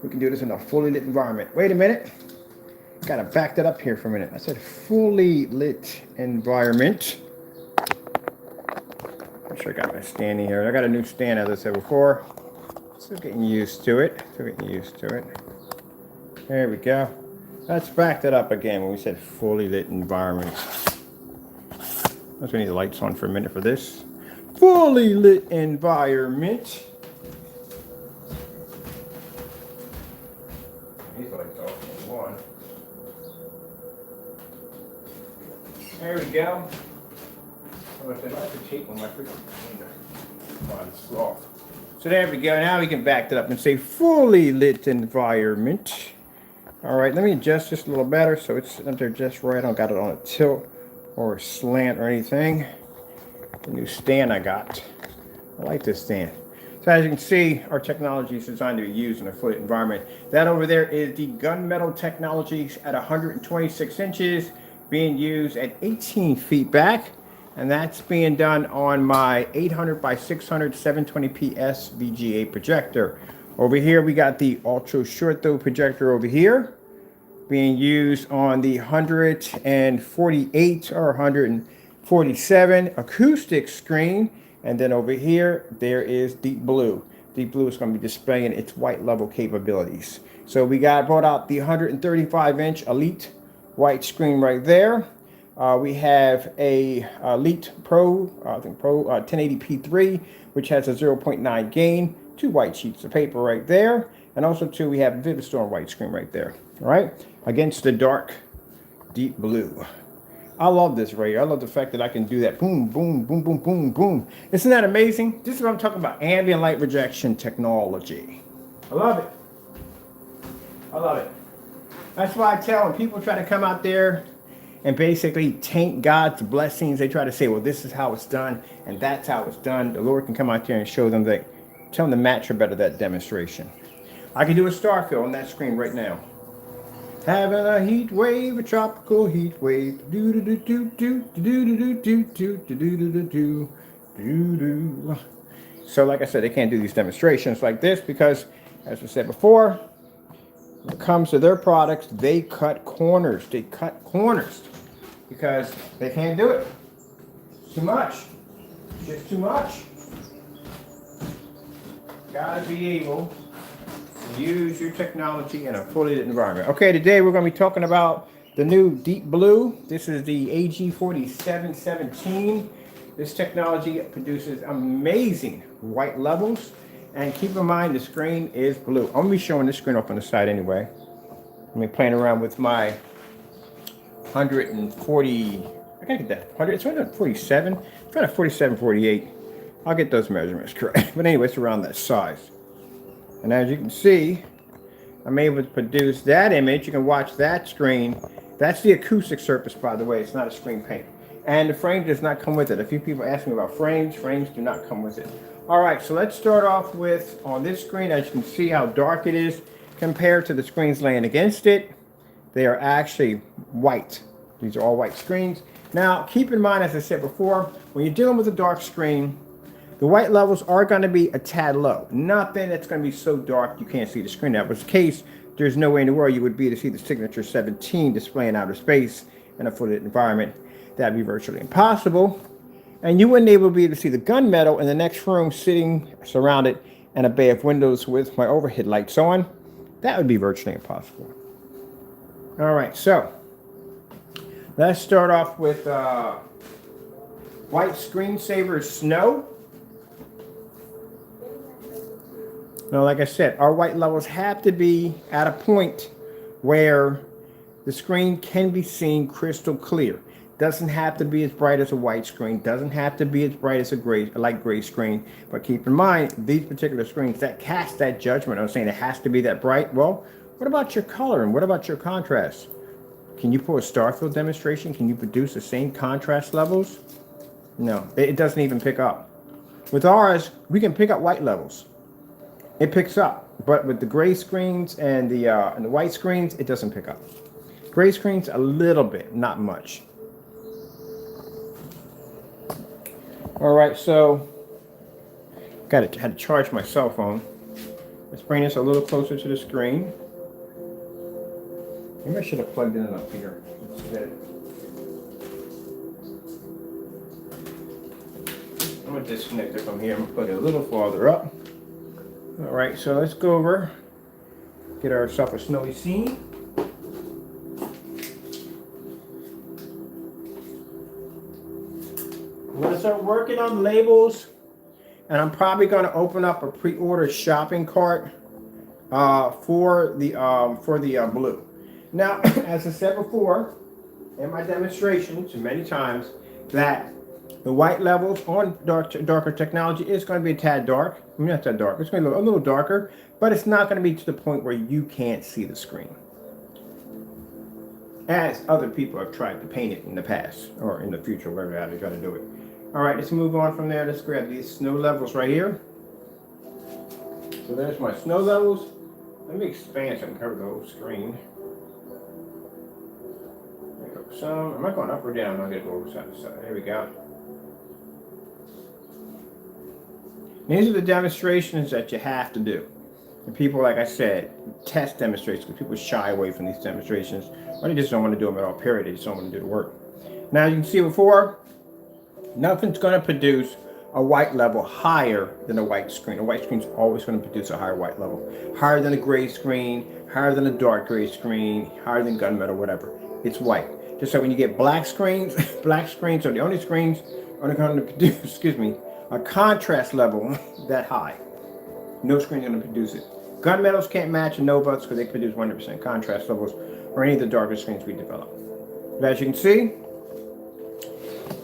we can do this in a fully lit environment. Wait a minute. Gotta back that up here for a minute. I said fully lit environment. I'm sure I got my stand here. I got a new stand, as I said before. Still getting used to it. There we go. Let's back that up again when we said fully lit environment. Let's need the lights on for a minute for this. Fully lit environment. These lights off. One. There we go. I have to tape on my freaking off. So there we go. Now we can back that up and say fully lit environment. All right, let me adjust this a little better so it's under just right. I don't got it on a tilt or a slant or anything. The new stand I got. I like this stand. So as you can see, our technology is designed to be used in a fully lit environment. That over there is the gunmetal technology at 126 inches, being used at 18 feet back. And that's being done on my 800 by 600 720p VGA projector. Over here, we got the ultra short throw projector over here, being used on the 148 or 147 acoustic screen. And then over here, there is Deep Blue. Deep Blue is going to be displaying its white level capabilities. So we brought out the 135-inch Elite white screen right there. We have a Elite Pro, 1080p3, which has a 0.9 gain, 2 white sheets of paper right there, and also we have Vivistorm white screen right there. All right, against the dark Deep Blue. I love this right here. I love the fact that I can do that. Boom, boom, boom, boom, boom, boom. Isn't that amazing? This is what I'm talking about, ambient light rejection technology. I love it. I love it. That's why I tell when people try to come out there and basically taint God's blessings, they try to say, well, this is how it's done, and that's how it's done. The Lord can come out there and show them that, tell them to match or better that demonstration. I can do a star fill on that screen right now. Having a heat wave, a tropical heat wave. Do do do do do do do do do do do do do do. So like I said, they can't do these demonstrations like this because, as we said before, when it comes to their products, they cut corners. They cut corners because they can't do it. Too much. Just too much. Gotta be able to use your technology in a fully lit environment. Okay, today we're going to be talking about the new Deep Blue. This is the AG.47 17. This technology produces amazing white levels. And keep in mind, the screen is blue. I'm going to be showing this screen up on the side anyway. I'm playing around with my 140, I gotta get that, it's 147, it's kind of 47, 48. I'll get those measurements correct. But anyway, it's around that size. And as you can see, I'm able to produce that image. You can watch that screen. That's the acoustic surface, by the way. It's not a screen paint. And the frame does not come with it. A few people ask me about frames. Frames do not come with it. All right, so let's start off with, on this screen, as you can see how dark it is compared to the screens laying against it. They are actually white. These are all white screens. Now, keep in mind, as I said before, when you're dealing with a dark screen, the white levels are going to be a tad low. Nothing that's going to be so dark you can't see the screen. That was the case. There's no way in the world you would be to see the signature 17 display in outer space in a fully lit environment. That'd be virtually impossible. And you wouldn't be able to see the gunmetal in the next room sitting surrounded in a bay of windows with my overhead lights on. That would be virtually impossible. All right, so let's start off with white screensaver snow. Now, like I said, our white levels have to be at a point where the screen can be seen crystal clear. Doesn't have to be as bright as a white screen. Doesn't have to be as bright as a light gray screen. But keep in mind, these particular screens that cast that judgment on saying it has to be that bright. Well, what about your color and what about your contrast? Can you pull a starfield demonstration? Can you produce the same contrast levels? No, it doesn't even pick up. With ours, we can pick up white levels. It picks up, but with the gray screens and the white screens, it doesn't pick up. Gray screens a little bit, not much. All right, so had to charge my cell phone. Let's bring this a little closer to the screen. Maybe I should have plugged it in up here instead. I'm going to disconnect it from here. I'm going to plug it a little farther up. All right, so let's go over, get ourselves a snowy scene. I'm going to start working on labels, and I'm probably going to open up a pre-order shopping cart for the blue. Now, as I said before in my demonstrations many times, that the white levels on darker technology is going to be a tad dark. I mean, not that dark. It's going to be a little darker, but it's not going to be to the point where you can't see the screen, as other people have tried to paint it in the past or in the future, wherever they try to do it. All right, let's move on from there. Let's grab these snow levels right here. So there's my snow levels. Let me expand so I can cover the whole screen. There we go. So, am I going up or down? I'll get it over side to side. There we go. These are the demonstrations that you have to do. And people, like I said, test demonstrations, because people shy away from these demonstrations, or they just don't want to do them at all, period. They just don't want to do the work. Now, you can see before, nothing's going to produce a white level higher than a white screen. A white screen is always going to produce a higher white level. Higher than a gray screen, higher than a dark gray screen, higher than gunmetal, whatever. It's white. Just like when you get black screens, black screens are the only screens are going to produce, excuse me, a contrast level that high. No screen is going to produce it. Gunmetals can't match Novas because they produce 100% contrast levels, or any of the darker screens we develop. But as you can see,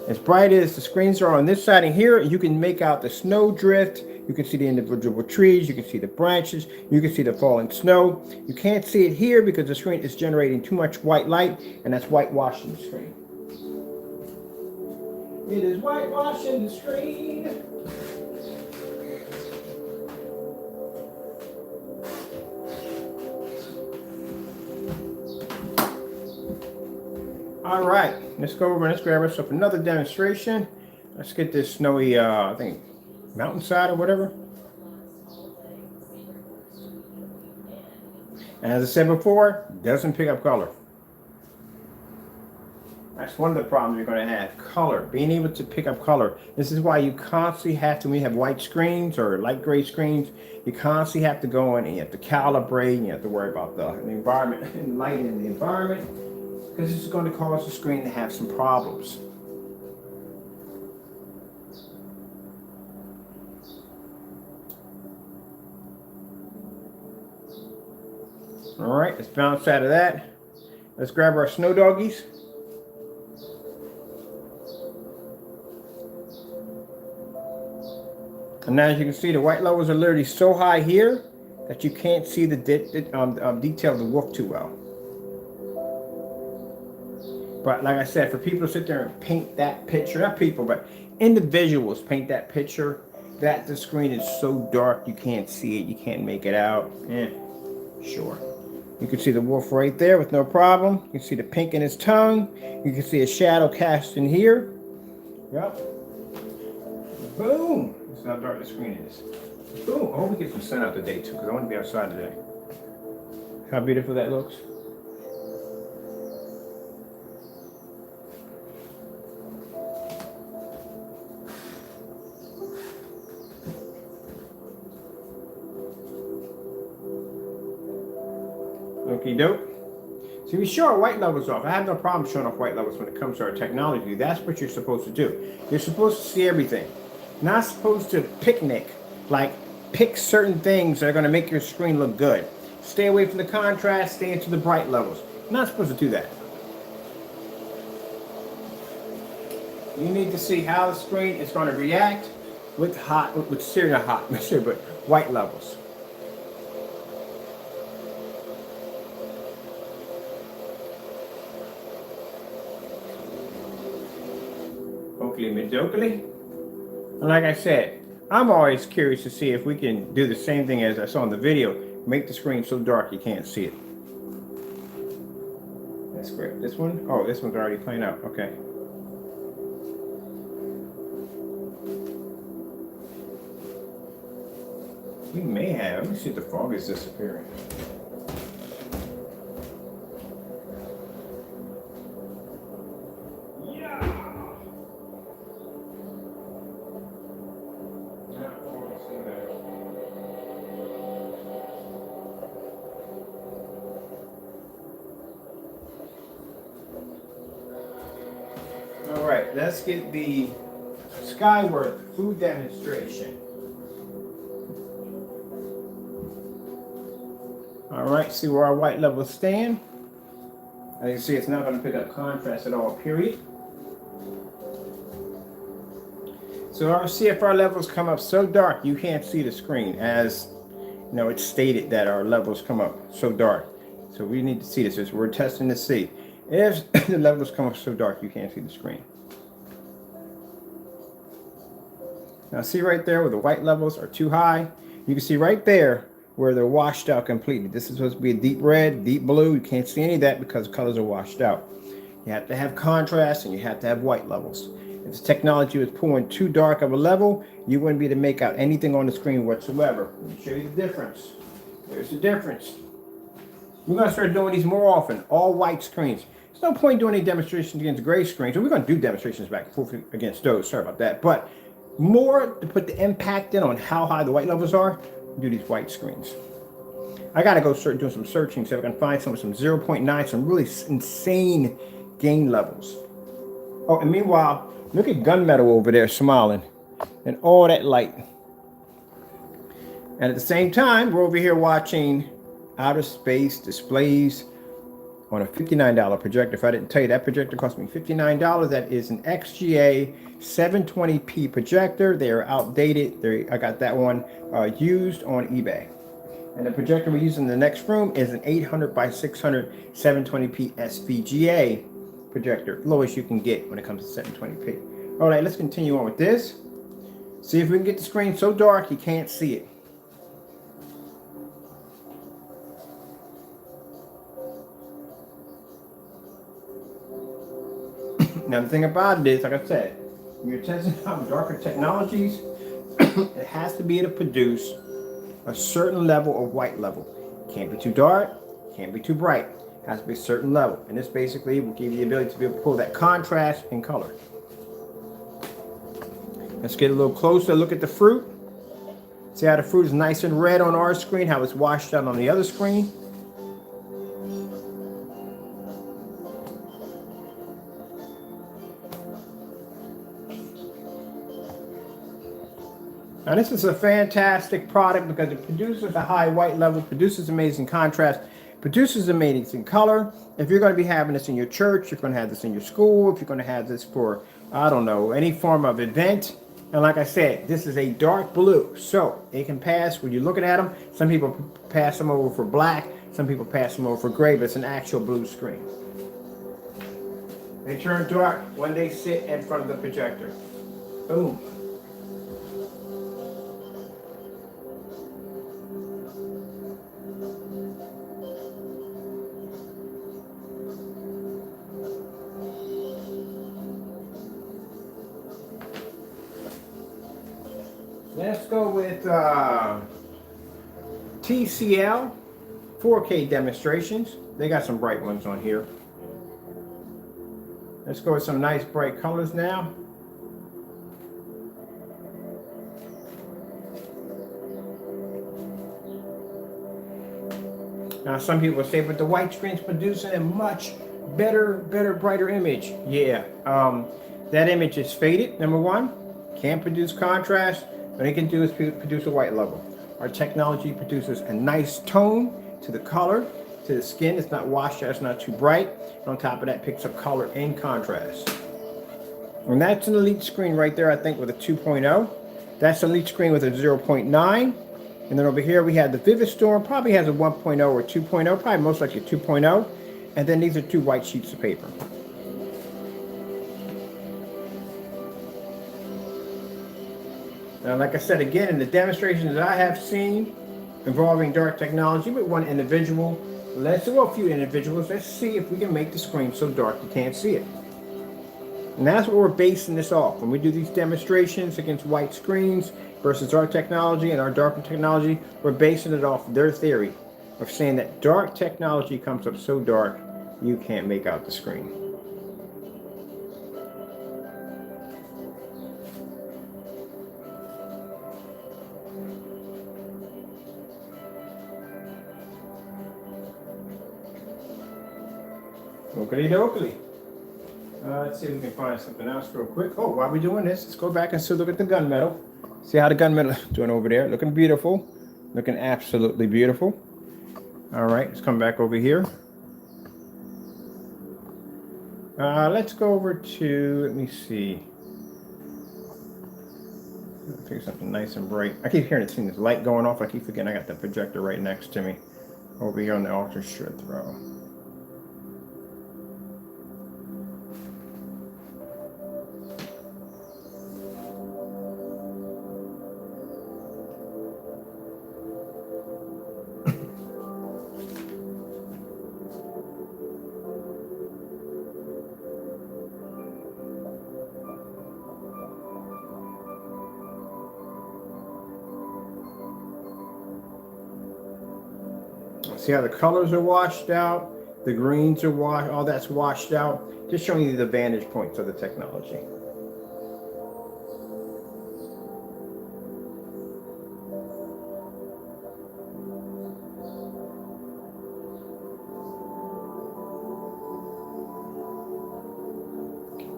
as bright as the screens are on this side and here, you can make out the snow drift. You can see the individual trees. You can see the branches. You can see the falling snow. You can't see it here because the screen is generating too much white light, and that's whitewashing the screen. It is whitewashing the screen. All right, let's go over and let's grab ourselves another demonstration. Let's get this snowy, I think, mountainside or whatever. And as I said before, doesn't pick up color. That's one of the problems you're going to have. Color, being able to pick up color. This is why you constantly have to, when you have white screens or light gray screens, you constantly have to go in and you have to calibrate, and you have to worry about the environment and light in the environment, because this is going to cause the screen to have some problems. All right, let's bounce out of that. Let's grab our snow doggies. And now as you can see, the white levels are literally so high here that you can't see the detail of the wolf too well. But like I said, for people to sit there and paint that picture, not people, but individuals paint that picture, that the screen is so dark you can't see it, you can't make it out. Sure. You can see the wolf right there with no problem. You can see the pink in his tongue. You can see a shadow cast in here. Yep. Boom. This is how dark the screen is. Boom. I hope we get some sun out today too, because I want to be outside today. How beautiful that looks. Okie doke. So we show our white levels off. I have no problem showing off white levels when it comes to our technology. That's what you're supposed to do. You're supposed to see everything. Not supposed to picnic, like pick certain things that are going to make your screen look good. Stay away from the contrast, stay into the bright levels. You're not supposed to do that. You need to see how the screen is going to react with but white levels. Mediocrely. And like I said, I'm always curious to see if we can do the same thing as I saw in the video, make the screen so dark you can't see it. That's great. This one? Oh, this one's already playing out. Okay. We may have Yeah, let me see if the fog is disappearing. All right, let's get the Skyward food demonstration. All right, see where our white levels stand. As you can see, it's not going to pick up contrast at all, period. So our CFR levels come up so dark you can't see the screen, as you know, it's stated that our levels come up so dark. So we need to see this as we're testing to see if the levels come up so dark you can't see the screen. Now see right there where the white levels are too high. You can see right there where they're washed out completely. This is supposed to be a deep red, deep blue. You can't see any of that because the colors are washed out. You have to have contrast and you have to have white levels. If this technology was pulling too dark of a level, you wouldn't be able to make out anything on the screen whatsoever. Let me show you the difference. There's the difference. We're going to start doing these more often, all white screens. There's no point doing any demonstrations against gray screens. We're going to do demonstrations back and forth against those. Sorry about that. But more to put the impact in on how high the white levels are, do these white screens. I got to go start doing some searching so I can find some 0.9, some really insane gain levels. Oh, and meanwhile, look at gunmetal over there smiling and all that light. And at the same time, we're over here watching outer space displays on a $59 projector. If I didn't tell you, that projector cost me $59. That is an XGA 720p projector. They are outdated. I got that one used on eBay. And the projector we use in the next room is an 800 by 600 720p SVGA projector. Lowest you can get when it comes to 720p. All right, let's continue on with this. See if we can get the screen so dark you can't see it. Now the thing about it is, like I said, when you're testing out darker technologies, it has to be able to produce a certain level of white level. Can't be too dark, can't be too bright. It has to be a certain level. And this basically will give you the ability to be able to pull that contrast in color. Let's get a little closer, look at the fruit. See how the fruit is nice and red on our screen, how it's washed out on the other screen. Now this is a fantastic product because it produces a high white level, produces amazing contrast, produces amazing color. If you're going to be having this in your church, you're going to have this in your school, if you're going to have this for, I don't know, any form of event. And like I said, this is a dark blue, so it can pass when you're looking at them. Some people pass them over for black, some people pass them over for gray, but it's an actual blue screen. They turn dark when they sit in front of the projector. Boom. Let's go with TCL 4K demonstrations. They got some bright ones on here. Let's go with some nice bright colors now. Now some people say, but the white screen's producing a much better, brighter image. Yeah, that image is faded, number one. Can't produce contrast. What it can do is produce a white level. Our technology produces a nice tone to the color, to the skin. It's not washed out, it's not too bright. And on top of that, picks up color and contrast. And that's an elite screen right there, I think, with a 2.0. That's an elite screen with a 0.9. And then over here, we have the Vivid Storm, probably has a 1.0 or 2.0, probably most likely 2.0. And then these are two white sheets of paper. Now, like I said, again, in the demonstrations that I have seen involving dark technology with one individual, a few individuals, let's see if we can make the screen so dark you can't see it. And that's what we're basing this off. When we do these demonstrations against white screens versus our technology and our darker technology, we're basing it off their theory of saying that dark technology comes up so dark you can't make out the screen. Oakley dokley. Let's see if we can find something else real quick. Oh, while we're doing this, let's go back and still look at the gunmetal. See how the gunmetal is doing over there. Looking beautiful. Looking absolutely beautiful. All right, let's come back over here. Let's go over to, let me see. Pick something nice and bright. I keep hearing this light going off. I keep forgetting I got the projector right next to me over here on the ultra short throw. See how the colors are washed out, the greens are washed, all that's washed out. Just showing you the vantage points of the technology.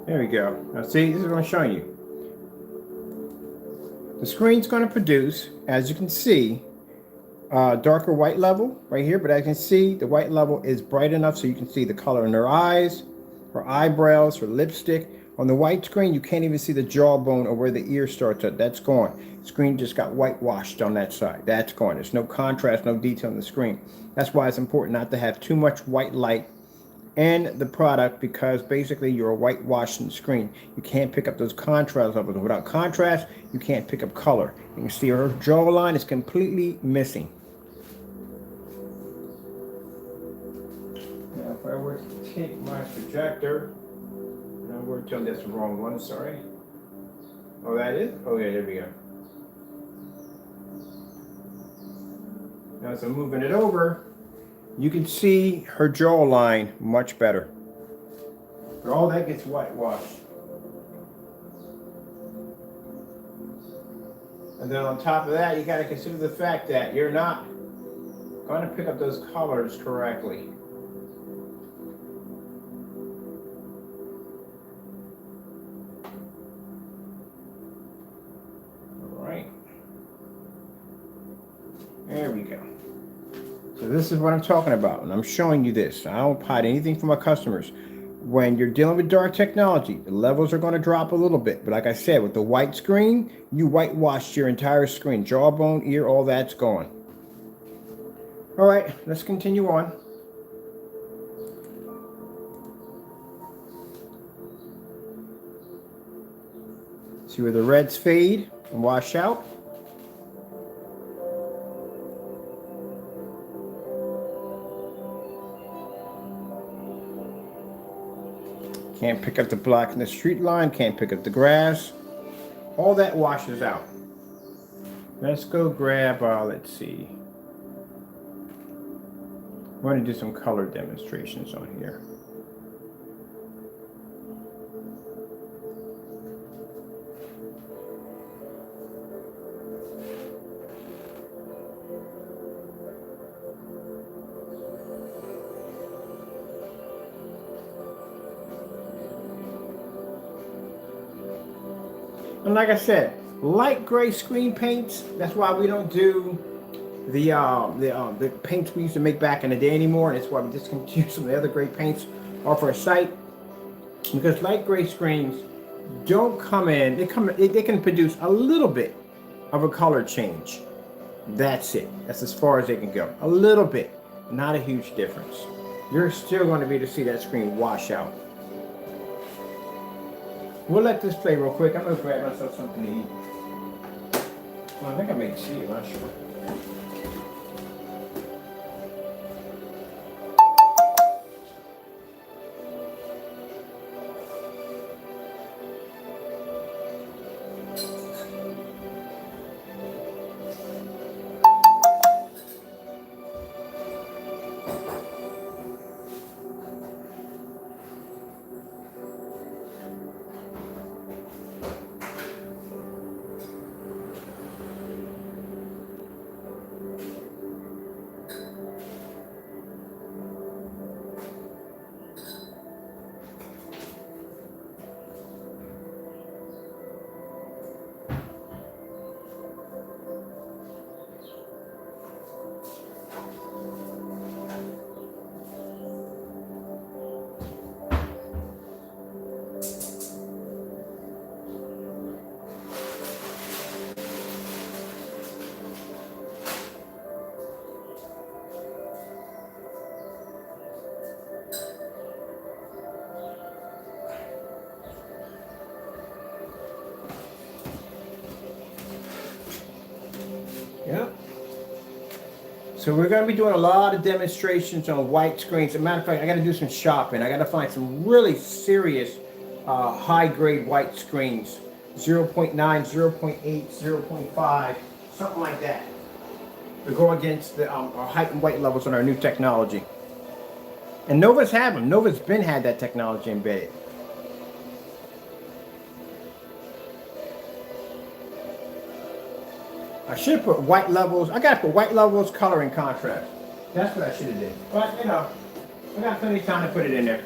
There we go. Now see, this is what I'm showing you. The screen's going to produce, as you can see, darker white level right here, but as you can see, the white level is bright enough so you can see the color in her eyes, her eyebrows, her lipstick. On the white screen, you can't even see the jawbone or where the ear starts at. That's gone. Screen just got whitewashed on that side. That's gone. There's no contrast, no detail on the screen. That's why it's important not to have too much white light in the product, because basically you're whitewashing the screen. You can't pick up those contrast levels. Without contrast, you can't pick up color. You can see her jawline is completely missing. Now, if I were to take my projector, now we're telling that's the wrong one, sorry. Oh, that is? Oh, yeah, there we go. Now, as I'm moving it over, you can see her jawline much better. But all that gets whitewashed. And then on top of that, you got to consider the fact that you're not going to pick up those colors correctly. All right. There we go. So this is what I'm talking about, and I'm showing you this. I don't hide anything from my customers. When you're dealing with dark technology, the levels are going to drop a little bit. But like I said, with the white screen, you whitewashed your entire screen. Jawbone, ear, all that's gone. All right, let's continue on. See where the reds fade and wash out. Can't pick up the black in the street line, can't pick up the grass. All that washes out. Let's go grab, let's see. I'm going to do some color demonstrations on here. And like I said, light gray screen paints, that's why we don't do the paints we used to make back in the day anymore. And that's why we discontinued some of the other gray paints off our site. Because light gray screens don't come in, they can produce a little bit of a color change. That's it. That's as far as they can go. A little bit, not a huge difference. You're still going to be able to see that screen wash out. We'll let this play real quick. I'm going to grab myself something to eat. Well, I think I made tea, I'm not sure. So we're going to be doing a lot of demonstrations on white screens. As a matter of fact, I got to do some shopping. I got to find some really serious high-grade white screens. 0.9, 0.8, 0.5, something like that. To go against the our height and weight levels on our new technology. And Nova's have them. Nova's been had that technology embedded. I should put white levels. I gotta put white levels, color, and contrast. That's what I should have did. But you know, I got plenty of time to put it in there.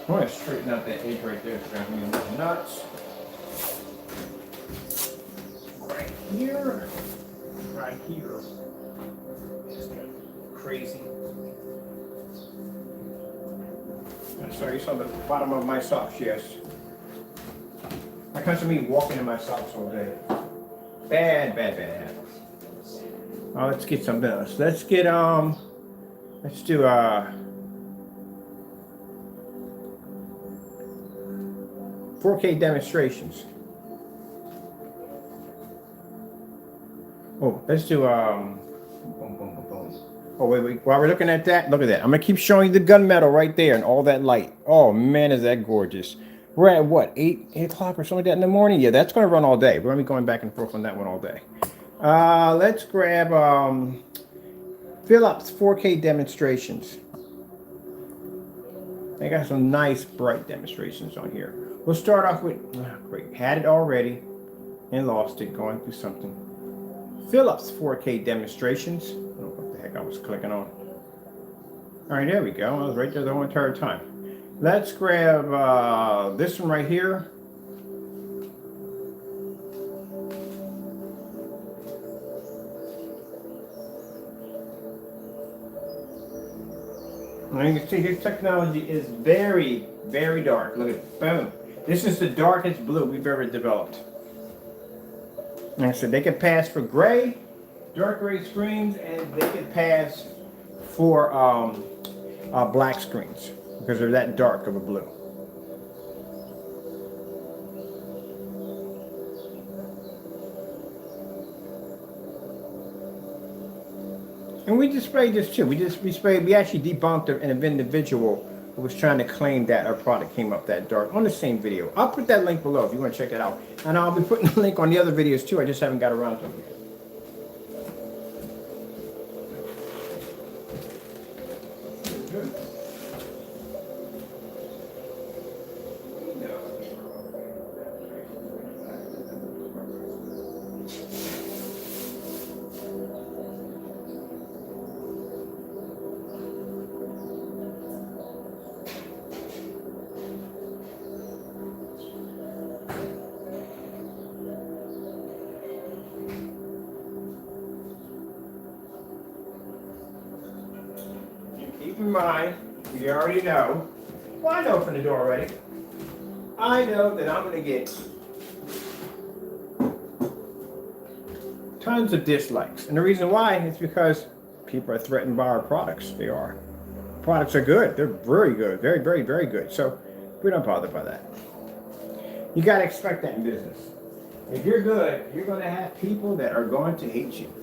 I want to straighten out that edge right there. It's driving me nuts. Right here. Right here. It's crazy. Sorry, it's on the bottom of my socks, yes. I constantly walking in my socks all day. Bad habit. Oh, let's get something else. Let's get let's do 4K demonstrations. Oh, let's do boom, boom, boom, boom. Oh wait, while we're looking at that, look at that. I'm gonna keep showing you the gunmetal right there and all that light. Oh man, is that gorgeous. We're at what, 8 o'clock or something like that in the morning? Yeah, that's gonna run all day. We're gonna be going back and forth on that one all day. Let's grab Philips 4K demonstrations. They got some nice bright demonstrations on here. We'll start off with, great, had it already and lost it, going through something. Philips 4K demonstrations. I don't know what the heck I was clicking on. All right, there we go. I was right there the whole entire time. Let's grab this one right here. And you can see his technology is very, very dark. Look at it. Boom. This is the darkest blue we've ever developed. Like I said, they can pass for gray, dark gray screens, and they can pass for black screens because they're that dark of a blue. And we displayed this too. We actually debunked an individual who was trying to claim that our product came up that dark on the same video. I'll put that link below if you want to check that out. And I'll be putting the link on the other videos too. I just haven't got around to them yet. Good. Keep in mind, you already know, well, I know from the door already, I know that I'm going to get tons of dislikes. And the reason why is because people are threatened by our products. They are. Products are good. They're very good. Very, very, very good. So we don't bother by that. You got to expect that in business. If you're good, you're going to have people that are going to hate you.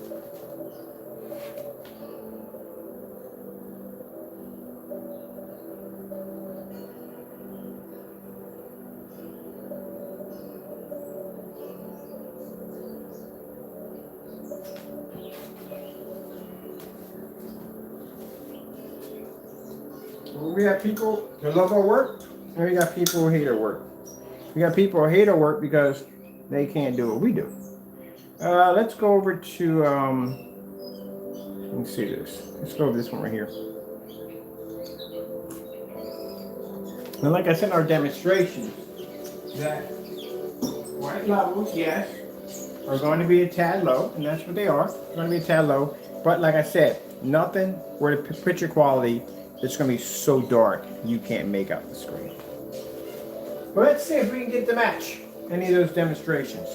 We have people who love our work, and we got people who hate our work. We got people who hate our work because they can't do what we do. Let's go over to, let me see this. Let's go over this one right here. And like I said in our demonstration, that white levels, yes, are going to be a tad low, and that's what they are. They're going to be a tad low. But like I said, nothing where the picture quality it's going to be so dark you can't make out the screen. But let's see if we can get to match any of those demonstrations.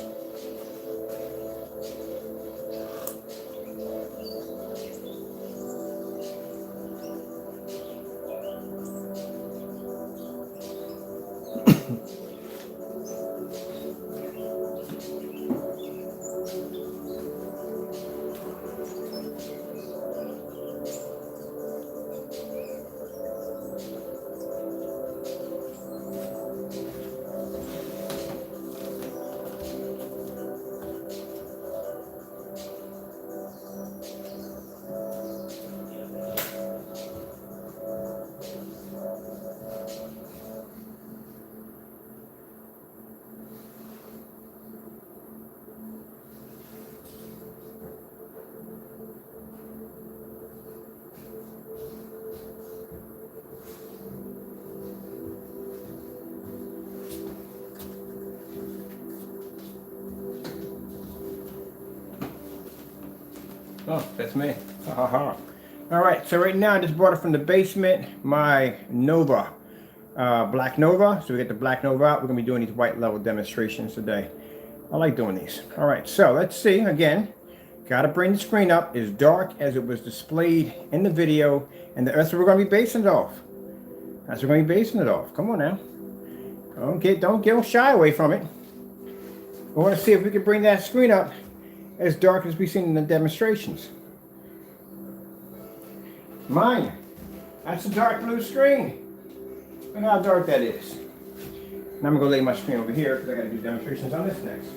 Oh, that's me. Ha ha. All right, so right now I just brought it from the basement, my Nova, Black Nova. So we get the Black Nova out. We're gonna be doing these white level demonstrations today. I like doing these. All right, so let's see again. Gotta bring the screen up as dark as it was displayed in the video, and that's what we're gonna be basing it off. That's what we're gonna be basing it off. Come on now. Don't get shy away from it. We want to see if we can bring that screen up as dark as we've seen in the demonstrations. Mine, that's a dark blue screen. Look how dark that is. Now I'm gonna go lay my screen over here because I gotta do demonstrations on this next.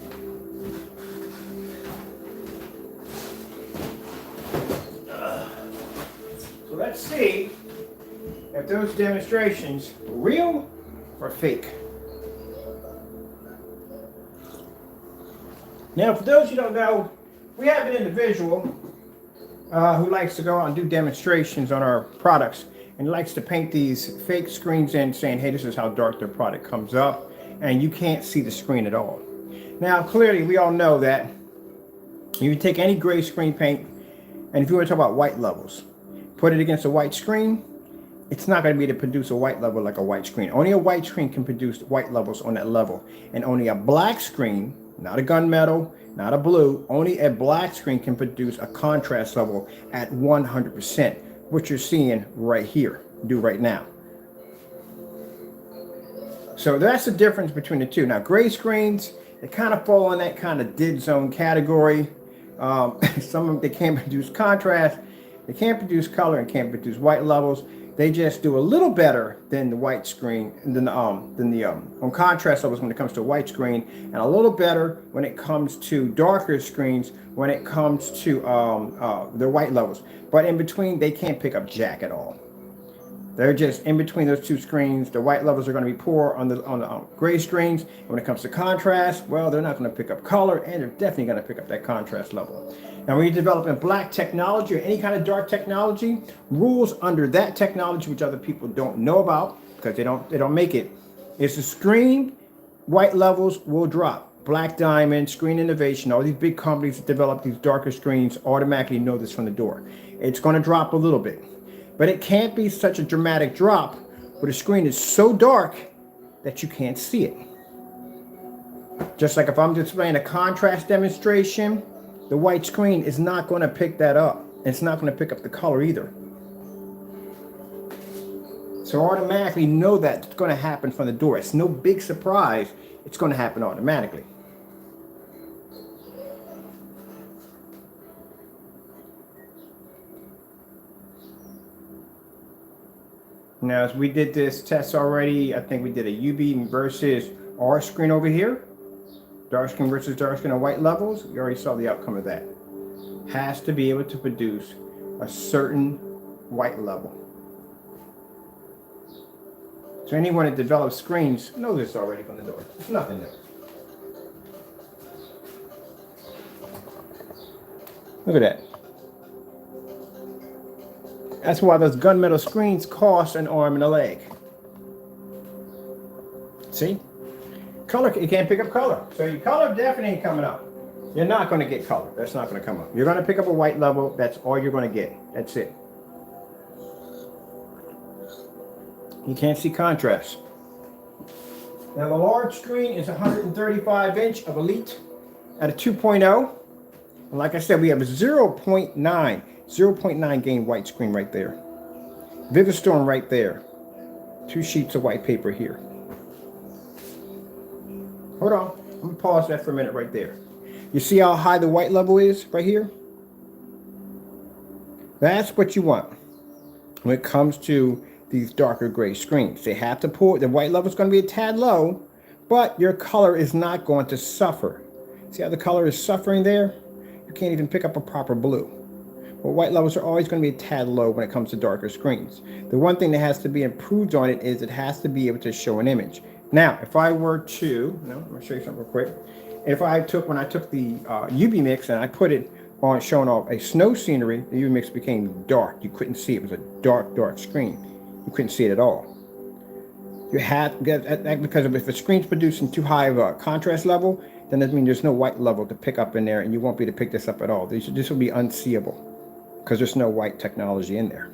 So let's see if those demonstrations are real or fake. Now, for those who don't know, we have an individual who likes to go out and do demonstrations on our products and likes to paint these fake screens in saying, hey, this is how dark their product comes up, and you can't see the screen at all. Now, clearly, we all know that you can take any gray screen paint, and if you want to talk about white levels, put it against a white screen, it's not going to be able to produce a white level like a white screen. Only a white screen can produce white levels on that level, and only a black screen, not a gunmetal, not a blue, only a black screen can produce a contrast level at 100%, what you're seeing right here, do right now. So that's the difference between the two. Now, gray screens, they kind of fall in that kind of dead zone category. Some of them, they can't produce contrast, they can't produce color, and can't produce white levels. They just do a little better than the white screen, on contrast levels when it comes to a white screen, and a little better when it comes to darker screens when it comes to their white levels. But in between, they can't pick up jack at all. They're just in between those two screens. The white levels are going to be poor on the gray screens. And when it comes to contrast, well, they're not going to pick up color, and they're definitely going to pick up that contrast level. Now, when you're developing black technology or any kind of dark technology, rules under that technology, which other people don't know about because they don't make it, is the screen white levels will drop. Black Diamond, Screen Innovation, all these big companies that develop these darker screens automatically know this from the door. It's going to drop a little bit. But it can't be such a dramatic drop where the screen is so dark that you can't see it. Just like if I'm displaying a contrast demonstration, the white screen is not going to pick that up. It's not going to pick up the color either. So automatically know that it's going to happen from the door. It's no big surprise. It's going to happen automatically. Now, as we did this test already, I think we did a UV versus R screen over here. Dark screen versus dark screen on white levels. You already saw the outcome of that. Has to be able to produce a certain white level. So anyone that develops screens knows this already from the door. It's nothing new. Look at that. That's why those gunmetal screens cost an arm and a leg. See? Color, you can't pick up color. So your color definitely ain't coming up. You're not going to get color. That's not going to come up. You're going to pick up a white level. That's all you're going to get. That's it. You can't see contrast. Now the large screen is 135 inch of Elite at a 2.0. And like I said, we have a 0.9 gain white screen right there. Vivid Storm right there. 2 sheets of white paper here. Hold on. I'm going to pause that for a minute right there. You see how high the white level is right here? That's what you want when it comes to these darker gray screens. They have to pull, the white level is going to be a tad low, but your color is not going to suffer. See how the color is suffering there? You can't even pick up a proper blue. Well, white levels are always going to be a tad low when it comes to darker screens. The one thing that has to be improved on it is it has to be able to show an image. Now, if I were to, I'm going to show you something real quick. If I took, when I took the UV mix and I put it on showing off a snow scenery, the UV mix became dark. You couldn't see it. It was a dark, dark screen. You couldn't see it at all. You have, because if the screen's producing too high of a contrast level, then that means there's no white level to pick up in there, and you won't be able to pick this up at all. This will be unseeable because there's no white technology in there.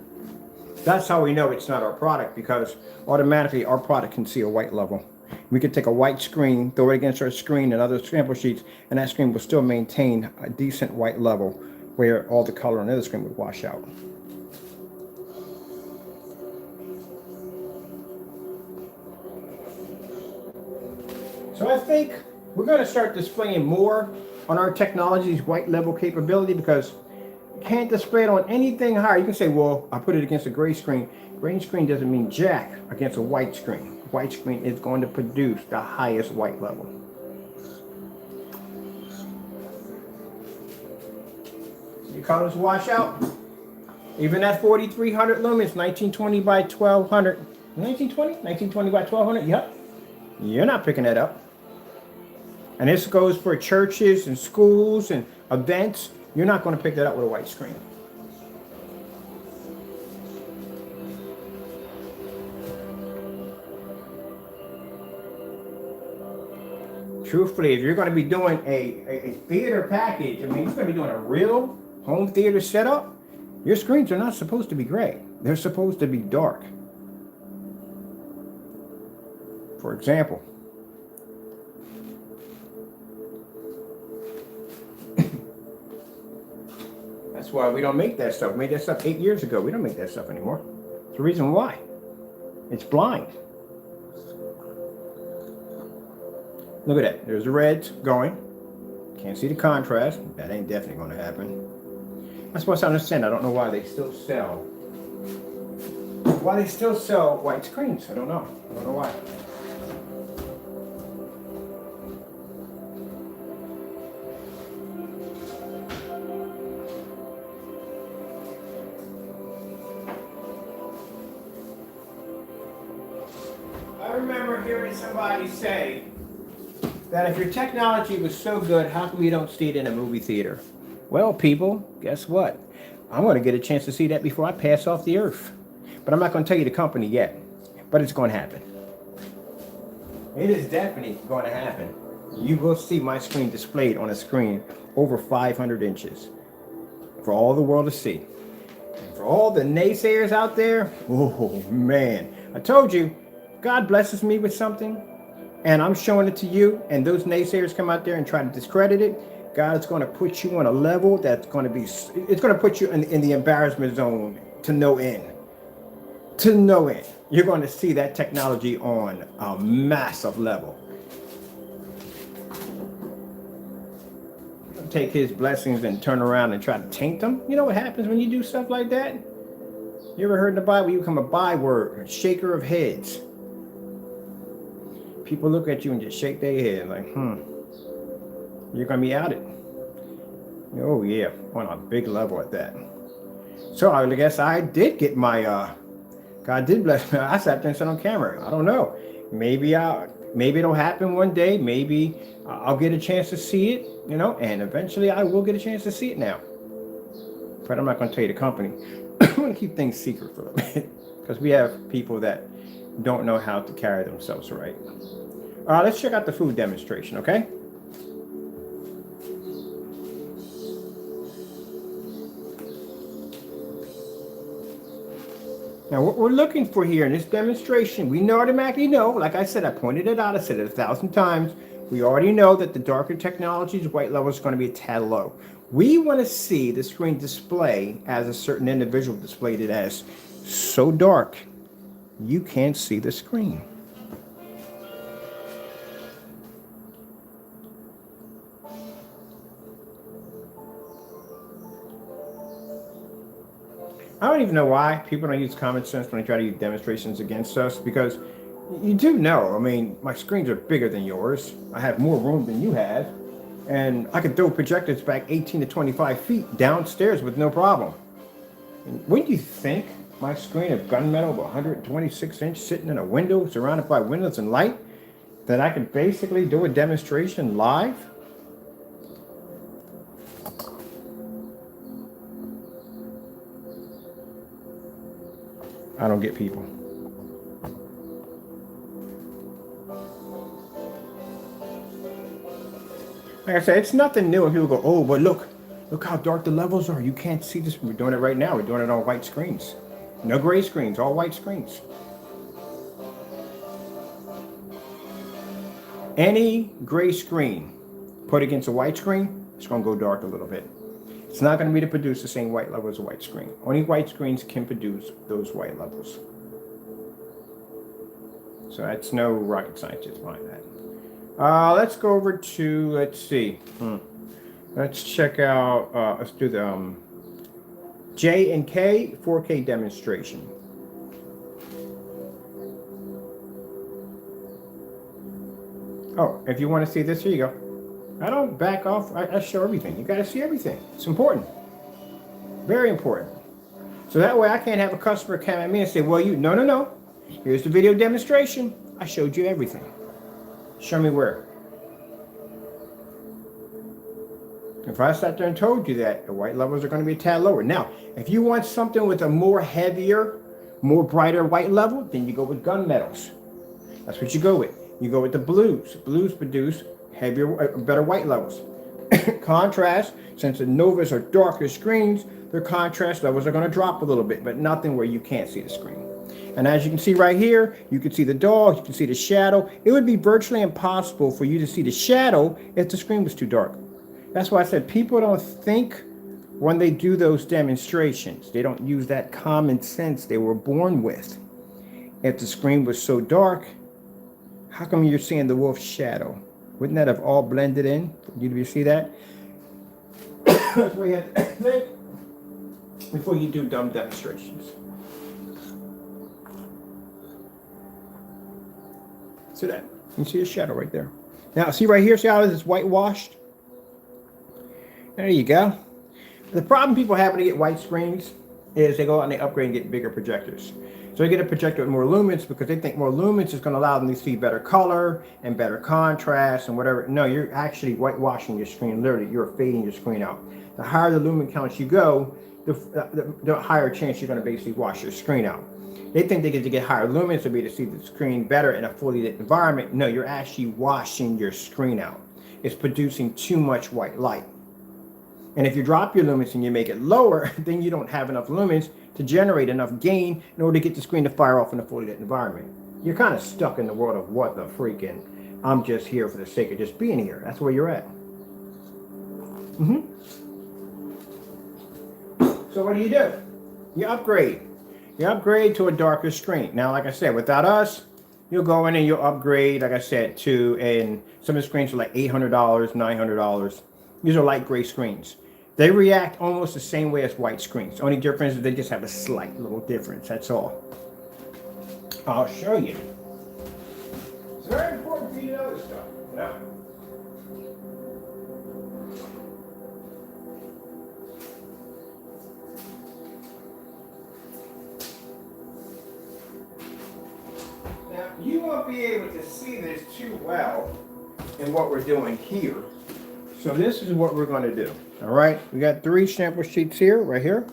That's how we know it's not our product, because automatically our product can see a white level. We could take a white screen, throw it against our screen and other sample sheets, and that screen will still maintain a decent white level where all the color on the other screen would wash out. So I think we're going to start displaying more on our technology's white level capability, because you can't display it on anything higher. You can say, well, I put it against a gray screen. Gray screen doesn't mean jack against a white screen. White screen is going to produce the highest white level. See the colors wash out. Even at 4,300 lumens, 1920 by 1200. 1920? 1920 by 1200? Yep. You're not picking that up. And this goes for churches and schools and events. You're not going to pick that up with a white screen. Truthfully, if you're going to be doing a theater package, I mean, you're going to be doing a real home theater setup, your screens are not supposed to be gray. They're supposed to be dark. For example, that's why we don't make that stuff. We made that stuff 8 years ago. We don't make that stuff anymore. It's the reason why. It's blind. Look at that. There's the reds going. Can't see the contrast. That ain't definitely going to happen. I'm supposed to understand. I don't know why they still sell. Why they still sell white screens. I don't know. I don't know why. I remember hearing somebody say that if your technology was so good, how come you don't see it in a movie theater? Well, people, guess what? I'm going to get a chance to see that before I pass off the earth. But I'm not going to tell you the company yet. But it's going to happen. It is definitely going to happen. You will see my screen displayed on a screen over 500 inches for all the world to see. And for all the naysayers out there, oh man, I told you, God blesses me with something, and I'm showing it to you, and those naysayers come out there and try to discredit it. God is going to put you on a level that's going to be, it's going to put you in the embarrassment zone to no end. To no end. You're going to see that technology on a massive level. Take his blessings and turn around and try to taint them. You know what happens when you do stuff like that? You ever heard in the Bible, you become a byword, a shaker of heads. People look at you and just shake their head like, you're going to be outed. Oh yeah, on a big level at that. So I guess I did get my, God did bless me. I sat there and said on camera, I don't know. Maybe it'll happen one day. Maybe I'll get a chance to see it, you know, and eventually I will get a chance to see it now. But I'm not going to tell you the company. I'm going to keep things secret for a little bit because we have people that don't know how to carry themselves right. Let's check out the food demonstration, okay? Now, what we're looking for here in this demonstration, we automatically know, like I said, I pointed it out, I said it 1,000 times, we already know that the darker technology's white level is going to be a tad low. We want to see the screen display as a certain individual displayed it as so dark, you can't see the screen. I don't even know why people don't use common sense when they try to use demonstrations against us, because you do know, I mean, my screens are bigger than yours. I have more room than you have. And I can throw projectors back 18 to 25 feet downstairs with no problem. And wouldn't you think my screen of gunmetal of 126 inch sitting in a window surrounded by windows and light, that I could basically do a demonstration live? I don't get people. Like I said, it's nothing new. And people go, oh, but look how dark the levels are. You can't see this. We're doing it right now. We're doing it on white screens. No gray screens, all white screens. Any gray screen put against a white screen, it's going to go dark a little bit. It's not going to be to produce the same white level as a white screen. Only white screens can produce those white levels. So that's no rocket scientist behind that. Let's go over to, let's see. Let's check out, let's do the J and K 4K demonstration. Oh, if you want to see this, here you go. I don't back off. I show everything. You got to see everything. It's important. Very important. So that way I can't have a customer come at me and say, well, no. Here's the video demonstration. I showed you everything. Show me where. If I sat there and told you that, the white levels are going to be a tad lower. Now, if you want something with a more heavier, more brighter white level, then you go with gunmetals. That's what you go with. You go with the blues. Blues produce heavier, better white levels. Contrast, since the Novas are darker screens, their contrast levels are going to drop a little bit, but nothing where you can't see the screen. And as you can see right here, you can see the dog, you can see the shadow. It would be virtually impossible for you to see the shadow if the screen was too dark. That's why I said people don't think when they do those demonstrations. They don't use that common sense they were born with. If the screen was so dark, how come you're seeing the wolf's shadow? Wouldn't that have all blended in for you to see that? That's why you have to think before you do dumb demonstrations. See that? You see the shadow right there. Now, see right here, see how this is whitewashed? There you go. The problem people have when they get white screens is they go out and they upgrade and get bigger projectors. So they get a projector with more lumens because they think more lumens is going to allow them to see better color and better contrast and whatever. No, you're actually whitewashing your screen. Literally, you're fading your screen out. The higher the lumen counts you go, the higher chance you're going to basically wash your screen out. They think they get to get higher lumens to be able to see the screen better in a fully lit environment. No, you're actually washing your screen out. It's producing too much white light. And if you drop your lumens and you make it lower, then you don't have enough lumens to generate enough gain in order to get the screen to fire off in a fully lit environment. You're kind of stuck in the world of what the freaking, I'm just here for the sake of just being here. That's where you're at. So what do? You upgrade. You upgrade to a darker screen. Now, like I said, without us, you'll go in and you'll upgrade, like I said, to, and some of the screens are like $800, $900. These are light gray screens. They react almost the same way as white screens. The only difference is they just have a slight little difference. That's all. I'll show you. It's very important for you to know this stuff. Yeah. Now, you won't be able to see this too well in what we're doing here. So this is what we're going to do. All right, we got 3 sample sheets here, right here.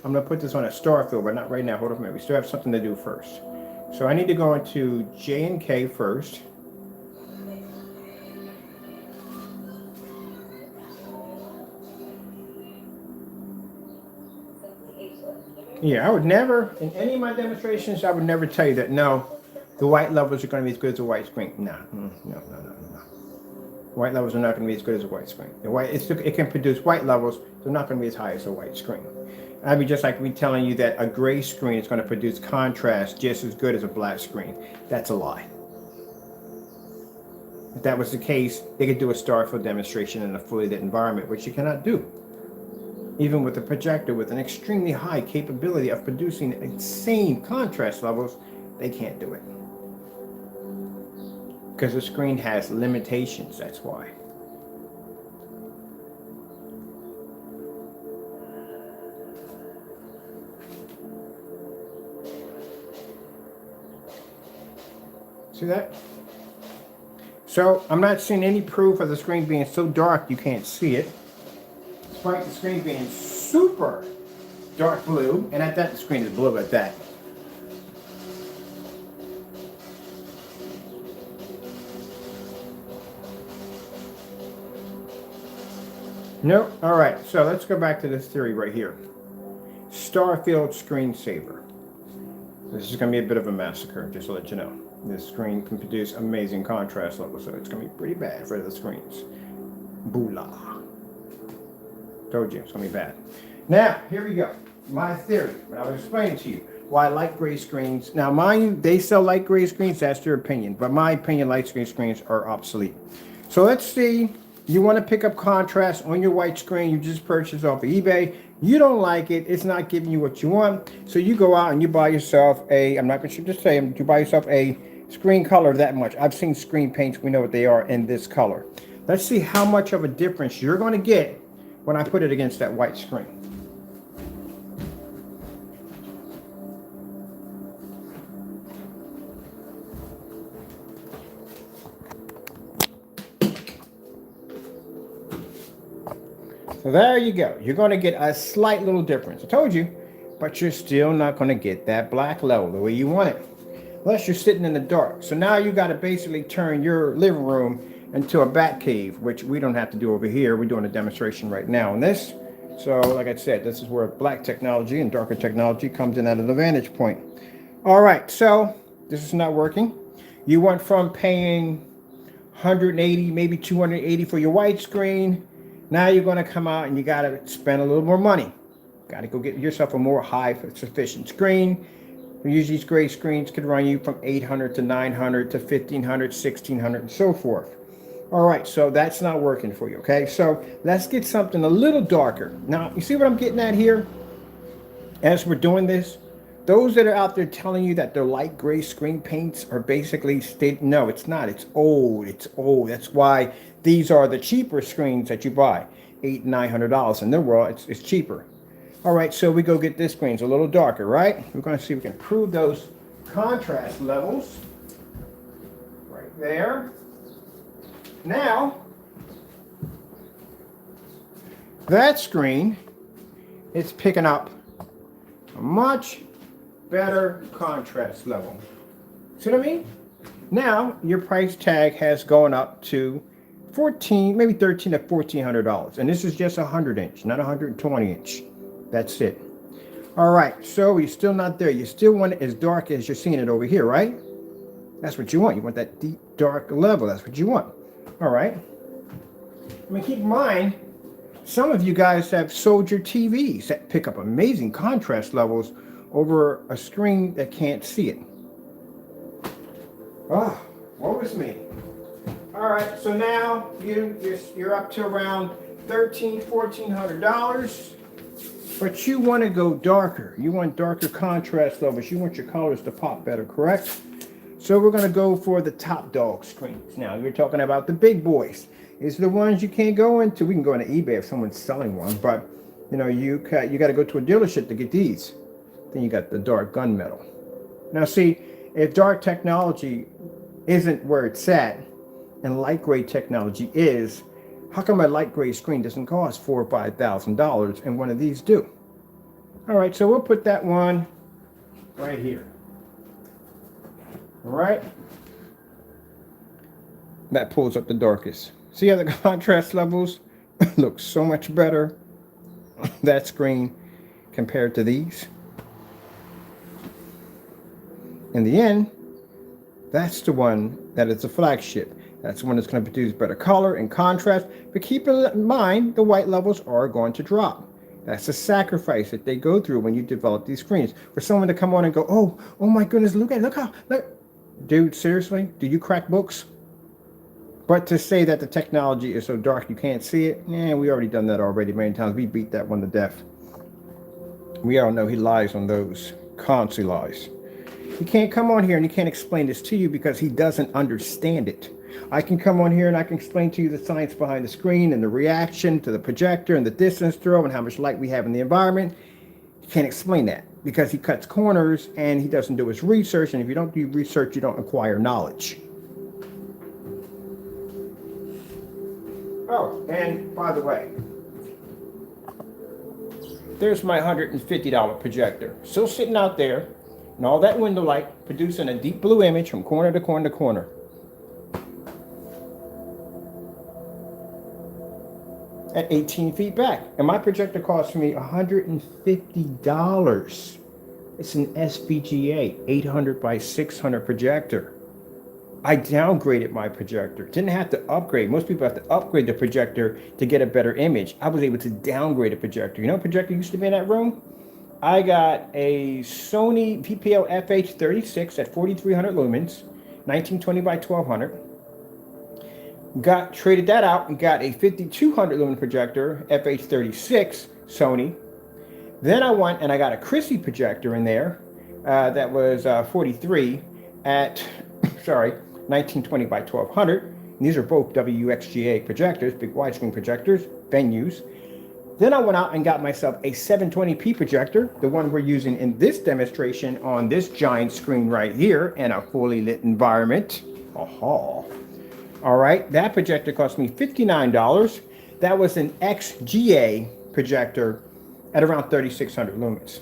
I'm going to put this on a star fill, but not right now. Hold on a minute. We still have something to do first. So I need to go into J and K first. Yeah, I would never, in any of my demonstrations, I would never tell you that, no, the white levels are going to be as good as a white screen. No. White levels are not going to be as good as a white screen. It can produce white levels, they're not going to be as high as a white screen. I'd be just like me telling you that a gray screen is going to produce contrast just as good as a black screen. That's a lie. If that was the case, they could do a star fill demonstration in a fully lit environment, which you cannot do. even with a projector with an extremely high capability of producing insane contrast levels, they can't do it. Because the screen has limitations, that's why. See that? So I'm not seeing any proof of the screen being so dark you can't see it. Despite the screen being super dark blue, and at that the screen is blue at that. Nope. All right, so let's go back to this theory right here. Starfield screensaver. This is going to be a bit of a massacre, just to let you know. This screen can produce amazing contrast levels, so it's going to be pretty bad for the screens. Boolah. Told you, it's going to be bad. Now, here we go. My theory, what I was explaining to you. Why light gray screens. Now, mind you, they sell light gray screens, that's their opinion. But my opinion, light gray screens are obsolete. So let's see. You want to pick up contrast on your white screen you just purchased off of eBay. You don't like it. It's not giving you what you want. So you go out and you buy yourself a, I'm not going to just say, you buy yourself a screen color that much. I've seen screen paints. We know what they are in this color. Let's see how much of a difference you're going to get when I put it against that white screen. So there you go. You're going to get a slight little difference. I told you, but you're still not going to get that black level the way you want it. Unless you're sitting in the dark. So now you got to basically turn your living room into a bat cave, which we don't have to do over here. We're doing a demonstration right now on this. So like I said, this is where black technology and darker technology comes in at an vantage point. All right, so this is not working. You went from paying 180, maybe 280 for your white screen. Now you're going to come out and you got to spend a little more money. Got to go get yourself a more high sufficient screen. Usually these gray screens could run you from 800 to 900 to 1500, 1600 and so forth. All right, so that's not working for you, okay? So let's get something a little darker. Now, you see what I'm getting at here? As we're doing this, those that are out there telling you that their light gray screen paints are basically no, it's not. It's old. It's old. That's why these are the cheaper screens that you buy, $800, $900. In the world, it's cheaper. All right, so we go get this screen. It's a little darker, right? We're going to see if we can improve those contrast levels. Right there. Now, that screen is picking up a much better contrast level. See what I mean? Now, your price tag has gone up to $1,400, maybe $1,300 to $1,400. And this is just a 100-inch, not a 120-inch. That's it. All right, so you're still not there. You still want it as dark as you're seeing it over here, right? That's what you want. You want that deep, dark level. That's what you want. All right. I mean, keep in mind, some of you guys have sold your TVs that pick up amazing contrast levels over a screen that can't see it. Oh, woe is me. All right, so now you're up to around $1,300, $1,400. But you want to go darker. You want darker contrast levels. You want your colors to pop better, correct? So we're going to go for the top dog screens. Now, you're talking about the big boys. It's the ones you can't go into. We can go into eBay if someone's selling one, but you know, you got to go to a dealership to get these. Then you got the dark gunmetal. Now, see, if dark technology isn't where it's at, and light gray technology is, how come a light gray screen doesn't cost $4,000 or $5,000 and one of these do? All right, so we'll put that one right here. All right. That pulls up the darkest. See how the contrast levels look so much better on that screen compared to these? In the end, that's the one that is the flagship. That's the one that's going to produce better color and contrast. But keep in mind, the white levels are going to drop. That's a sacrifice that they go through when you develop these screens. For someone to come on and go, oh my goodness, look how, dude, seriously? Do you crack books? But to say that the technology is so dark you can't see it, we already done that already many times. We beat that one to death. We all know he lies on those. Constantly lies. He can't come on here and he can't explain this to you because he doesn't understand it. I can come on here and I can explain to you the science behind the screen and the reaction to the projector and the distance throw and how much light we have in the environment. He can't explain that because he cuts corners and he doesn't do his research. And if you don't do research, you don't acquire knowledge. Oh, and by the way, there's my $150 projector. Still sitting out there and all that window light producing a deep blue image from corner to corner to corner. At 18 feet back. And my projector cost me $150. It's an SVGA 800 by 600 projector. I downgraded my projector. Didn't have to upgrade. Most people have to upgrade the projector to get a better image. I was able to downgrade a projector. You know what projector used to be in that room? I got a Sony PPL FH36 at 4300 lumens, 1920 by 1200. Traded that out and got a 5200 lumen projector, FH36 Sony. Then I went and I got a Chrissy projector in there that was 43 at, 1920 by 1200. And these are both WXGA projectors, big widescreen projectors, venues. Then I went out and got myself a 720p projector, the one we're using in this demonstration on this giant screen right here in a fully lit environment. Aha. All right, that projector cost me $59. That was an XGA projector at around 3600 lumens.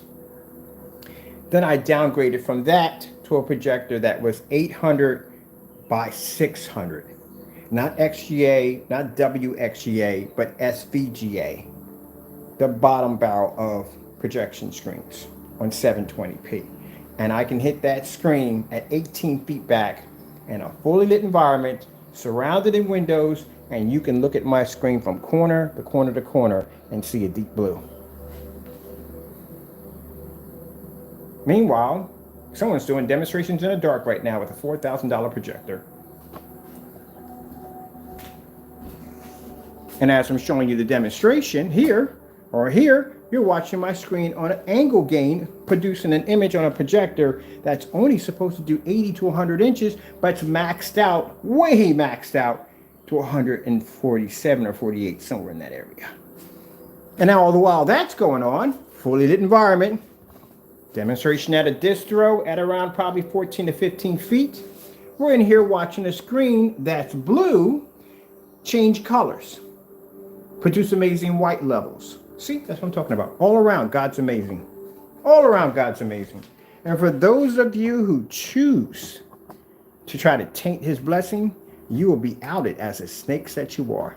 Then I downgraded from that to a projector that was 800 by 600. Not XGA, not WXGA, but SVGA. The bottom barrel of projection screens on 720p. And I can hit that screen at 18 feet back in a fully lit environment, surrounded in windows, and you can look at my screen from corner to corner to corner and see a deep blue. Meanwhile, someone's doing demonstrations in the dark right now with a $4,000 projector. And as I'm showing you the demonstration here, you're watching my screen on an angle gain, producing an image on a projector that's only supposed to do 80 to 100 inches, but it's maxed out, way maxed out, to 147 or 48, somewhere in that area. And now all the while that's going on, fully lit environment, demonstration at a distro at around probably 14 to 15 feet. We're in here watching a screen that's blue change colors, produce amazing white levels. See, that's what I'm talking about. All around, God's amazing. All around, God's amazing. And for those of you who choose to try to taint his blessing, you will be outed as a snake that you are,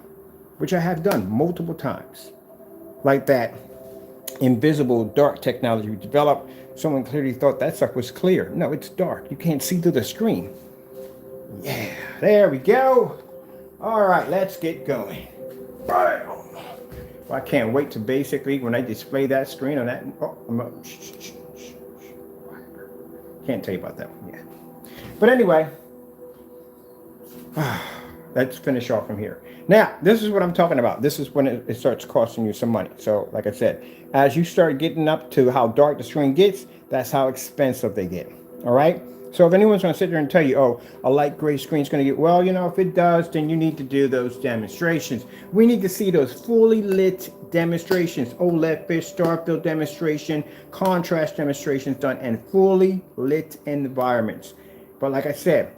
which I have done multiple times. Like that invisible dark technology we developed. Someone clearly thought that stuff was clear. No, it's dark. You can't see through the screen. Yeah, there we go. All right, let's get going. Bam. I can't wait to basically, when I display that screen on that, can't tell you about that one yet. But anyway, let's finish off from here. Now, this is what I'm talking about. This is when it starts costing you some money. So, like I said, as you start getting up to how dark the screen gets, that's how expensive they get. All right? So if anyone's going to sit there and tell you, oh, a light gray screen is going to get, well, you know, if it does, then you need to do those demonstrations. We need to see those fully lit demonstrations, OLED fish, star field demonstration, contrast demonstrations done in fully lit environments. But like I said,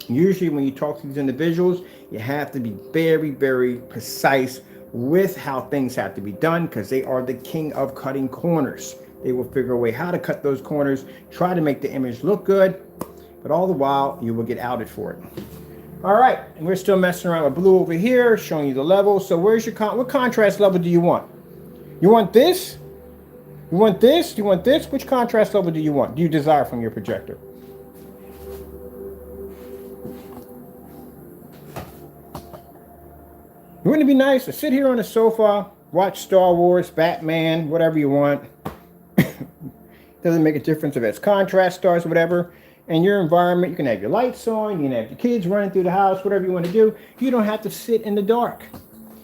usually when you talk to these individuals, you have to be very, very precise with how things have to be done because they are the king of cutting corners. They will figure a way how to cut those corners, try to make the image look good, but all the while you will get outed for it. All right, and we're still messing around with blue over here, showing you the level. So where's your what contrast level do you want? You want this? You want this? You want this? Which contrast level do you want? Do you desire from your projector? Wouldn't it be nice to sit here on the sofa, watch Star Wars, Batman, whatever you want? Doesn't make a difference if it's contrast stars or whatever. in your environment. You can have your lights on, you can have your kids running through the house, whatever you want to do. You don't have to sit in the dark.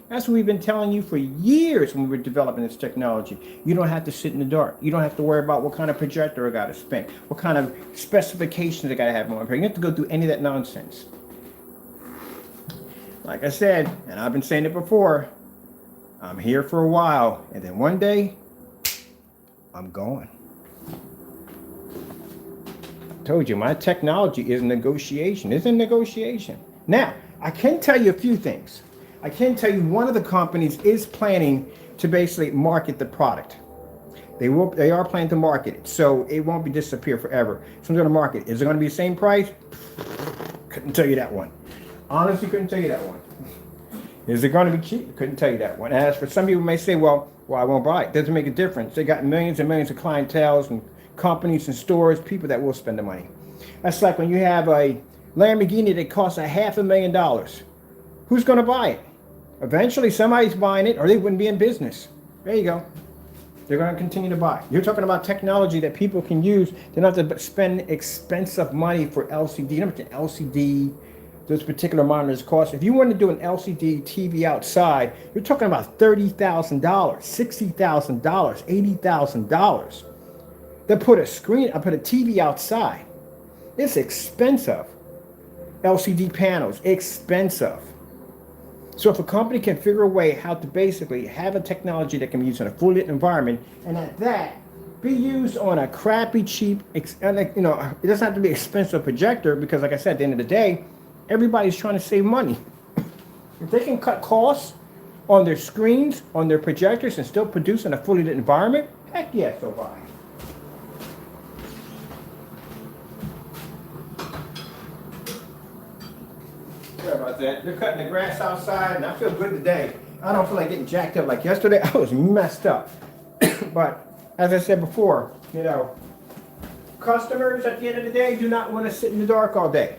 That's what we've been telling you for years when we were developing this technology. You don't have to sit in the dark. You don't have to worry about what kind of projector I got to spin, what kind of specifications I got to have on. You don't have to go through any of that nonsense. Like I said, and I've been saying it before, I'm here for a while, and then one day, I'm gone. I told you, my technology is negotiation. It's a negotiation. Now, I can tell you a few things. I can tell you one of the companies is planning to basically market the product. They are planning to market it, so it won't be disappear forever. So I'm going to market it. Is it going to be the same price? Couldn't tell you that one. Honestly, couldn't tell you that one. Is it going to be cheap? Couldn't tell you that one. As for some people may say, well, I won't buy it. Doesn't make a difference. They got millions and millions of clientele and companies and stores, people that will spend the money. That's like when you have a Lamborghini that costs $500,000. Who's going to buy it? Eventually, somebody's buying it, or they wouldn't be in business. There you go. They're going to continue to buy. You're talking about technology that people can use. They don't have to spend expensive money for LCD. You know what the LCD, those particular monitors cost? If you want to do an LCD TV outside, you're talking about $30,000, $60,000, $80,000. They put a TV outside. It's expensive. LCD panels, expensive. So if a company can figure a way how to basically have a technology that can be used in a fully lit environment, and at that be used on a crappy, cheap, it doesn't have to be expensive projector, because like I said, at the end of the day, everybody's trying to save money. If they can cut costs on their screens, on their projectors, and still produce in a fully lit environment, heck yes, they'll buy. Sorry about that. They're cutting the grass outside, and I feel good today. I don't feel like getting jacked up like yesterday. I was messed up. But as I said before, customers at the end of the day do not want to sit in the dark all day.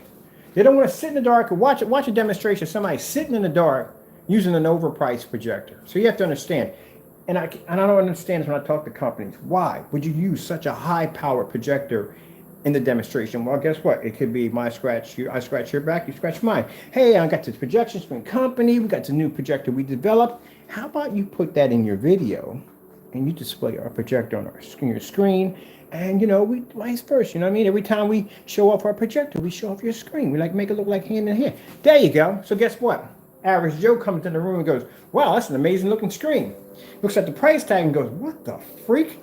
They don't want to sit in the dark and watch a demonstration of somebody sitting in the dark using an overpriced projector. So you have to understand, and I don't understand this when I talk to companies. Why would you use such a high-powered projector in the demonstration? Well, guess what? It could be I scratch your back, you scratch mine. Hey, I got this projection screen company. We got the new projector we developed. How about you put that in your video and you display our projector on your screen? And, we vice versa, Every time we show off our projector, we show off your screen. We make it look like hand in hand. There you go. So guess what? Average Joe comes in the room and goes, wow, that's an amazing looking screen. Looks at the price tag and goes, what the freak?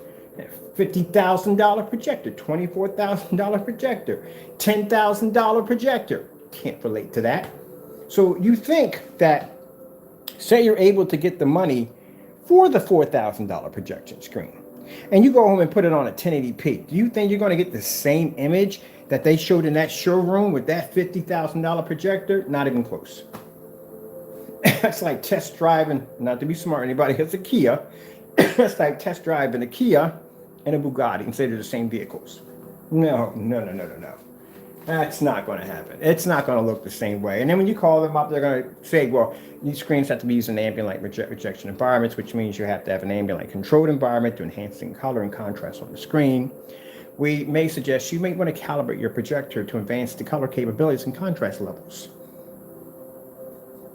$50,000 projector, $24,000 projector, $10,000 projector. Can't relate to that. So you think that, say you're able to get the money for the $4,000 projection screen, and you go home and put it on a 1080p. Do you think you're going to get the same image that they showed in that showroom with that $50,000 projector? Not even close. That's like test driving, not to be smart, anybody has a Kia. That's like test driving a Kia and a Bugatti and say they're the same vehicles. No. That's not going to happen. It's not going to look the same way. And then when you call them up, they're going to say, well, these screens have to be used in ambient light rejection environments, which means you have to have an ambient light controlled environment to enhance color and contrast on the screen. We may suggest you may want to calibrate your projector to advance the color capabilities and contrast levels.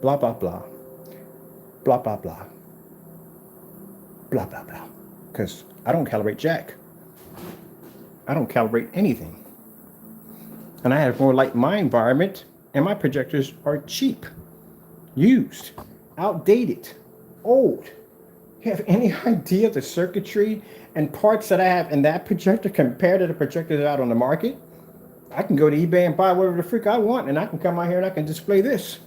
Blah, blah, blah. Blah, blah, blah. Blah, blah, blah. Because I don't calibrate jack. I don't calibrate anything. And I have more light in my environment, and my projectors are cheap, used, outdated, old. You have any idea the circuitry and parts that I have in that projector compared to the projectors out on the market? I can go to eBay and buy whatever the freak I want, and I can come out here and I can display this.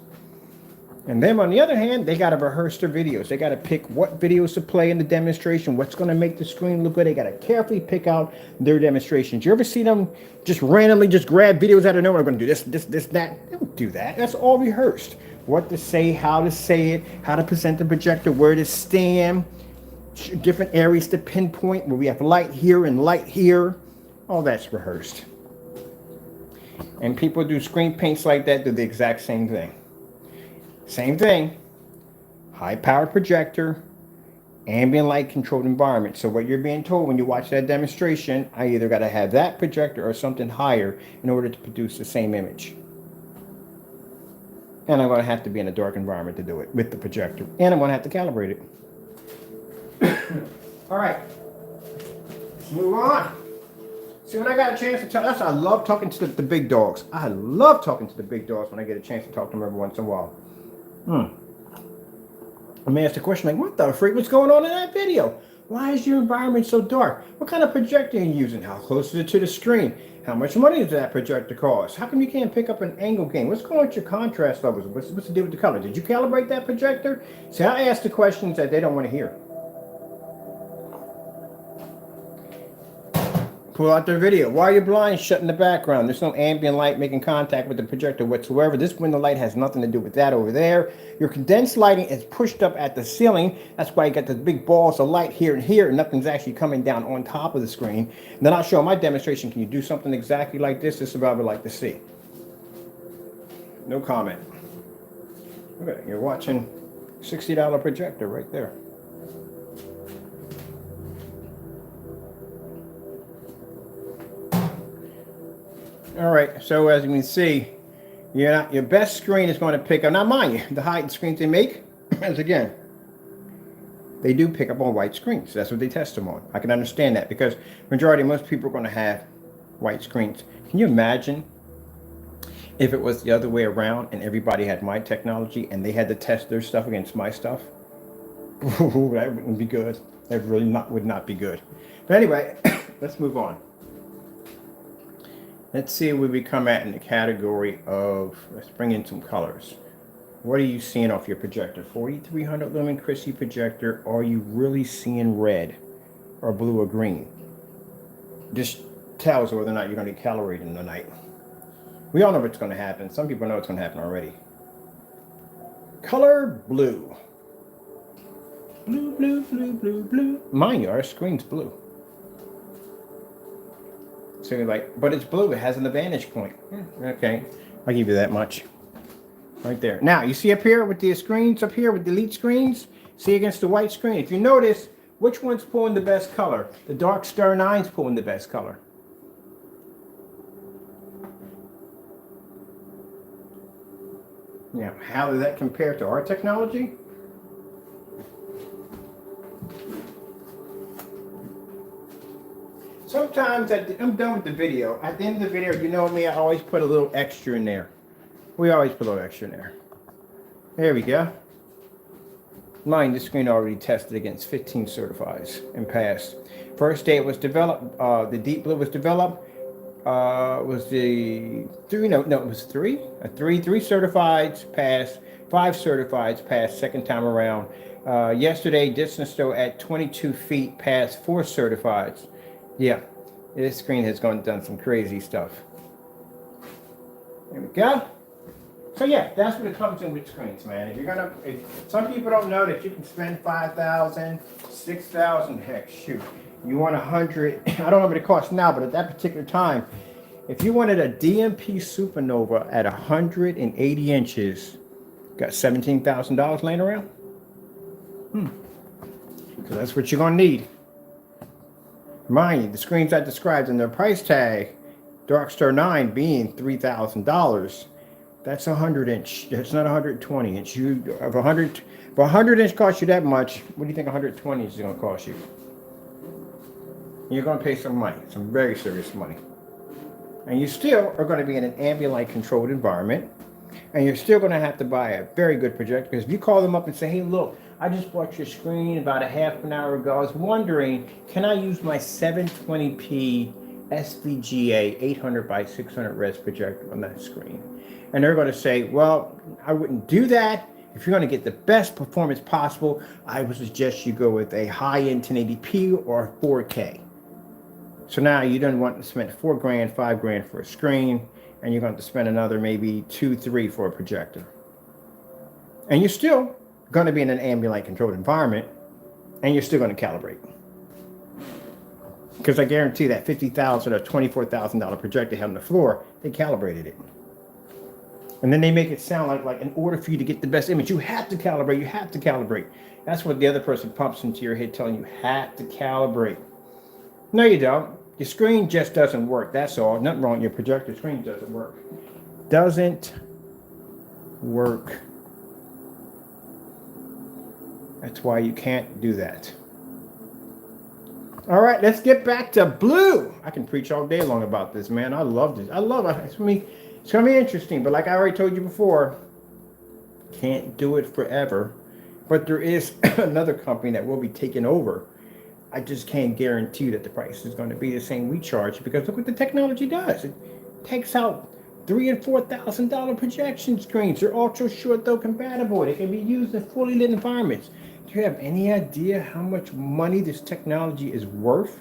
And then on the other hand, they got to rehearse their videos. They got to pick what videos to play in the demonstration, what's going to make the screen look good. They got to carefully pick out their demonstrations. You ever see them just randomly just grab videos out of nowhere? I'm going to do this, that. They don't do that. That's all rehearsed. What to say, how to say it, how to present the projector, where to stand, different areas to pinpoint, where we have light here and light here. All that's rehearsed. And people do screen paints like that, do the exact same thing. Same thing, high-powered projector Ambient light controlled environment. So what you're being told when you watch that demonstration, I either got to have that projector or something higher in order to produce the same image. And I'm going to have to be in a dark environment to do it with the projector. And I'm going to have to calibrate it. All right. Let's move on. See, when I got a chance to talk, that's why I love talking to the big dogs. I love talking to the big dogs when I get a chance to talk to them every once in a while. I may ask the question like, what the freak was going on in that video? Why is your environment so dark? What kind of projector are you using? How close is it to the screen? How much money does that projector cost? How come you can't pick up an angle gain? What's going on with your contrast levels? What's the deal with the color? Did you calibrate that projector? See, I ask the questions that they don't want to hear. Pull out their video. Why are your blinds shut in the background? There's no ambient light making contact with the projector whatsoever. This window light has nothing to do with that over there. Your condensed lighting is pushed up at the ceiling. That's why you got the big balls of light here and here, and nothing's actually coming down on top of the screen. And then I'll show my demonstration. Can you do something exactly like this? This is what I would like to see. No comment. Okay, you're watching $60 projector right there. All right, so as you can see, your best screen is going to pick up. Now, mind you, the height screens they make, as again, they do pick up on white screens. That's what they test them on. I can understand that because most people are going to have white screens. Can you imagine if it was the other way around and everybody had my technology and they had to test their stuff against my stuff? Ooh, that wouldn't be good. That really would not be good. But anyway, let's move on. Let's see where we come at in the category of, let's bring in some colors. What are you seeing off your projector? 4300 lumen Christie projector. Are you really seeing red or blue or green? This tells whether or not you're going to get calibrated in the night. We all know what's going to happen. Some people know what's going to happen already. Color blue. Blue, blue, blue, blue, blue. Mind you, our screen's blue. So you're like, but it's blue. It has an vantage point. Okay, I'll give you that much. Right there. Now, you see up here with the screens up here with the elite screens? See against the white screen. If you notice, which one's pulling the best color? The Dark Star 9's pulling the best color. Now, how does that compare to our technology? Sometimes, I'm done with the video. At the end of the video, you know me, I always put a little extra in there. We always put a little extra in there. There we go. Mind, this screen already tested against 15 certifies and passed. First day it was developed, the Deep Blue was developed, was the three, no, it was three? Three certifieds passed, 5 certifieds passed second time around. Yesterday, distance though at 22 feet passed 4 certifieds. Yeah, this screen has done some crazy stuff. There we go. So yeah, that's what it comes in with screens, man. If some people don't know that you can spend $5,000, $6,000, heck, shoot. You want 100, I don't know what it costs now, but at that particular time, if you wanted a DMP Supernova at 180 inches, got $17,000 laying around? So that's what you're gonna need. Mind you, the screens I described in their price tag, Dark Star 9 being $3,000. That's 100 inch. That's not 120 inch. If 100 inch costs you that much, what do you think 120 is going to cost you? You're going to pay some money, some very serious money. And you still are going to be in an ambient light controlled environment. And you're still going to have to buy a very good projector. Because if you call them up and say, hey, look, I just bought your screen about a half an hour ago. I was wondering, can I use my 720p SVGA 800 by 600 res projector on that screen? And they're going to say, well, I wouldn't do that. If you're going to get the best performance possible, I would suggest you go with a high-end 1080p or 4K. So now you don't want to spend $4 grand, $5 grand for a screen, and you're going to spend another maybe $2, $3 for a projector. And you're still going to be in an ambient light controlled environment, and you're still going to calibrate. Because I guarantee that $50,000 or $24,000 projector held on the floor, they calibrated it. And then they make it sound like in order for you to get the best image, you have to calibrate, you have to calibrate. That's what the other person pumps into your head, telling you have to calibrate. No, you don't. Your screen just doesn't work. That's all. Nothing wrong. Your projector screen doesn't work. Doesn't work. That's why you can't do that. All right, let's get back to blue. I can preach all day long about this, man. I love this. I love it. It's gonna be interesting. But like I already told you before, can't do it forever. But there is another company that will be taking over. I just can't guarantee that the price is going to be the same we charge, because look what the technology does. It takes out $3,000 and $4,000 projection screens. They're ultra short though compatible. They can be used in fully lit environments. Do you have any idea how much money this technology is worth?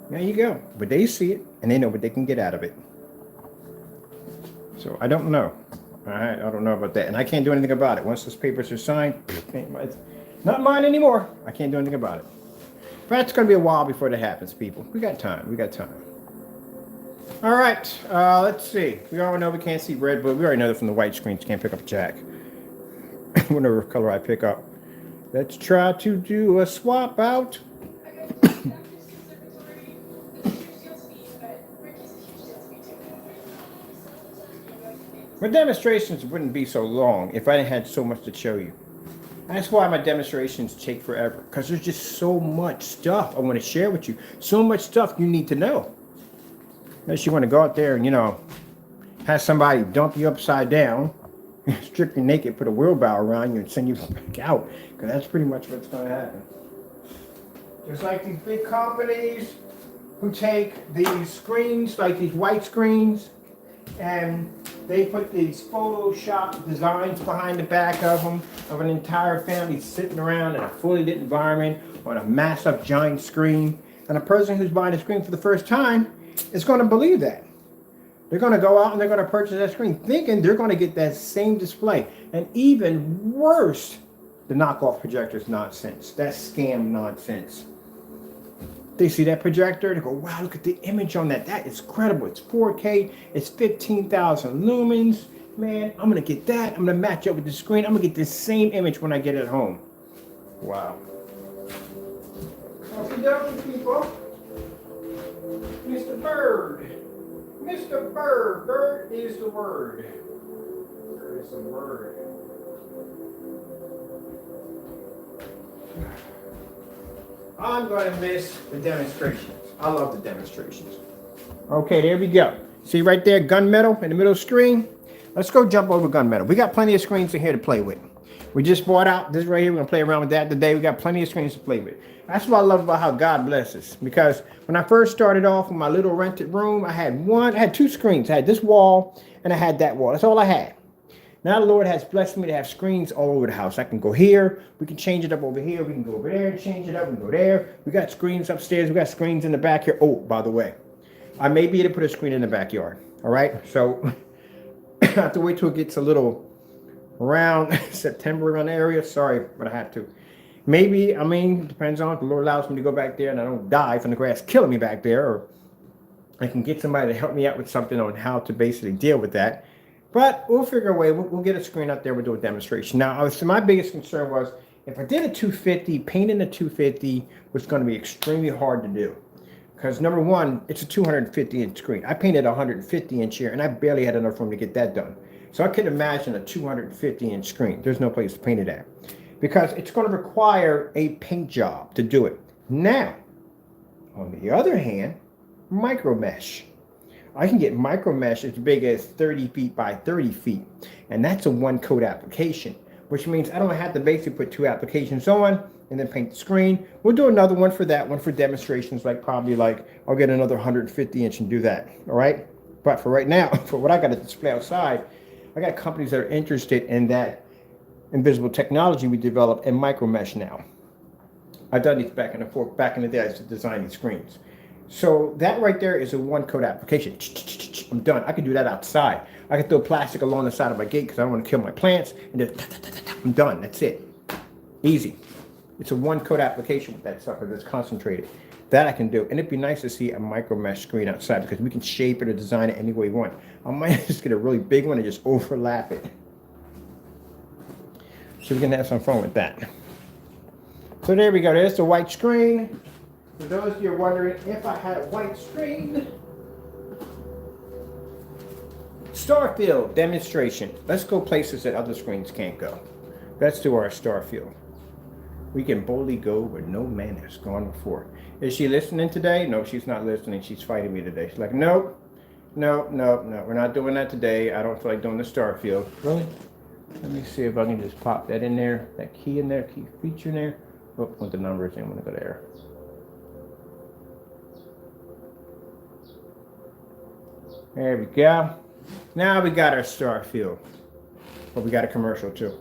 There you go. But they see it and they know what they can get out of it. So I don't know. All right, I don't know about that. And I can't do anything about it. Once those papers are signed, it's not mine anymore. I can't do anything about it. But it's going to be a while before that happens, people. We got time. We got time. All right, let's see. We already know we can't see red, but we already know that from the white screens you can't pick up a jack. Whatever color I pick up. Let's try to do a swap out. My demonstrations wouldn't be so long if I didn't have so much to show you. That's why my demonstrations take forever, because there's just so much stuff I want to share with you. So much stuff you need to know. Unless you want to go out there and, have somebody dump you upside down, strip you naked, put a wheelbarrow around you and send you back out. Because that's pretty much what's going to happen. Just like these big companies who take these screens, like these white screens, and they put these Photoshop designs behind the back of them, of an entire family sitting around in a fully lit environment on a massive giant screen. And a person who's buying a screen for the first time is going to believe that. They're going to go out and they're going to purchase that screen thinking they're going to get that same display. And even worse, the knockoff projectors nonsense. That scam nonsense. They see that projector, they go, wow, look at the image on that. That is credible. It's 4K, it's 15,000 lumens. Man, I'm going to get that. I'm going to match up with the screen. I'm going to get the same image when I get it home. Wow. Okie people. Mr. Bird. Mr. Bird. Bird is the word. Bird is the word. I'm going to miss the demonstrations. I love the demonstrations. Okay, there we go. See right there, gunmetal in the middle of the screen? Let's go jump over gunmetal. We got plenty of screens in here to play with. We just bought out this right here. We're going to play around with that today. We got plenty of screens to play with. That's what I love about how God blesses. Because when I first started off in my little rented room, I had two screens. I had this wall and I had that wall. That's all I had. Now the Lord has blessed me to have screens all over the house. I can go here. We can change it up over here. We can go over there and change it up and go there. We got screens upstairs. We got screens in the back here. Oh, by the way, I may be able to put a screen in the backyard. All right. So I have to wait till it gets a little around September around the area. Sorry, but I have to. Maybe, it depends on if the Lord allows me to go back there and I don't die from the grass killing me back there, or I can get somebody to help me out with something on how to basically deal with that. But we'll figure a way. We'll get a screen up there. We'll do a demonstration. Now, my biggest concern was if I did a 250, painting a 250 was going to be extremely hard to do. Because number one, it's a 250-inch screen. I painted a 150-inch here, and I barely had enough room to get that done. So I could imagine a 250-inch screen. There's no place to paint it at. Because it's going to require a paint job to do it. Now, on the other hand, micro mesh. I can get micro mesh as big as 30 feet by 30 feet. And that's a one coat application, which means I don't have to basically put two applications on and then paint the screen. We'll do another one for that one for demonstrations, probably I'll get another 150-inch and do that. All right. But for right now, for what I got to display outside, I got companies that are interested in that invisible technology we developed in micro mesh now. I've done these back and forth. Back in the day, I used to design these screens. So that right there is a one coat application. I'm done. I can do that outside. I can throw plastic along the side of my gate because I don't want to kill my plants. And just, I'm done. That's it. Easy. It's a one coat application with that sucker that's concentrated. That I can do. And it'd be nice to see a micro mesh screen outside because we can shape it or design it any way we want. I might just get a really big one and just overlap it. So we can have some fun with that. So there we go. There's the white screen. For those of you wondering if I had a white screen. Star field demonstration. Let's go places that other screens can't go. Let's do our star field. We can boldly go where no man has gone before. Is she listening today? No, she's not listening. She's fighting me today. She's like, nope, no, we're not doing that today. I don't feel like doing the star field. Really? Let me see if I can just pop that in there, that key in there, key feature in there. Oh, with the numbers, I'm gonna go there. There we go. Now we got our star field. But we got a commercial too.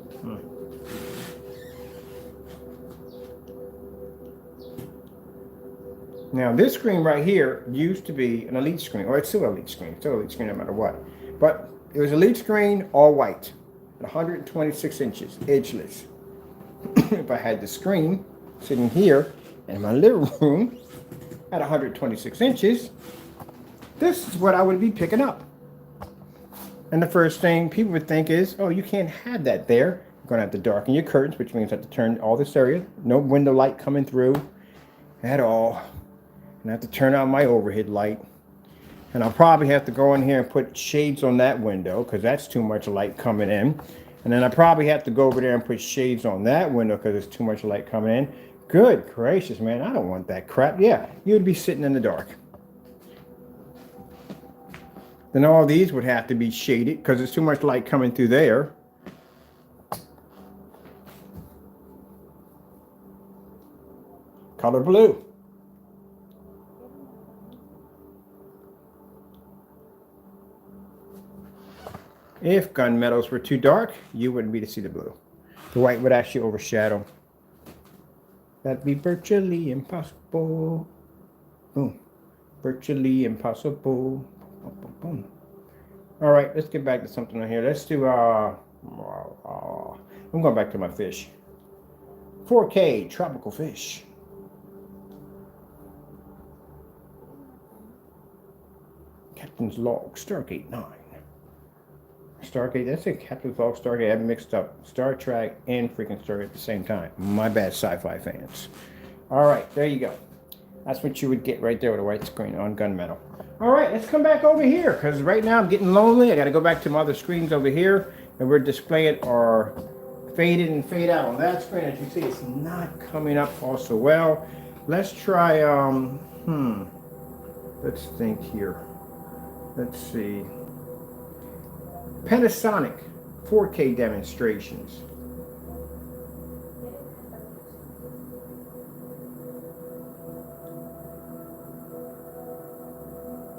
Now this screen right here used to be an elite screen, or it's still an elite screen. Still an elite screen no matter what. But it was elite screen, all white, 126 inches, edgeless. If I had the screen sitting here in my living room at 126 inches, this is what I would be picking up. And the first thing people would think is, oh, you can't have that there. You're going to have to darken your curtains, which means I have to turn all this area. No window light coming through at all. And I have to turn on my overhead light. And I'll probably have to go in here and put shades on that window because that's too much light coming in. And then I probably have to go over there and put shades on that window because there's too much light coming in. Good gracious, man. I don't want that crap. Yeah, you'd be sitting in the dark. Then all these would have to be shaded because there's too much light coming through there. Color blue. If gunmetals were too dark, you wouldn't be to see the blue. The white would actually overshadow. That'd be virtually impossible. Boom. Virtually impossible. Boom, boom, boom. All right, let's get back to something on here. Let's do, I'm going back to my fish. 4K tropical fish. Captain's Log, Stargate 9. Stargate, that's it, Captain's Log, Stargate. I haven't mixed up Star Trek and freaking Stargate at the same time. My bad, sci-fi fans. All right, there you go. That's what you would get right there with a white screen on gunmetal. All right, let's come back over here because right now I'm getting lonely. I got to go back to my other screens over here, and we're displaying our fade in and fade out on that screen. As you see, it's not coming up also well. Let's try, let's think here. Let's see. Panasonic 4K demonstrations.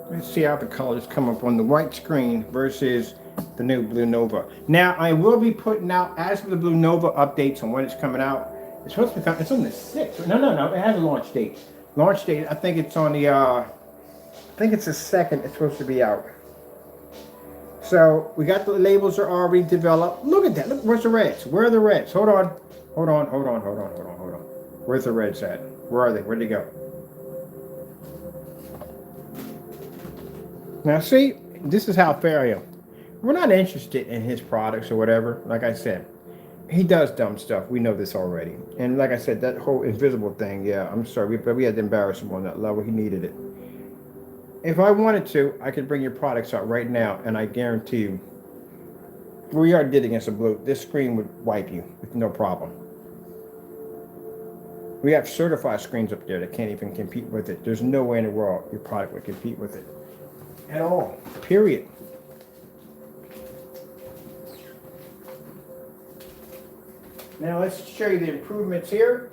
Let's see how the colors come up on the white screen versus the new Blue Nova. Now, I will be putting out, as for the Blue Nova updates on when it's coming out, it's supposed to be coming, it's on the 6th. No, it has a launch date. Launch date, I think it's on the, I think it's the 2nd, it's supposed to be out. So, we got the labels are already developed. Look at that, look, where's the reds? Where are the reds? Hold on. Where's the reds at? Where are they? Where'd they go? Now see, this is how fair I am. We're not interested in his products or whatever. Like I said, he does dumb stuff. We know this already. And like I said, that whole invisible thing, yeah, I'm sorry, but we had to embarrass him on that level. He needed it. If I wanted to, I could bring your products out right now, and I guarantee you, we are did against a blue. This screen would wipe you with no problem. We have certified screens up there that can't even compete with it. There's no way in the world your product would compete with it. At all, period. Now let's show you the improvements here.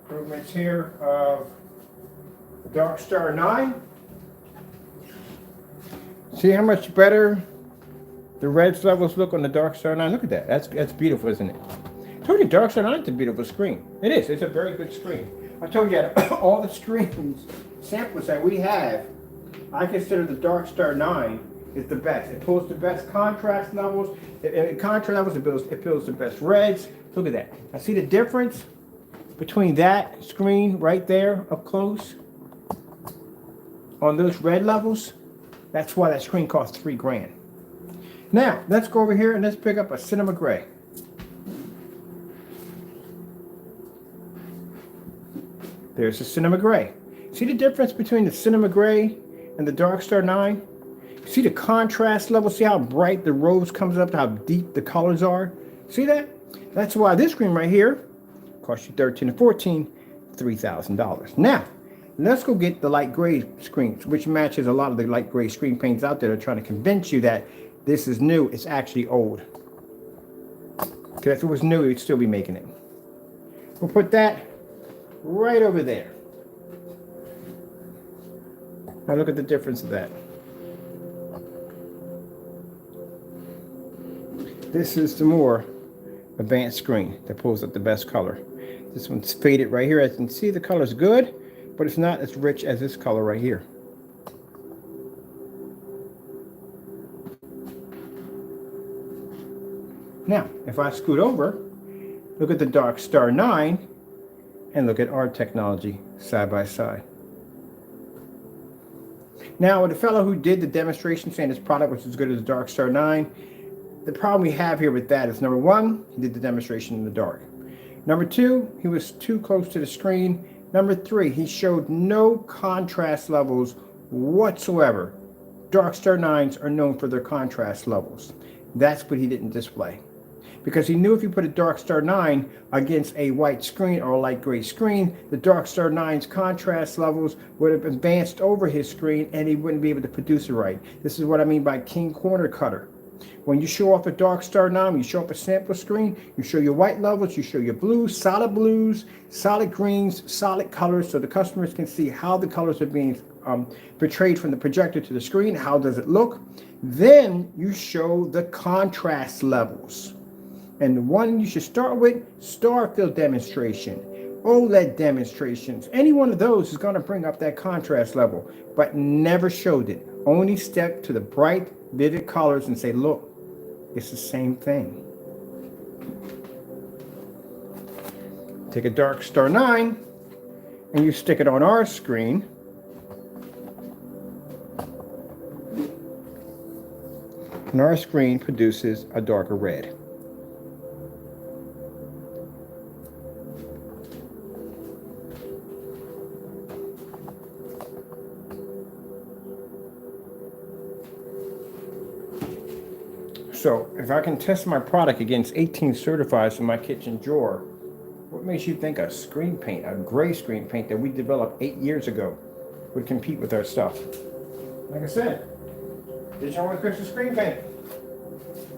Improvements here of the Dark Star 9. See how much better the reds levels look on the Dark Star 9? Look at that. That's beautiful, isn't it? I told you Dark Star 9 is a beautiful screen. It is. It's a very good screen. I told you that all the screens, samples that we have, I consider the Dark Star 9 is the best. It pulls the best contrast levels. It builds the best reds. Look at that. I see the difference. between that screen right there up close on those red levels, that's why that screen costs $3 grand. Now, let's go over here and let's pick up a cinema gray. There's the cinema gray. See the difference between the cinema gray and the Dark Star 9? See the contrast level? See how bright the rose comes up, how deep the colors are? See that? That's why this screen right here costs you $13 to $14, $3,000. Now, let's go get the light gray screens, which matches a lot of the light gray screen paints out there that are trying to convince you that this is new. It's actually old. Because if it was new, we'd still be making it. We'll put that right over there. Now look at the difference of that. This is the more advanced screen that pulls up the best color. This one's faded right here. As you can see, the color's good, but it's not as rich as this color right here. Now, if I scoot over, look at the Dark Star 9 and look at our technology side by side. Now, the fellow who did the demonstration saying his product was as good as the Dark Star 9, the problem we have here with that is, number one, he did the demonstration in the dark. Number two, he was too close to the screen. Number three, he showed no contrast levels whatsoever. Dark Star 9s are known for their contrast levels. That's what he didn't display. Because he knew if you put a Dark Star 9 against a white screen or a light gray screen, the Dark Star 9's contrast levels would have advanced over his screen and he wouldn't be able to produce it right. This is what I mean by king corner cutter. When you show off a Dark Star 9, you show up a sample screen, you show your white levels, you show your blues, solid greens, solid colors, so the customers can see how the colors are being portrayed from the projector to the screen. How does it look? Then you show the contrast levels. And the one you should start with, star field demonstration, OLED demonstrations. Any one of those is going to bring up that contrast level, but never showed it. Only step to the bright, vivid colors and say, look, it's the same thing. Take a Dark Star 9 and you stick it on our screen. And our screen produces a darker red. So if I can test my product against 18 certifieds in my kitchen drawer, what makes you think a screen paint, a gray screen paint that we developed 8 years ago, would compete with our stuff? Like I said, digital and crystal screen paint.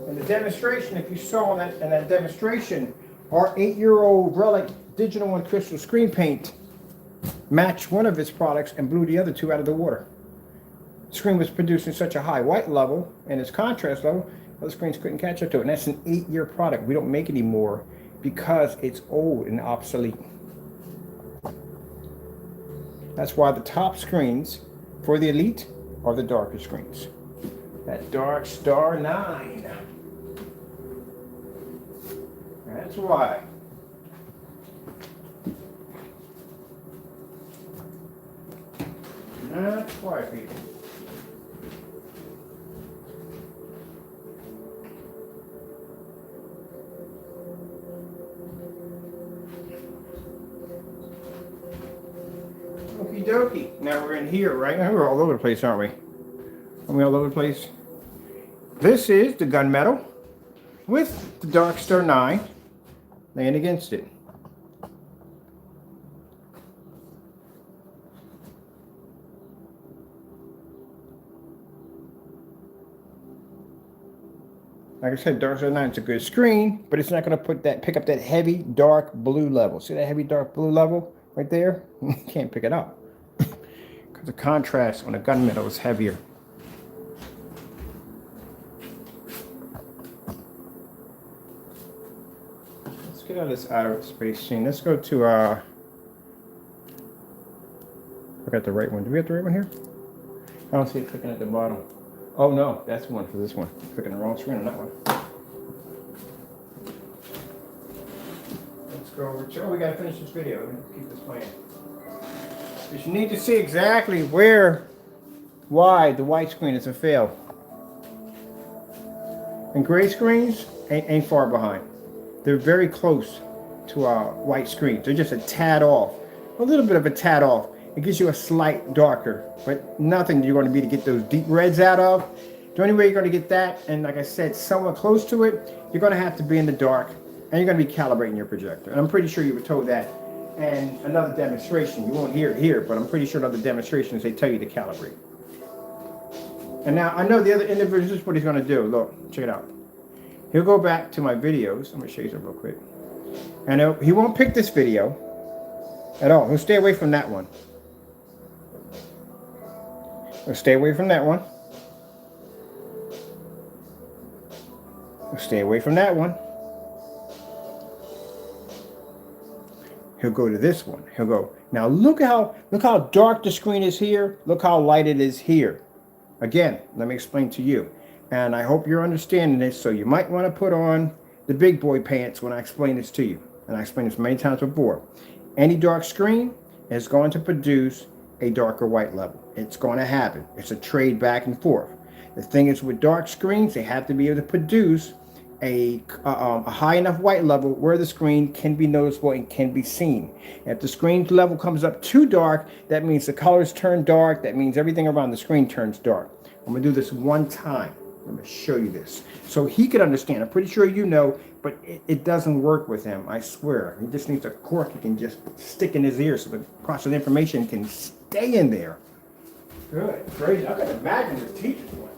And the demonstration, if you saw in that demonstration, our 8-year-old relic digital and crystal screen paint matched one of its products and blew the other two out of the water. The screen was producing such a high white level and its contrast level, other screens couldn't catch up to it. And that's an 8-year product. We don't make it anymore because it's old and obsolete. That's why the top screens for the Elite are the darker screens. That Dark Star 9. That's why. That's why, people. Okie dokie. Now we're in here, right? We're all over the place, aren't we? Are we all over the place? This is the gunmetal with the Dark Star 9 laying against it. Like I said, Dark Star 9 is a good screen, but it's not going to pick up that heavy dark blue level. See that heavy dark blue level right there? You can't pick it up because the contrast on the gunmetal is heavier. Let's get out of this outer space scene. Let's go to I got the right one. Do we have the right one here? I don't see it clicking at the bottom. Oh no, that's the one for this one. Clicking the wrong screen on that one. Let's go over Oh, we gotta finish this video. We're gonna keep this playing. But you need to see exactly why the white screen is a fail. And gray screens ain't far behind. They're very close to white screens. They're just a tad off, a little bit of a tad off. It gives you a slight darker, but nothing you're going to be to get those deep reds out of. The only way you're going to get that, and like I said, somewhat close to it, you're going to have to be in the dark, and you're going to be calibrating your projector. And I'm pretty sure you were told that. And another demonstration, you won't hear it here, but I'm pretty sure in other demonstrations they tell you to calibrate. And now I know the other individuals, this is what he's going to do. Look, check it out. He'll go back to my videos. I'm going to show you something real quick. And he won't pick this video at all. He'll stay away from that one. He'll stay away from that one. He'll stay away from that one. He'll go to this one. He'll go, now look how dark the screen is here. Look how light it is here. Again, let me explain to you. And I hope you're understanding this, so you might want to put on the big boy pants when I explain this to you. And I explained this many times before. Any dark screen is going to produce a darker white level. It's going to happen. It's a trade back and forth. The thing is, with dark screens, they have to be able to produce a high enough white level where the screen can be noticeable and can be seen. If the screen level comes up too dark, that means the colors turn dark. That means everything around the screen turns dark. I'm going to do this one time. I'm going to show you this so he could understand. I'm pretty sure you know, but it doesn't work with him. I swear. He just needs a cork he can just stick in his ear so the process information can stay in there. Good. Crazy. I can imagine the teachers one.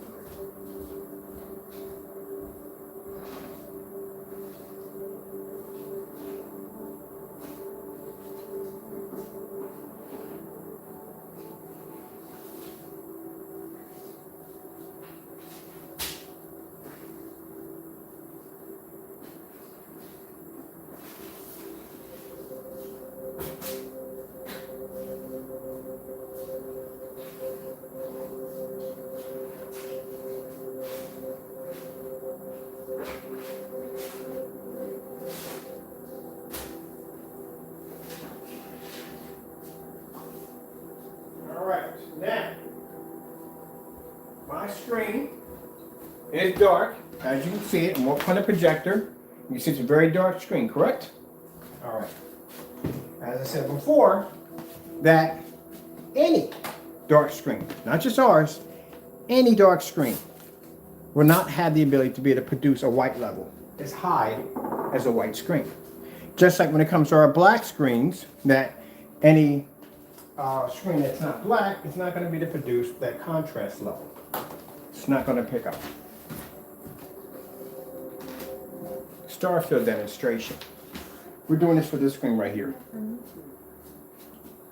Now, my screen is dark, as you can see it, and we'll put a projector. You can see it's a very dark screen, correct? All right. As I said before, that any dark screen, not just ours, any dark screen will not have the ability to be able to produce a white level as high as a white screen. Just like when it comes to our black screens, that any screen that's not black, it's not going to be able to produce that contrast level. It's not going to pick up. Starfield demonstration. We're doing this for this screen right here.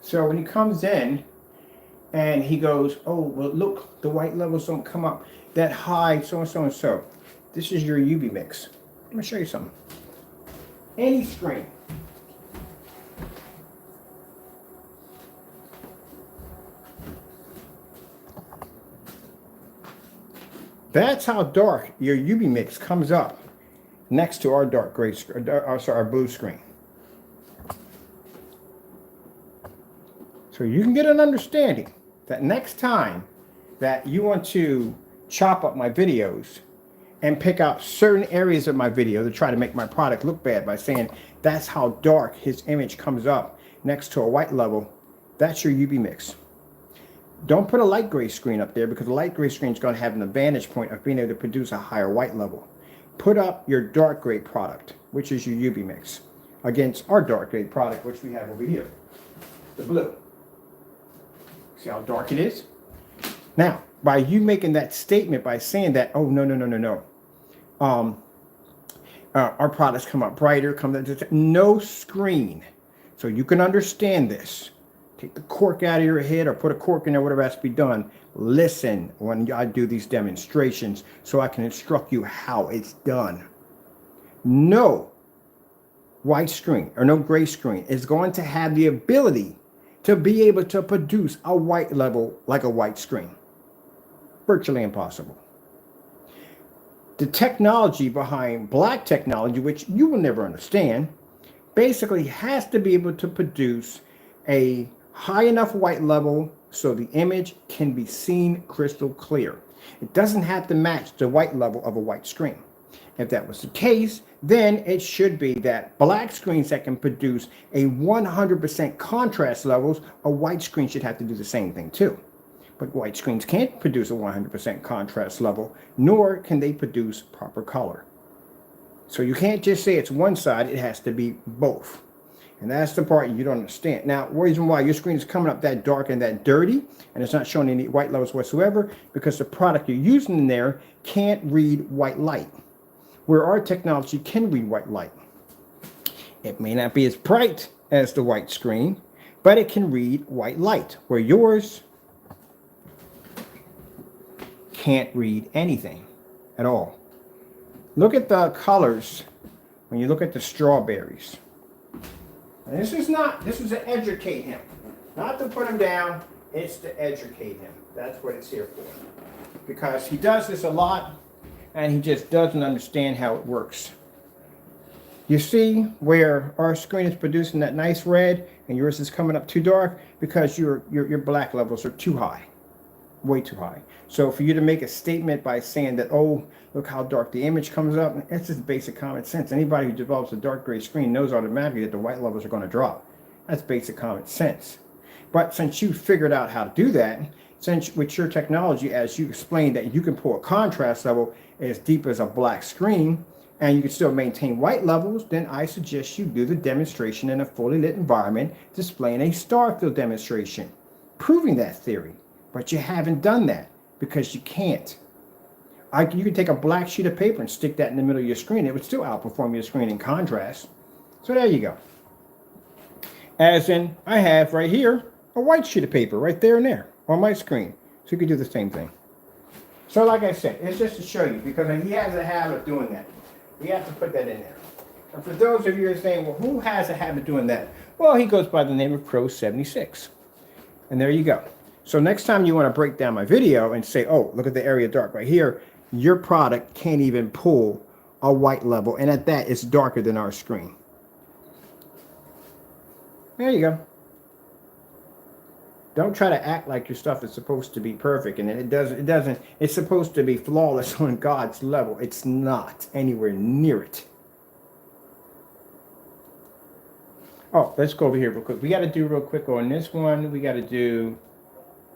So when he comes in and he goes, oh, well, look, the white levels don't come up that high, so and so and so. This is your UV mix. Let me show you something. Any screen. That's how dark your UV mix comes up next to our dark gray, our blue screen. So you can get an understanding that next time that you want to chop up my videos and pick out certain areas of my video to try to make my product look bad by saying that's how dark his image comes up next to a white level, that's your UV mix. Don't put a light gray screen up there because the light gray screen is going to have an advantage point of being able to produce a higher white level. Put up your dark gray product, which is your UV mix, against our dark gray product, which we have over here, the blue. See how dark it is? Now, by you making that statement, by saying that, oh, no, our products come up brighter, no screen. So you can understand this. Take the cork out of your head or put a cork in there, whatever has to be done. Listen when I do these demonstrations so I can instruct you how it's done. No white screen or no gray screen is going to have the ability to be able to produce a white level like a white screen. Virtually impossible. The technology behind black technology, which you will never understand, basically has to be able to produce a high enough white level so the image can be seen crystal clear. It doesn't have to match the white level of a white screen. If that was the case, then it should be that black screens that can produce a 100% contrast levels, a white screen should have to do the same thing too. But white screens can't produce a 100% contrast level, nor can they produce proper color. So you can't just say it's one side, it has to be both. And that's the part you don't understand. Now, the reason why your screen is coming up that dark and that dirty, and it's not showing any white levels whatsoever, because the product you're using in there can't read white light, where our technology can read white light. It may not be as bright as the white screen, but it can read white light, where yours can't read anything at all. Look at the colors when you look at the strawberries. And this is to educate him. Not to put him down, it's to educate him. That's what it's here for. Because he does this a lot, and he just doesn't understand how it works. You see where our screen is producing that nice red, and yours is coming up too dark? Because your black levels are too high. Way too high. So for you to make a statement by saying that, oh, look how dark the image comes up, it's just basic common sense. Anybody who develops a dark gray screen knows automatically that the white levels are going to drop. That's basic common sense. But since you figured out how to do that, since with your technology, as you explained, that you can pull a contrast level as deep as a black screen, and you can still maintain white levels, then I suggest you do the demonstration in a fully lit environment, displaying a star field demonstration, proving that theory. But you haven't done that because you can't. You can take a black sheet of paper and stick that in the middle of your screen. It would still outperform your screen in contrast. So there you go. As in, I have right here a white sheet of paper right there and there on my screen. So you could do the same thing. So like I said, it's just to show you, because he has a habit of doing that. We have to put that in there. And for those of you who are saying, well, who has a habit of doing that? Well, he goes by the name of Pro76. And there you go. So next time you want to break down my video and say, oh, look at the area dark right here, your product can't even pull a white level. And at that, it's darker than our screen. There you go. Don't try to act like your stuff is supposed to be perfect, and it doesn't. It's supposed to be flawless on God's level. It's not anywhere near it. Oh, let's go over here real quick. We got to do real quick on this one. We got to do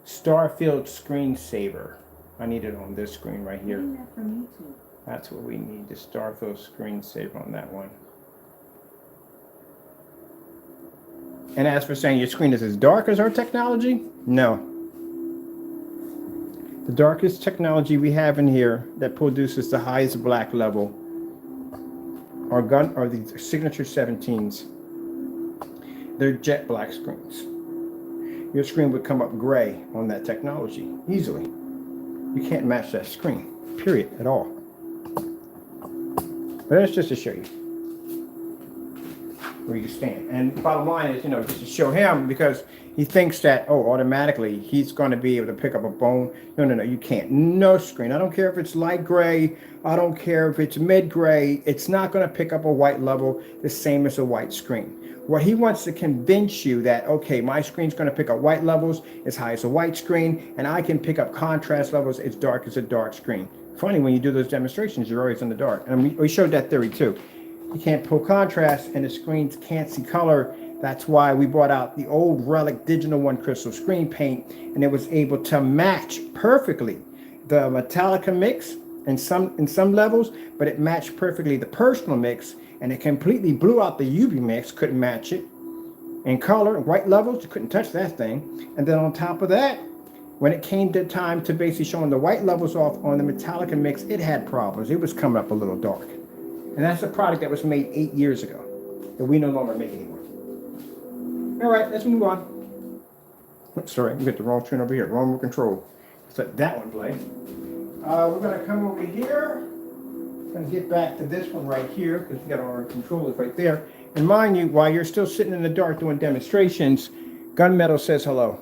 Starfield screensaver. I need it on this screen right here. That's what we need, the Starfield screensaver on that one. And as for saying your screen is as dark as our technology, no. The darkest technology we have in here that produces the highest black level are the Signature 17s. They're jet black screens. Your screen would come up gray on that technology easily. You can't match that screen, period, at all. But that's just to show you where you stand. And the bottom line is, just to show him, because he thinks that, oh, automatically he's going to be able to pick up a bone. No, you can't. No screen. I don't care if it's light gray. I don't care if it's mid gray. It's not going to pick up a white level the same as a white screen. What he wants to convince you that, okay, my screen's going to pick up white levels as high as a white screen, and I can pick up contrast levels as dark as a dark screen. Funny, when you do those demonstrations, you're always in the dark. And we showed that theory too. You can't pull contrast, and the screens can't see color. That's why we brought out the old relic digital one crystal screen paint, and it was able to match perfectly the Metallica mix in some levels, but it matched perfectly the personal mix, and it completely blew out the UV mix, couldn't match it. In color, white levels, you couldn't touch that thing. And then on top of that, when it came to time to basically showing the white levels off on the Metallica mix, it had problems. It was coming up a little dark. And that's a product that was made 8 years ago that we no longer make anymore. All right, let's move on. Oops, sorry, we got the wrong screen over here, wrong remote control. Let's let that one play. We're going to come over here. Going to get back to this one right here because we got our controllers right there. And mind you, while you're still sitting in the dark doing demonstrations, Gunmetal says hello.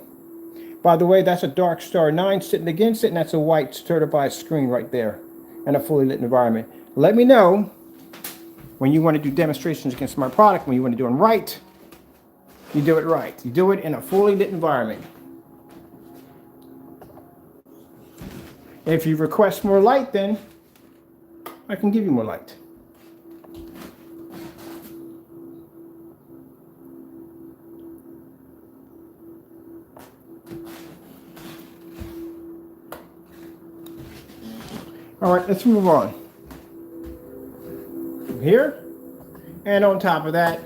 By the way, that's a Dark Star 9 sitting against it, and that's a white certified screen right there and a fully lit environment. Let me know when you want to do demonstrations against my product, when you want to do them right, you do it right. You do it in a fully lit environment. If you request more light, then I can give you more light. All right, let's move on. From here, and on top of that,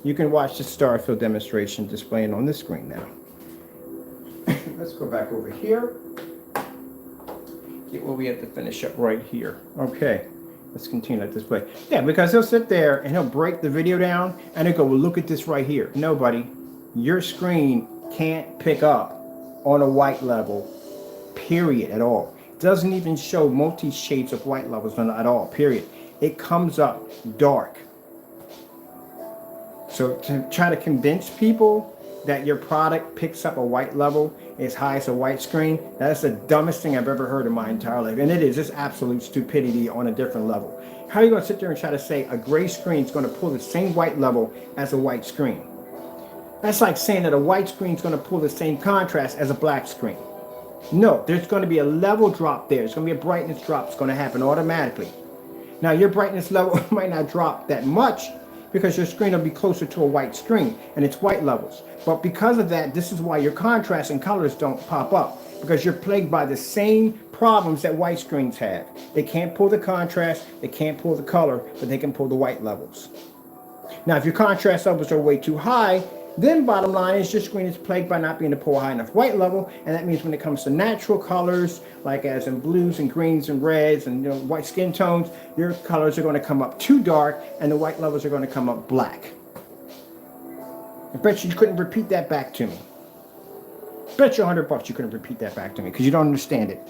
you can watch the star fill demonstration displaying on this screen now. Let's go back over here. Get where we have to finish up right here. Okay, let's continue that display. Yeah, because he'll sit there and he'll break the video down and he'll go, well, look at this right here. No, buddy, your screen can't pick up on a white level, period, at all. Doesn't even show multi shades of white levels on it at all, period. It comes up dark. So to try to convince people that your product picks up a white level as high as a white screen, that's the dumbest thing I've ever heard in my entire life. And it is just absolute stupidity on a different level. How are you going to sit there and try to say a gray screen is going to pull the same white level as a white screen? That's like saying that a white screen is going to pull the same contrast as a black screen. No, there's going to be a level drop there. There's going to be a brightness drop. It's going to happen automatically. Now, your brightness level might not drop that much because your screen will be closer to a white screen and it's white levels. But because of that, this is why your contrast and colors don't pop up, because you're plagued by the same problems that white screens have. They can't pull the contrast, they can't pull the color, but they can pull the white levels. Now, if your contrast levels are way too high, then bottom line is your screen is plagued by not being able to pull a high enough white level, and that means when it comes to natural colors, like as in blues and greens and reds and white skin tones, your colors are going to come up too dark and the white levels are going to come up black. I bet you couldn't repeat that back to me. Bet you $100 you couldn't repeat that back to me because you don't understand it.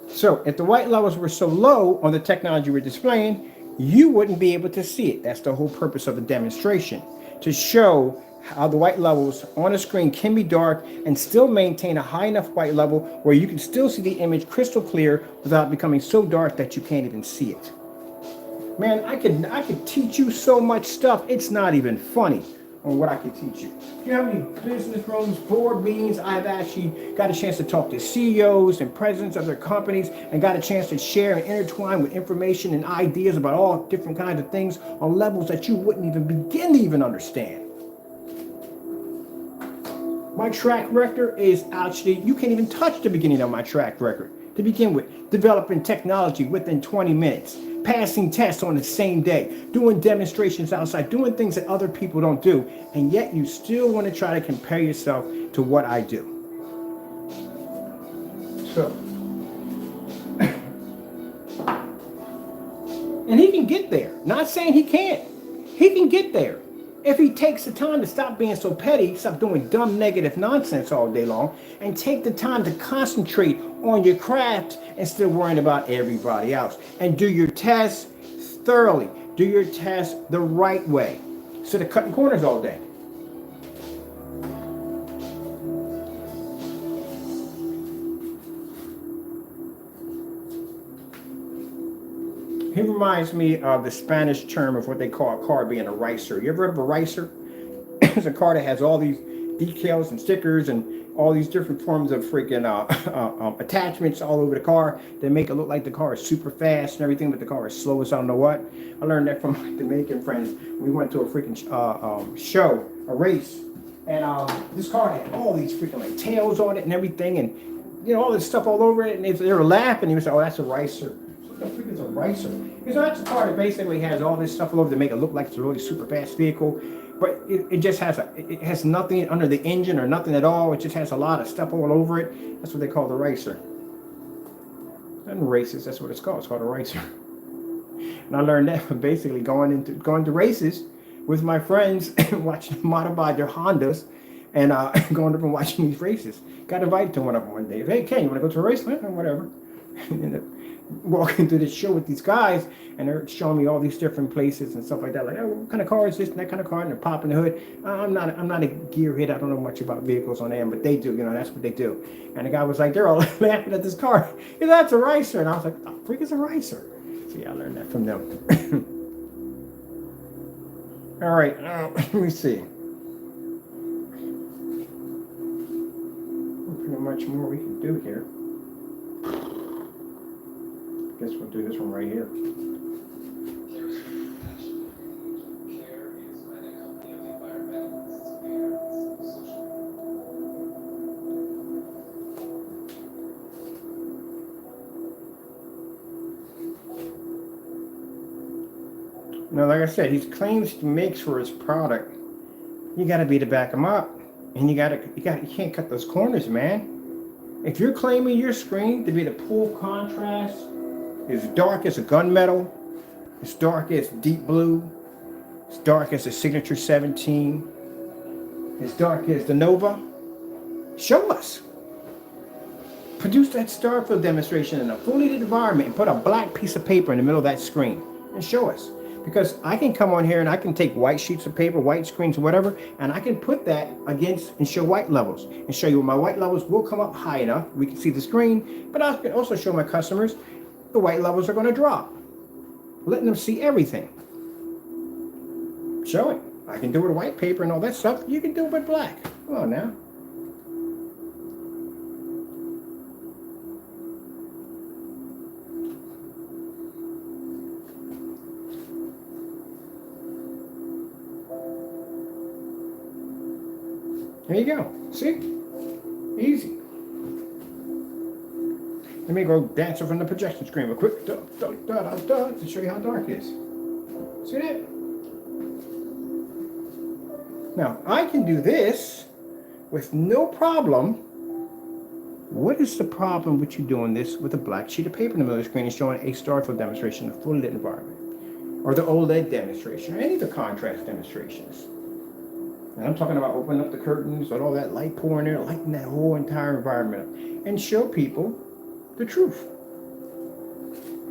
So if the white levels were so low on the technology we're displaying, you wouldn't be able to see it. That's the whole purpose of the demonstration, to show how the white levels on a screen can be dark and still maintain a high enough white level where you can still see the image crystal clear without becoming so dark that you can't even see it. Man, I could teach you so much stuff. It's not even funny on what I could teach you. If you have any business rooms, board meetings, I've actually got a chance to talk to CEOs and presidents of their companies and got a chance to share and intertwine with information and ideas about all different kinds of things on levels that you wouldn't even begin to even understand. My track record is actually, you can't even touch the beginning of my track record to begin with. Developing technology within 20 minutes. Passing tests on the same day, doing demonstrations outside, doing things that other people don't do, and yet you still want to try to compare yourself to what I do. So, and he can get there. Not saying he can't. He can get there. If he takes the time to stop being so petty, stop doing dumb negative nonsense all day long, and take the time to concentrate on your craft instead of worrying about everybody else. And do your tests thoroughly. Do your tests the right way. Instead of cutting corners all day. He reminds me of the Spanish term of what they call a car being a ricer. You ever heard of a ricer? It's a car that has all these decals and stickers and all these different forms of freaking attachments all over the car that make it look like the car is super fast and everything, but the car is slow as I don't know what. I learned that from my Dominican friends. We went to a freaking show, a race, and this car had all these freaking like tails on it and everything, and all this stuff all over it, and they were laughing. He was like, "Oh, that's a ricer." What the freak is a ricer? Because that's a car that basically has all this stuff all over to make it look like it's a really super fast vehicle, but it just has it has nothing under the engine or nothing at all. It just has a lot of stuff all over it. That's what they call the ricer. And races, that's what it's called. It's called a ricer. And I learned that from basically going to races with my friends and watching them modify their Hondas and going up and watching these races. Got invited to one of them one day. Hey, Ken, you want to go to a race? Whatever. walking through the show with these guys, and they're showing me all these different places and stuff like that. Like, oh, what kind of car is this and that kind of car? And they're popping the hood. I'm not a gearhead. I don't know much about vehicles on end, but they do. You know, that's what they do. And the guy was like, they're all laughing at this car. He said, that's a Ricer. And I was like, the freak is a Ricer? So yeah, I learned that from them. All right, let me see. Pretty much more we can do here. Guess we'll do this one right here. Now, like I said, he claims he makes for his product. You got to be to back him up, and you can't cut those corners, man. If you're claiming your screen to be the full contrast, as dark as a gunmetal, as dark as deep blue, as dark as the Signature 17, as dark as the Nova, show us. Produce that Starfield demonstration in a fully lit environment and put a black piece of paper in the middle of that screen and show us. Because I can come on here and I can take white sheets of paper, white screens, whatever, and I can put that against and show white levels and show you my white levels will come up high enough. We can see the screen, but I can also show my customers the white levels are going to drop, letting them see everything. Show it. I can do it with white paper and all that stuff. You can do it with black. Come on now. There you go. See? Easy. Let me go dance from the projection screen real quick to show you how dark it is. See that? Now, I can do this with no problem. What is the problem with you doing this with a black sheet of paper in the middle of the screen and showing a Starfield demonstration, a full lit environment, or the OLED demonstration, or any of the contrast demonstrations? And I'm talking about opening up the curtains and all that light pouring there, lighting that whole entire environment up, and show people the truth.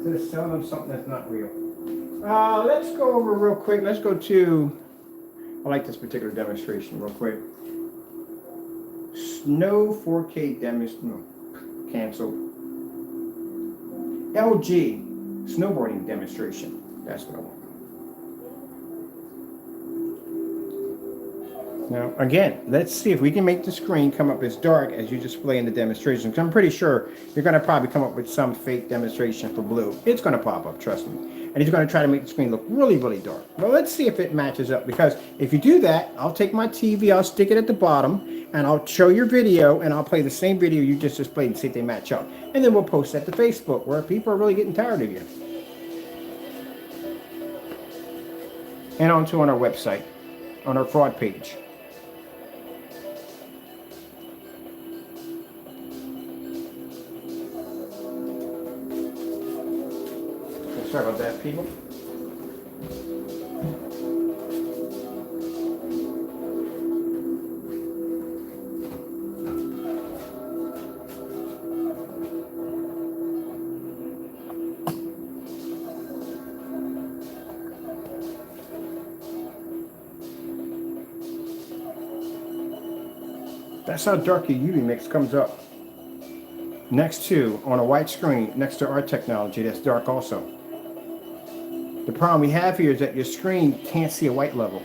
Instead of selling them something that's not real. Let's go over real quick. Let's go to, I like this particular demonstration real quick. Snow 4K demonstration, canceled. LG snowboarding demonstration. That's what I want. Now, again, let's see if we can make the screen come up as dark as you display in the demonstration. Because I'm pretty sure you're going to probably come up with some fake demonstration for blue. It's going to pop up, trust me. And he's going to try to make the screen look really, really dark. Well, let's see if it matches up. Because if you do that, I'll take my TV, I'll stick it at the bottom, and I'll show your video, and I'll play the same video you just displayed and see if they match up. And then we'll post that to Facebook, where people are really getting tired of you. And on our website, on our fraud page. Sorry about that, people. That's how dark your UV mix comes up. Next to, on a white screen, next to our technology, that's dark also. The problem we have here is that your screen can't see a white level.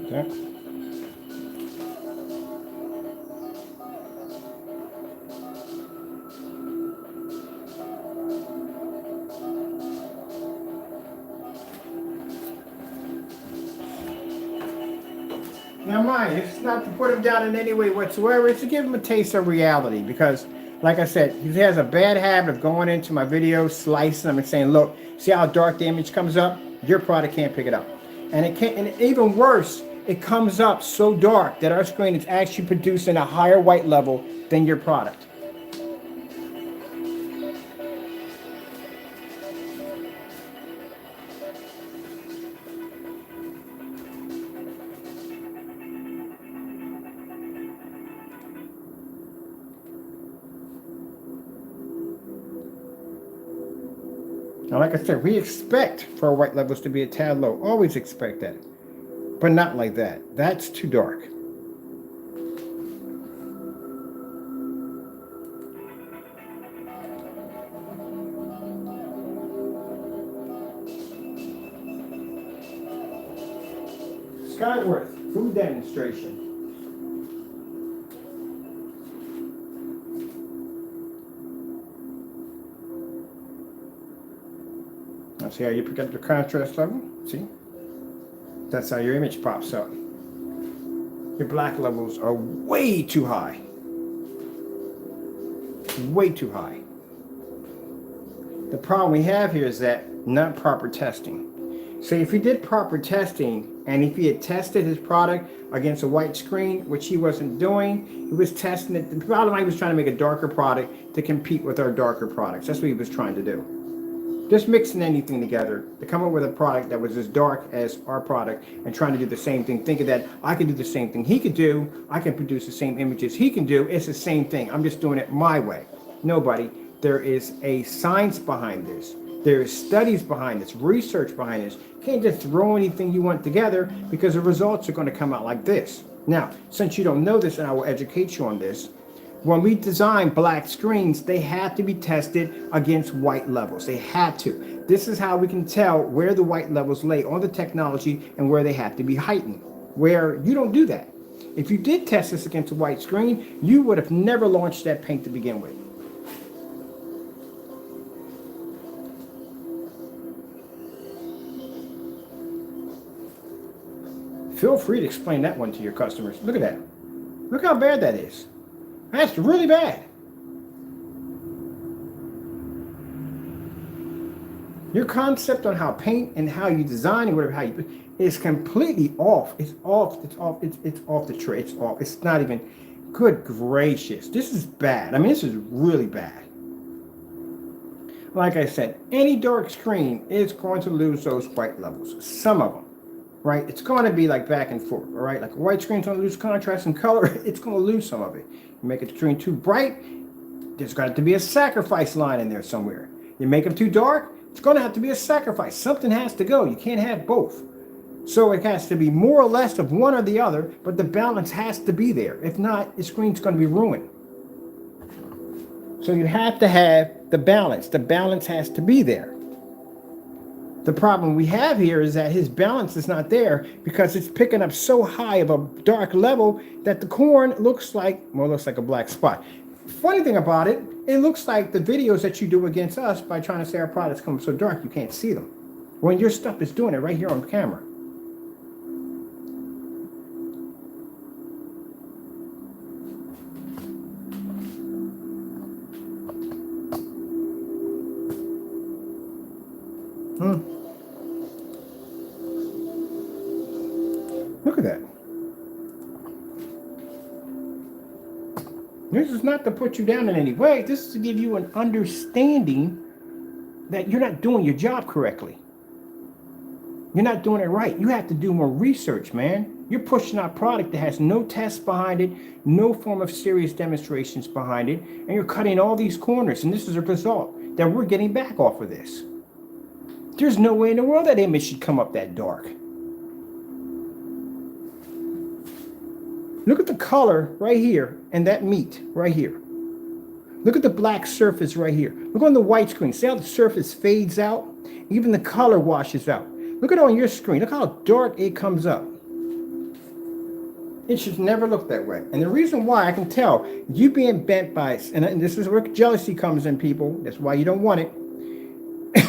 Okay. Now mind, it's not to put him down in any way whatsoever, it's to give him a taste of reality, because like I said, he has a bad habit of going into my videos, slicing them and saying, look, see how dark the image comes up? Your product can't pick it up. And it can't, and even worse, it comes up so dark that our screen is actually producing a higher white level than your product. Now, like I said, we expect for our white levels to be a tad low. Always expect that. But not like that. That's too dark. Skyworth, food demonstration. Now see how you pick up the contrast level? See? That's how your image pops up. Your black levels are way too high. Way too high. The problem we have here is that not proper testing. So if he did proper testing, and if he had tested his product against a white screen, which he wasn't doing, he was testing it. The problem, he was trying to make a darker product to compete with our darker products. That's what he was trying to do. Just mixing anything together to come up with a product that was as dark as our product and trying to do the same thing, thinking that I can do the same thing he could do, I can produce the same images he can do, it's the same thing. I'm just doing it my way. Nobody. There is a science behind this. There is studies behind this, research behind this. You can't just throw anything you want together because the results are going to come out like this. Now, since you don't know this, and I will educate you on this, when we design black screens, they have to be tested against white levels. They have to. This is how we can tell where the white levels lay on the technology and where they have to be heightened, where you don't do that. If you did test this against a white screen, you would have never launched that paint to begin with. Feel free to explain that one to your customers. Look at that. Look how bad that is. That's really bad. Your concept on how paint and how you design and whatever, how you is completely off. It's off. It's off. It's off the tray. It's off. It's not even. Good gracious. This is bad. I mean, this is really bad. Like I said, any dark screen is going to lose those white levels. Some of them. Right? It's going to be like back and forth, all right? Like a white screen's going to lose contrast and color. It's going to lose some of it. You make it screen too bright, there's got to be a sacrifice line in there somewhere. You make them too dark, it's going to have to be a sacrifice. Something has to go. You can't have both. So it has to be more or less of one or the other, but the balance has to be there. If not, the screen's going to be ruined. So you have to have the balance. The balance has to be there. The problem we have here is that his balance is not there because it's picking up so high of a dark level that the corn looks like a black spot. Funny thing about it, it looks like the videos that you do against us by trying to say our products come so dark you can't see them. When your stuff is doing it right here on camera. Look at that. This is not to put you down in any way. This is to give you an understanding that you're not doing your job correctly. You're not doing it right. You have to do more research, man. You're pushing out product that has no tests behind it, no form of serious demonstrations behind it, and you're cutting all these corners, and this is a result that we're getting back off of this. There's no way in the world that image should come up that dark. Look at the color right here and that meat right here. Look at the black surface right here. Look on the white screen. See how the surface fades out? Even the color washes out. Look at it on your screen. Look how dark it comes up. It should never look that way. And the reason why I can tell you being bent by, and this is where jealousy comes in, people. That's why you don't want it.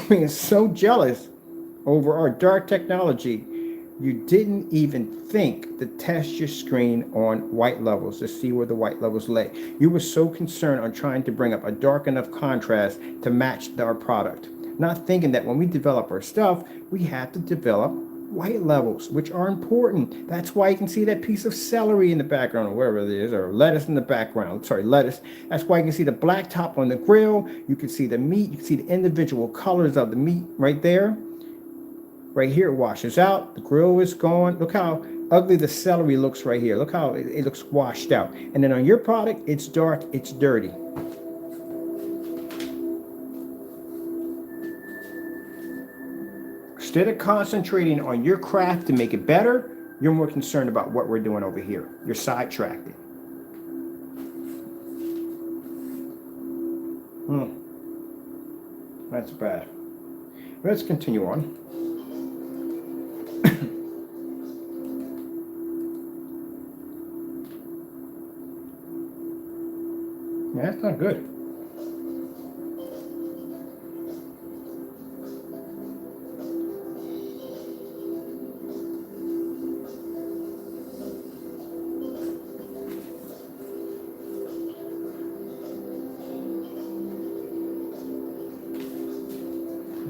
Being so jealous over our dark technology, you didn't even think to test your screen on white levels to see where the white levels lay. You were so concerned on trying to bring up a dark enough contrast to match our product. Not thinking that when we develop our stuff, we have to develop white levels, which are important. That's why you can see that piece of celery in the background, or wherever it is, or lettuce in the background. Sorry, lettuce. That's why you can see the black top on the grill. You can see the meat. You can see the individual colors of the meat right there. Right here, it washes out. The grill is gone. Look how ugly the celery looks right here. Look how it looks washed out. And then on your product, it's dark, it's dirty. Instead of concentrating on your craft to make it better, you're more concerned about what we're doing over here. You're sidetracked. That's bad. Let's continue on. Yeah, that's not good.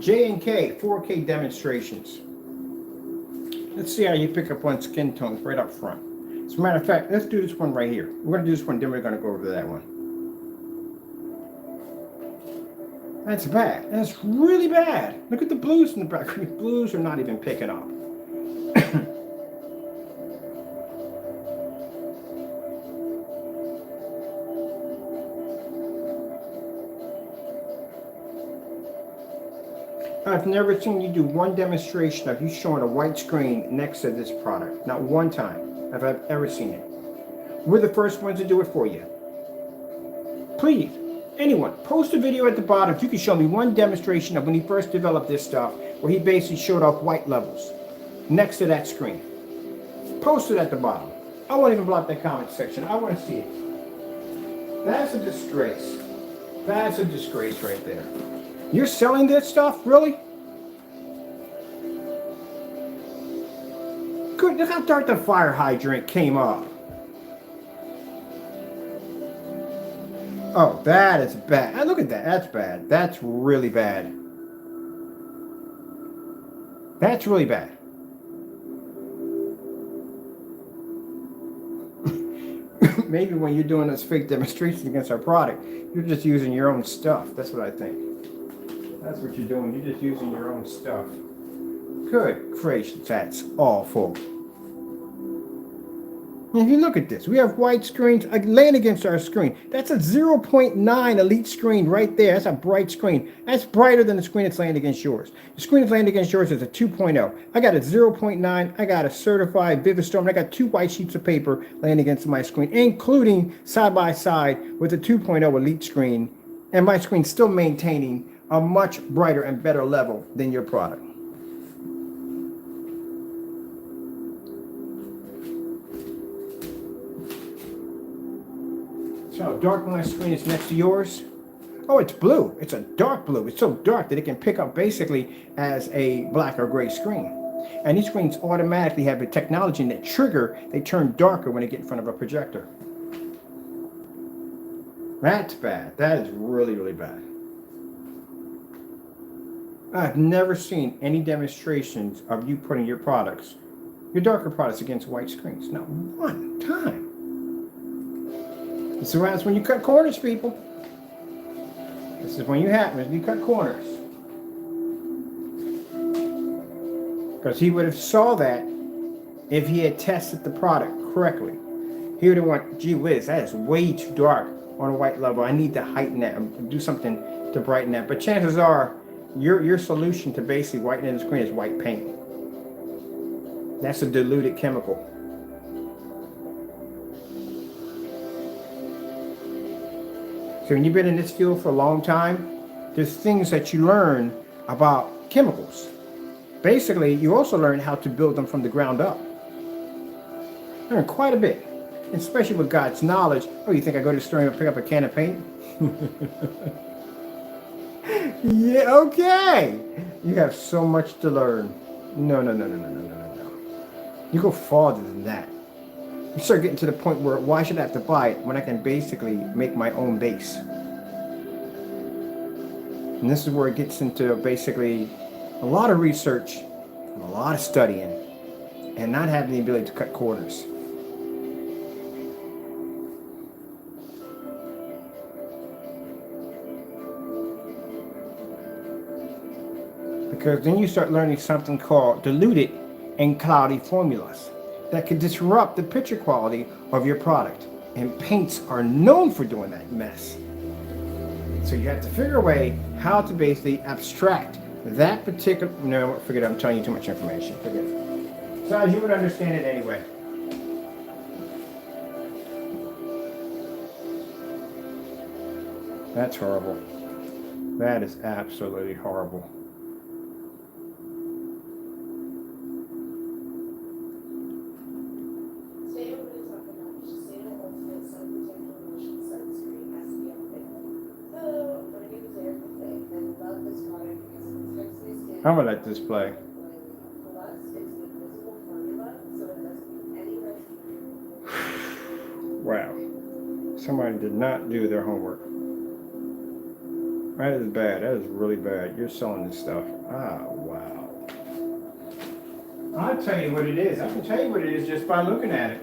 J&K 4K demonstrations. Let's see how you pick up on skin tones right up front. As a matter of fact, let's do this one right here. We're going to do this one, then we're going to go over to that one. That's bad. That's really bad. Look at the blues in the back. The blues are not even picking up. I've never seen you do one demonstration of you showing a white screen next to this product. Not one time have I ever seen it. We're the first ones to do it for you. Please, anyone, post a video at the bottom if you can show me one demonstration of when he first developed this stuff where he basically showed off white levels next to that screen. Post it at the bottom. I won't even block that comment section. I want to see it. That's a disgrace. That's a disgrace right there. You're selling this stuff? Really? Good. Look how dark the fire hydrant came up. Oh, that is bad. Look at that. That's bad. That's really bad. That's really bad. Maybe when you're doing this fake demonstration against our product, you're just using your own stuff. That's what I think. That's what you're doing. You're just using your own stuff. Good gracious, that's awful. If you look at this, we have white screens laying against our screen. That's a 0.9 elite screen right there. That's a bright screen. That's brighter than the screen that's laying against yours. The screen that's laying against yours is a 2.0. I got a 0.9. I got a certified Vivistorm. I got 2 white sheets of paper laying against my screen, including side by side with a 2.0 elite screen. And my screen's still maintaining a much brighter and better level than your product. So how dark my screen is next to yours? Oh, it's blue. It's a dark blue. It's so dark that it can pick up basically as a black or gray screen. And these screens automatically have a technology that trigger, they turn darker when they get in front of a projector. That's bad. That is really, really bad. I've never seen any demonstrations of you putting your products, your darker products against white screens. Not one time. This is when you cut corners, people. This is when you cut corners. Because he would have saw that if he had tested the product correctly. He would have went, gee whiz, that is way too dark on a white level. I need to heighten that and do something to brighten that. But chances are, your solution to basically whitening the screen is white paint. That's a diluted chemical. So when you've been in this field for a long time, there's things that you learn about chemicals. Basically, you also learn how to build them from the ground up. Learn quite a bit, especially with God's knowledge. Oh, you think I go to the store and pick up a can of paint? Yeah, okay. You have so much to learn. No. You go farther than that. You start getting to the point where, why should I have to buy it when I can basically make my own base? And this is where it gets into basically a lot of research and a lot of studying and not having the ability to cut corners. Because then you start learning something called diluted and cloudy formulas that can disrupt the picture quality of your product. And paints are known for doing that mess. So you have to figure a way how to basically abstract That particular, no, forget it, I'm telling you too much information. Forget it. Besides, you would understand it anyway. That's horrible. That is absolutely horrible. I'm gonna let this play. Wow. Somebody did not do their homework. That is bad. That is really bad. You're selling this stuff. Ah, wow. I'll tell you what it is. I can tell you what it is just by looking at it.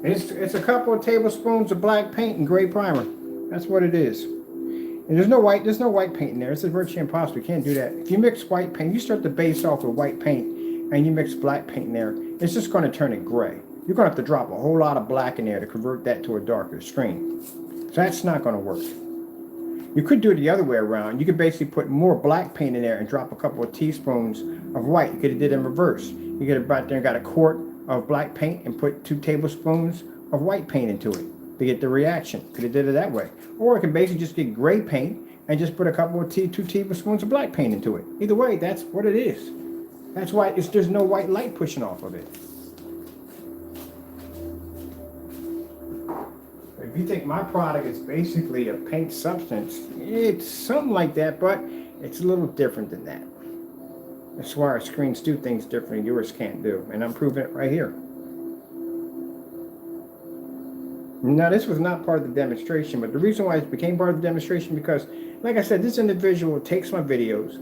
It's a couple of tablespoons of black paint and gray primer. That's what it is. And there's no white paint in there. It's virtually impossible. You can't do that. If you mix white paint, you start the base off with white paint and you mix black paint in there, it's just going to turn it gray. You're going to have to drop a whole lot of black in there to convert that to a darker screen. So that's not going to work. You could do it the other way around. You could basically put more black paint in there and drop a couple of teaspoons of white. You could have did it in reverse. You get about there and got a quart of black paint and put 2 tablespoons of white paint into it to get the reaction. Could have did it that way. Or it can basically just get gray paint and just put a couple of 2 tablespoons of black paint into it. Either way, that's what it is. That's why there's no white light pushing off of it. If you think my product is basically a paint substance, it's something like that, but it's a little different than that. That's why our screens do things differently yours can't do, and I'm proving it right here. Now, this was not part of the demonstration, but the reason why it became part of the demonstration because, like I said, this individual takes my videos,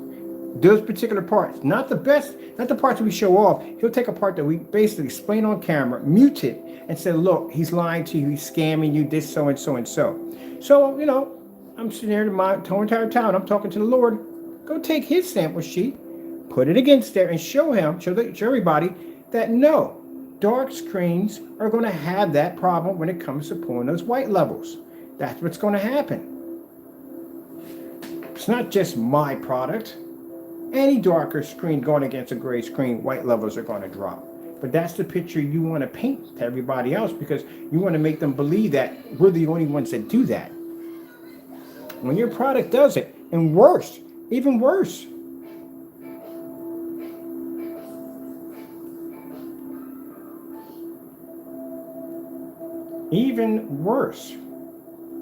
those particular parts, not the best, not the parts that we show off. He'll take a part that we basically explain on camera, mute it, and say, look, he's lying to you, he's scamming you, this, so and so and so. So, you know, I'm sitting here in my entire town, I'm talking to the Lord. Go take his sample sheet, put it against there, and show him, show everybody that no, dark screens are going to have that problem when it comes to pulling those white levels. That's what's going to happen. It's not just my product. Any darker screen going against a gray screen, white levels are going to drop. But that's the picture you want to paint to everybody else because you want to make them believe that we're the only ones that do that. When your product does it, and worse, even worse. Even worse.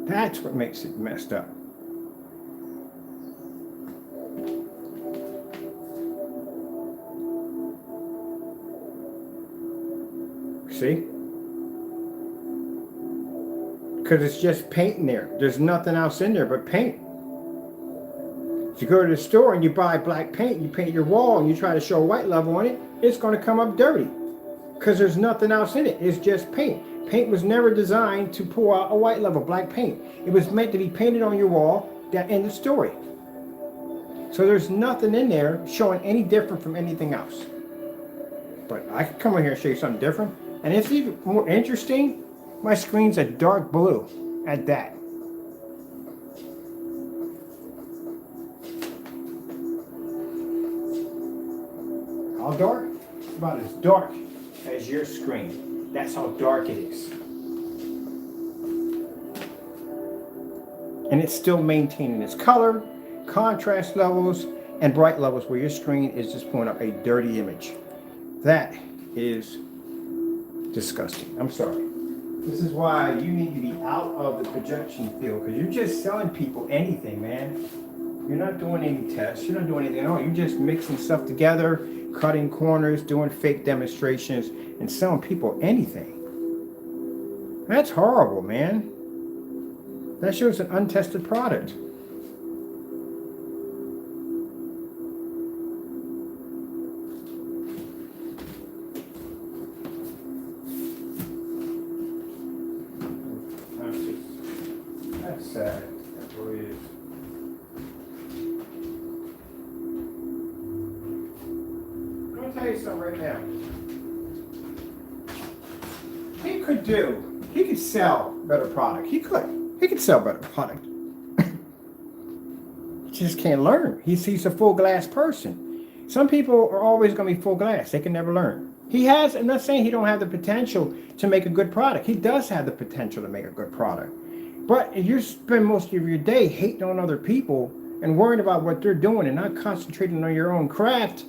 That's what makes it messed up. See? Because it's just paint in there. There's nothing else in there but paint. If you go to the store and you buy black paint, you paint your wall and you try to show a white level on it, it's going to come up dirty. Because there's nothing else in it. It's just paint. Paint was never designed to pull out a white level, black paint. It was meant to be painted on your wall, that end of story. So there's nothing in there showing any different from anything else. But I can come over here and show you something different. And it's even more interesting, my screen's a dark blue at that. How dark? It's about as dark as your screen. That's how dark it is. And it's still maintaining its color, contrast levels, and bright levels where your screen is just pulling up a dirty image. That is disgusting. I'm sorry. This is why you need to be out of the projection field because you're just selling people anything, man. You're not doing any tests. You're not doing anything at all. You're just mixing stuff together, cutting corners, doing fake demonstrations, and selling people anything. That's horrible, man. That shows an untested product. That's sad. That really is. I'm going to tell you something right now. He could sell better product. He could sell better product. just can't learn. He's a full glass person. Some people are always going to be full glass. They can never learn. I'm not saying he don't have the potential to make a good product. He does have the potential to make a good product. But if you spend most of your day hating on other people and worrying about what they're doing and not concentrating on your own craft,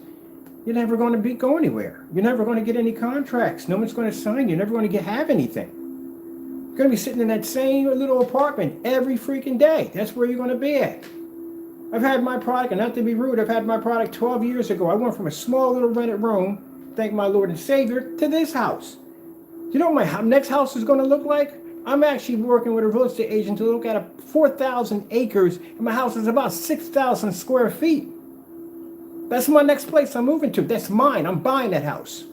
you're never going to go anywhere. You're never going to get any contracts. No one's going to sign you. You're never going to have anything. You're going to be sitting in that same little apartment every freaking day. That's where you're going to be at. I've had my product, and not to be rude, I've had my product 12 years ago. I went from a small little rented room, thank my Lord and Savior, to this house. You know what my next house is going to look like? I'm actually working with a real estate agent to look at 4,000 acres, and my house is about 6,000 square feet. That's my next place I'm moving to. That's mine. I'm buying that house.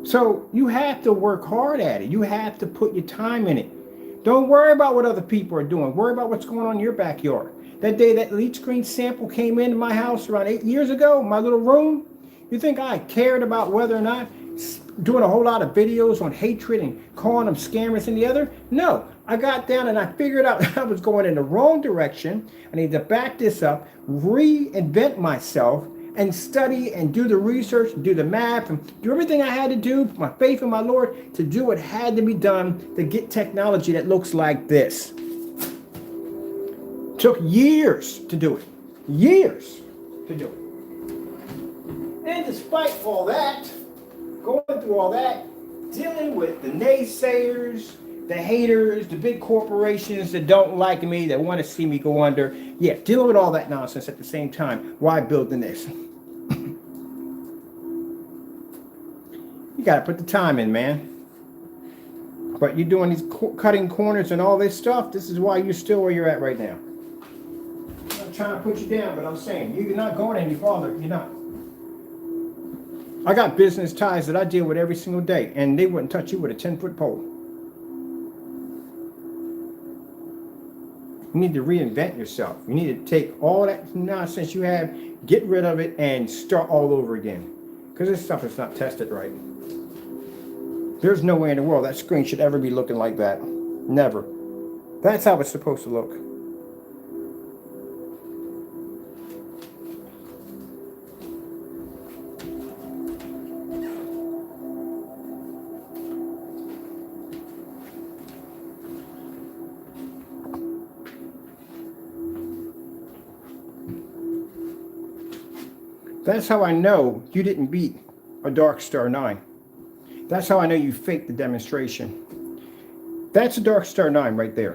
So you have to work hard at it. You have to put your time in it. Don't worry about what other people are doing. Worry about what's going on in your backyard. That day that lead screen sample came into my house around 8 years ago, my little room, you think I cared about whether or not doing a whole lot of videos on hatred and calling them scammers and the other? No. I got down and I figured out I was going in the wrong direction. I need to back this up, reinvent myself, and study and do the research, do the math, and do everything I had to do, my faith in my Lord, to do what had to be done to get technology that looks like this. Took years to do it. Years to do it. And despite all that, going through all that, dealing with the naysayers, the haters, the big corporations that don't like me, that want to see me go under. Yeah, dealing with all that nonsense at the same time. Why building this? You got to put the time in, man. But you're doing these cutting corners and all this stuff. This is why you're still where you're at right now. I'm not trying to put you down, but I'm saying you're not going any farther. You're not. I got business ties that I deal with every single day, and they wouldn't touch you with a 10-foot pole. You need to reinvent yourself. You need to take all that nonsense you have, get rid of it, and start all over again. Because this stuff is not tested right. There's no way in the world that screen should ever be looking like that. Never. That's how it's supposed to look. That's how I know you didn't beat a Dark Star 9. That's how I know you faked the demonstration. That's a Dark Star 9 right there.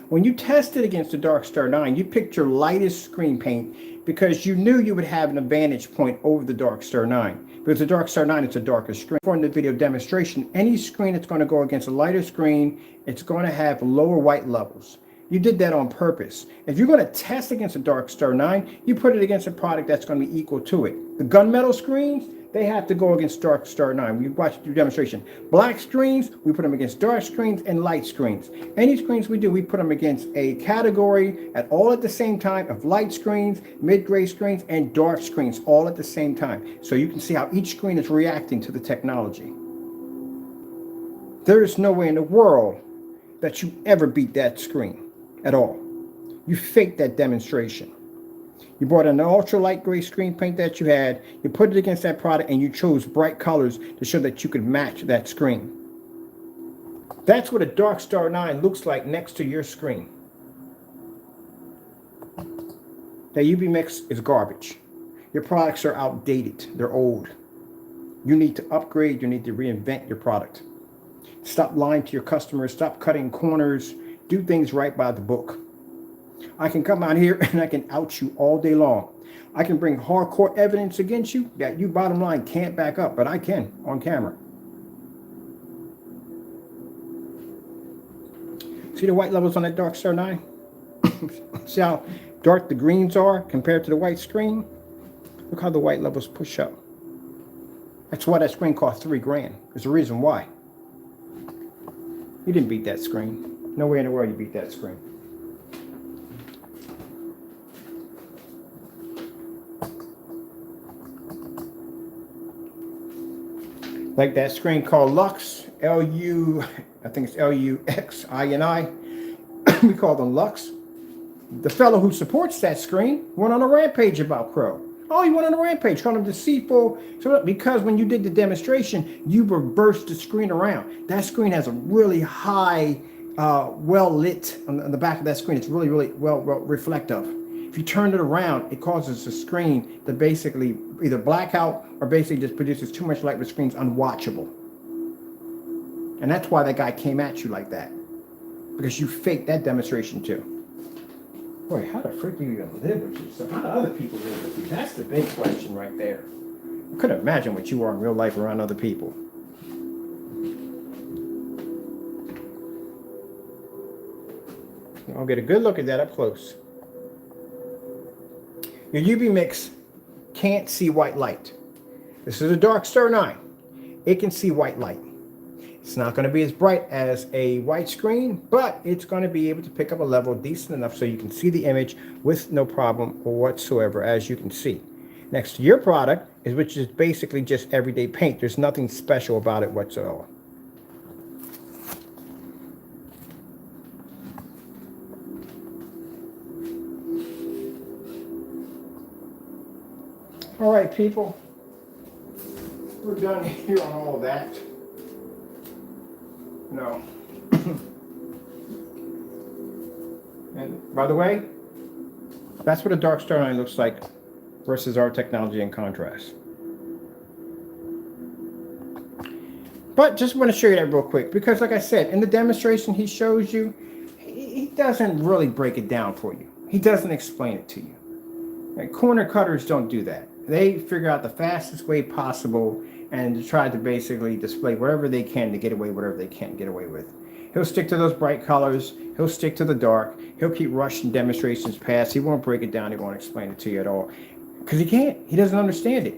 When you tested against the Dark Star 9, you picked your lightest screen paint because you knew you would have an advantage point over the Dark Star 9. Because the Dark Star 9 is the darkest screen. For the video demonstration, any screen that's going to go against a lighter screen, it's going to have lower white levels. You did that on purpose. If you're going to test against a Dark Star 9, you put it against a product that's going to be equal to it. The gunmetal screens, they have to go against Dark Star 9. We watched the demonstration. Black screens, we put them against dark screens and light screens. Any screens we do, we put them against a category at the same time of light screens, mid-gray screens, and dark screens all at the same time. So you can see how each screen is reacting to the technology. There is no way in the world that you ever beat that screen at all. You faked that demonstration. You bought an ultra light gray screen paint that you had, you put it against that product, and you chose bright colors to show that you could match that screen. That's what a Dark Star 9 looks like next to your screen. That UV mix is garbage. Your products are outdated. They're old. You need to upgrade. You need to reinvent your product. Stop lying to your customers. Stop cutting corners. Do things right by the book. I can come out here and I can out you all day long. I can bring hardcore evidence against you that you bottom line can't back up, but I can on camera. See the white levels on that Dark Star 9? See how dark the greens are compared to the white screen? Look how the white levels push up. That's why that screen cost $3,000. There's a reason why. You didn't beat that screen. No way in the world you beat that screen. Like that screen called Lux, L-U, I think it's L-U-X-I-N-I. We call them Lux. The fellow who supports that screen went on a rampage about Crow. Oh, he went on a rampage, called him deceitful. So because when you did the demonstration, you reversed the screen around. That screen has a really high, well lit on the back of that screen. It's really, really well reflective. If you turn it around, it causes the screen to basically either black out or basically just produces too much light where the screen's unwatchable. And that's why that guy came at you like that. Because you faked that demonstration too. Boy, how the frick do you even live with yourself? How do other people live with you? That's the big question right there. I couldn't imagine what you are in real life around other people. I'll get a good look at that up close. Your UV mix can't see white light. This is a dark Star 9. It can see white light. It's not going to be as bright as a white screen, but it's going to be able to pick up a level decent enough so you can see the image with no problem whatsoever, as you can see. Next to your product, which is basically just everyday paint. There's nothing special about it whatsoever. All right, people. We're done here on all of that. No. And by the way, that's what a dark Star 9 looks like versus our technology in contrast. But just want to show you that real quick because like I said, in the demonstration he shows you, he doesn't really break it down for you. He doesn't explain it to you. And corner cutters don't do that. They figure out the fastest way possible and try to basically display whatever they can to get away whatever they can't get away with. He'll stick to those bright colors. He'll stick to the dark. He'll keep rushing demonstrations past. He won't break it down. He won't explain it to you at all. Because he can't. He doesn't understand it.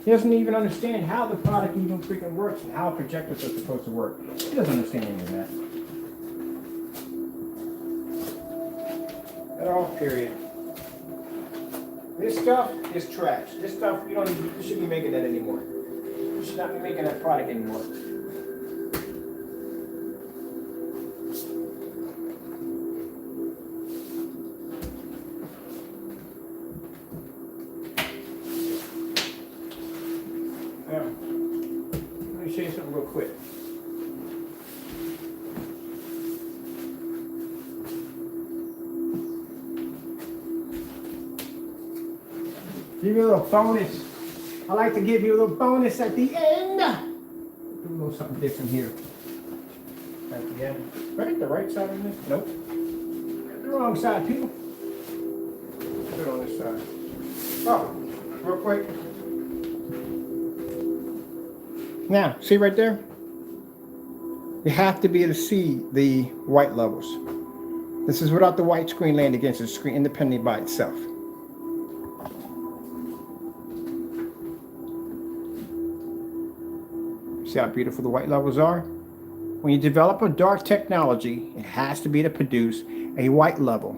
He doesn't even understand how the product even freaking works and how projectors are supposed to work. He doesn't understand any of that. At all, period. This stuff is trash. This stuff, you shouldn't be making that anymore. You should not be making that product anymore. Now, let me show you something real quick. Give you a little bonus. I like to give you a little bonus at the end. Do a little something different here. At the end. Right at the right side of this? Nope. The wrong side, people. Put it on this side. Oh, real quick. Now, see right there? You have to be able to see the white levels. This is without the white screen laying against the screen independently by itself. See how beautiful the white levels are? When you develop a dark technology, it has to be able to produce a white level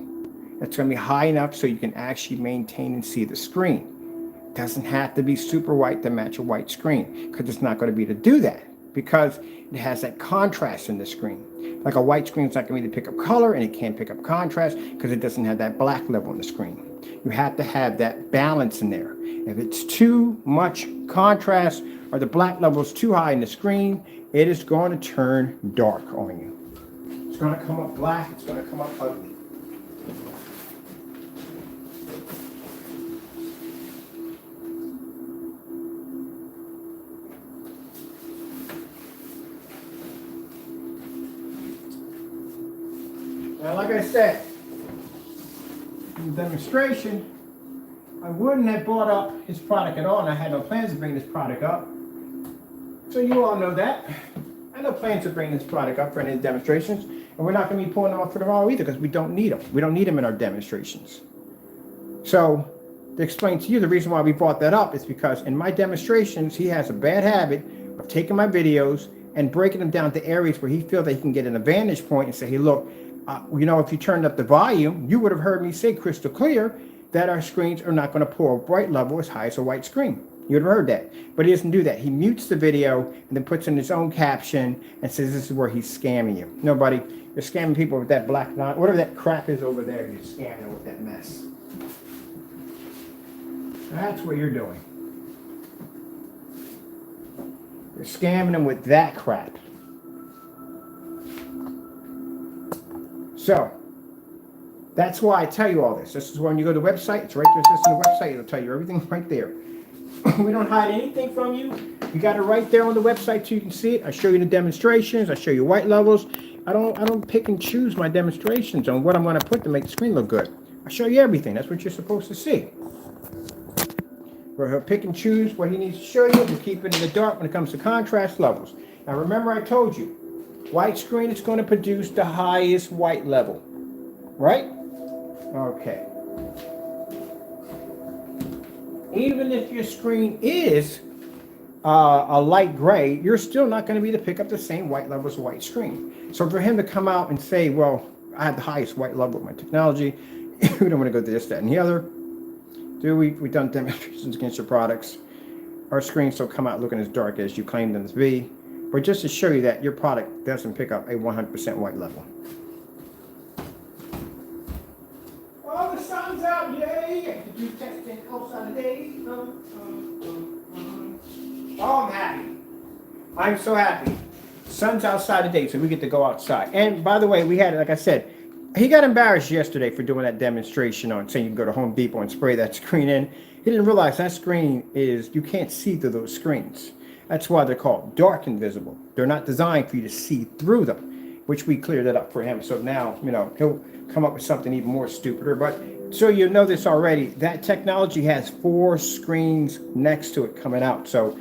that's going to be high enough so you can actually maintain and see the screen. It doesn't have to be super white to match a white screen because it's not going to be able to do that because it has that contrast in the screen. Like a white screen is not going to be able to pick up color and it can't pick up contrast because it doesn't have that black level in the screen. You have to have that balance in there. If it's too much contrast or the black level is too high in the screen, it is going to turn dark on you. It's going to come up black, it's going to come up ugly. Now, like I said, in the demonstration, I wouldn't have brought up his product at all, and I had no plans to bring this product up. So you all know that. I had no plans to bring this product up for any demonstrations, and we're not going to be pulling them up for tomorrow either because we don't need them. We don't need them in our demonstrations. So to explain to you the reason why we brought that up is because in my demonstrations, he has a bad habit of taking my videos and breaking them down to areas where he feels that he can get an advantage point and say, hey, look, if you turned up the volume, you would have heard me say crystal clear that our screens are not going to pull a bright level as high as a white screen. You'd have heard that. But he doesn't do that. He mutes the video and then puts in his own caption and says this is where he's scamming you. Nobody, you're scamming people with that black line, whatever that crap is over there, you're scamming them with that mess. That's what you're doing. You're scamming them with that crap. So, that's why I tell you all this. This is when you go to the website, it's right there, it's on the website, it'll tell you everything right there. We don't hide anything from you. You got it right there on the website so you can see it. I show you the demonstrations, I show you white levels. I don't pick and choose my demonstrations on what I'm going to put to make the screen look good. I show you everything. That's what you're supposed to see. Where he'll pick and choose what he needs to show you and keep it in the dark when it comes to contrast levels. Now remember I told you, white screen is going to produce the highest white level. Right? Okay. Even if your screen is a light gray, you're still not going to be able to pick up the same white level as a white screen. So for him to come out and say, well, I have the highest white level with my technology, we don't want to go to this, that, and the other. We've done demonstrations against your products. Our screens don't come out looking as dark as you claim them to be. But just to show you that your product doesn't pick up a 100% white level. Well, the sun's out, yay! Did you test it outside today? Oh, I'm happy. I'm so happy. Sun's outside today, so we get to go outside. And by the way, we had, like I said, he got embarrassed yesterday for doing that demonstration on saying you can go to Home Depot and spray that screen in. He didn't realize that screen is, you can't see through those screens. That's why they're called dark invisible. They're not designed for you to see through them, which we cleared that up for him. So now, you know, he'll come up with something even more stupider. But so you know this already, that technology has 4 screens next to it coming out. So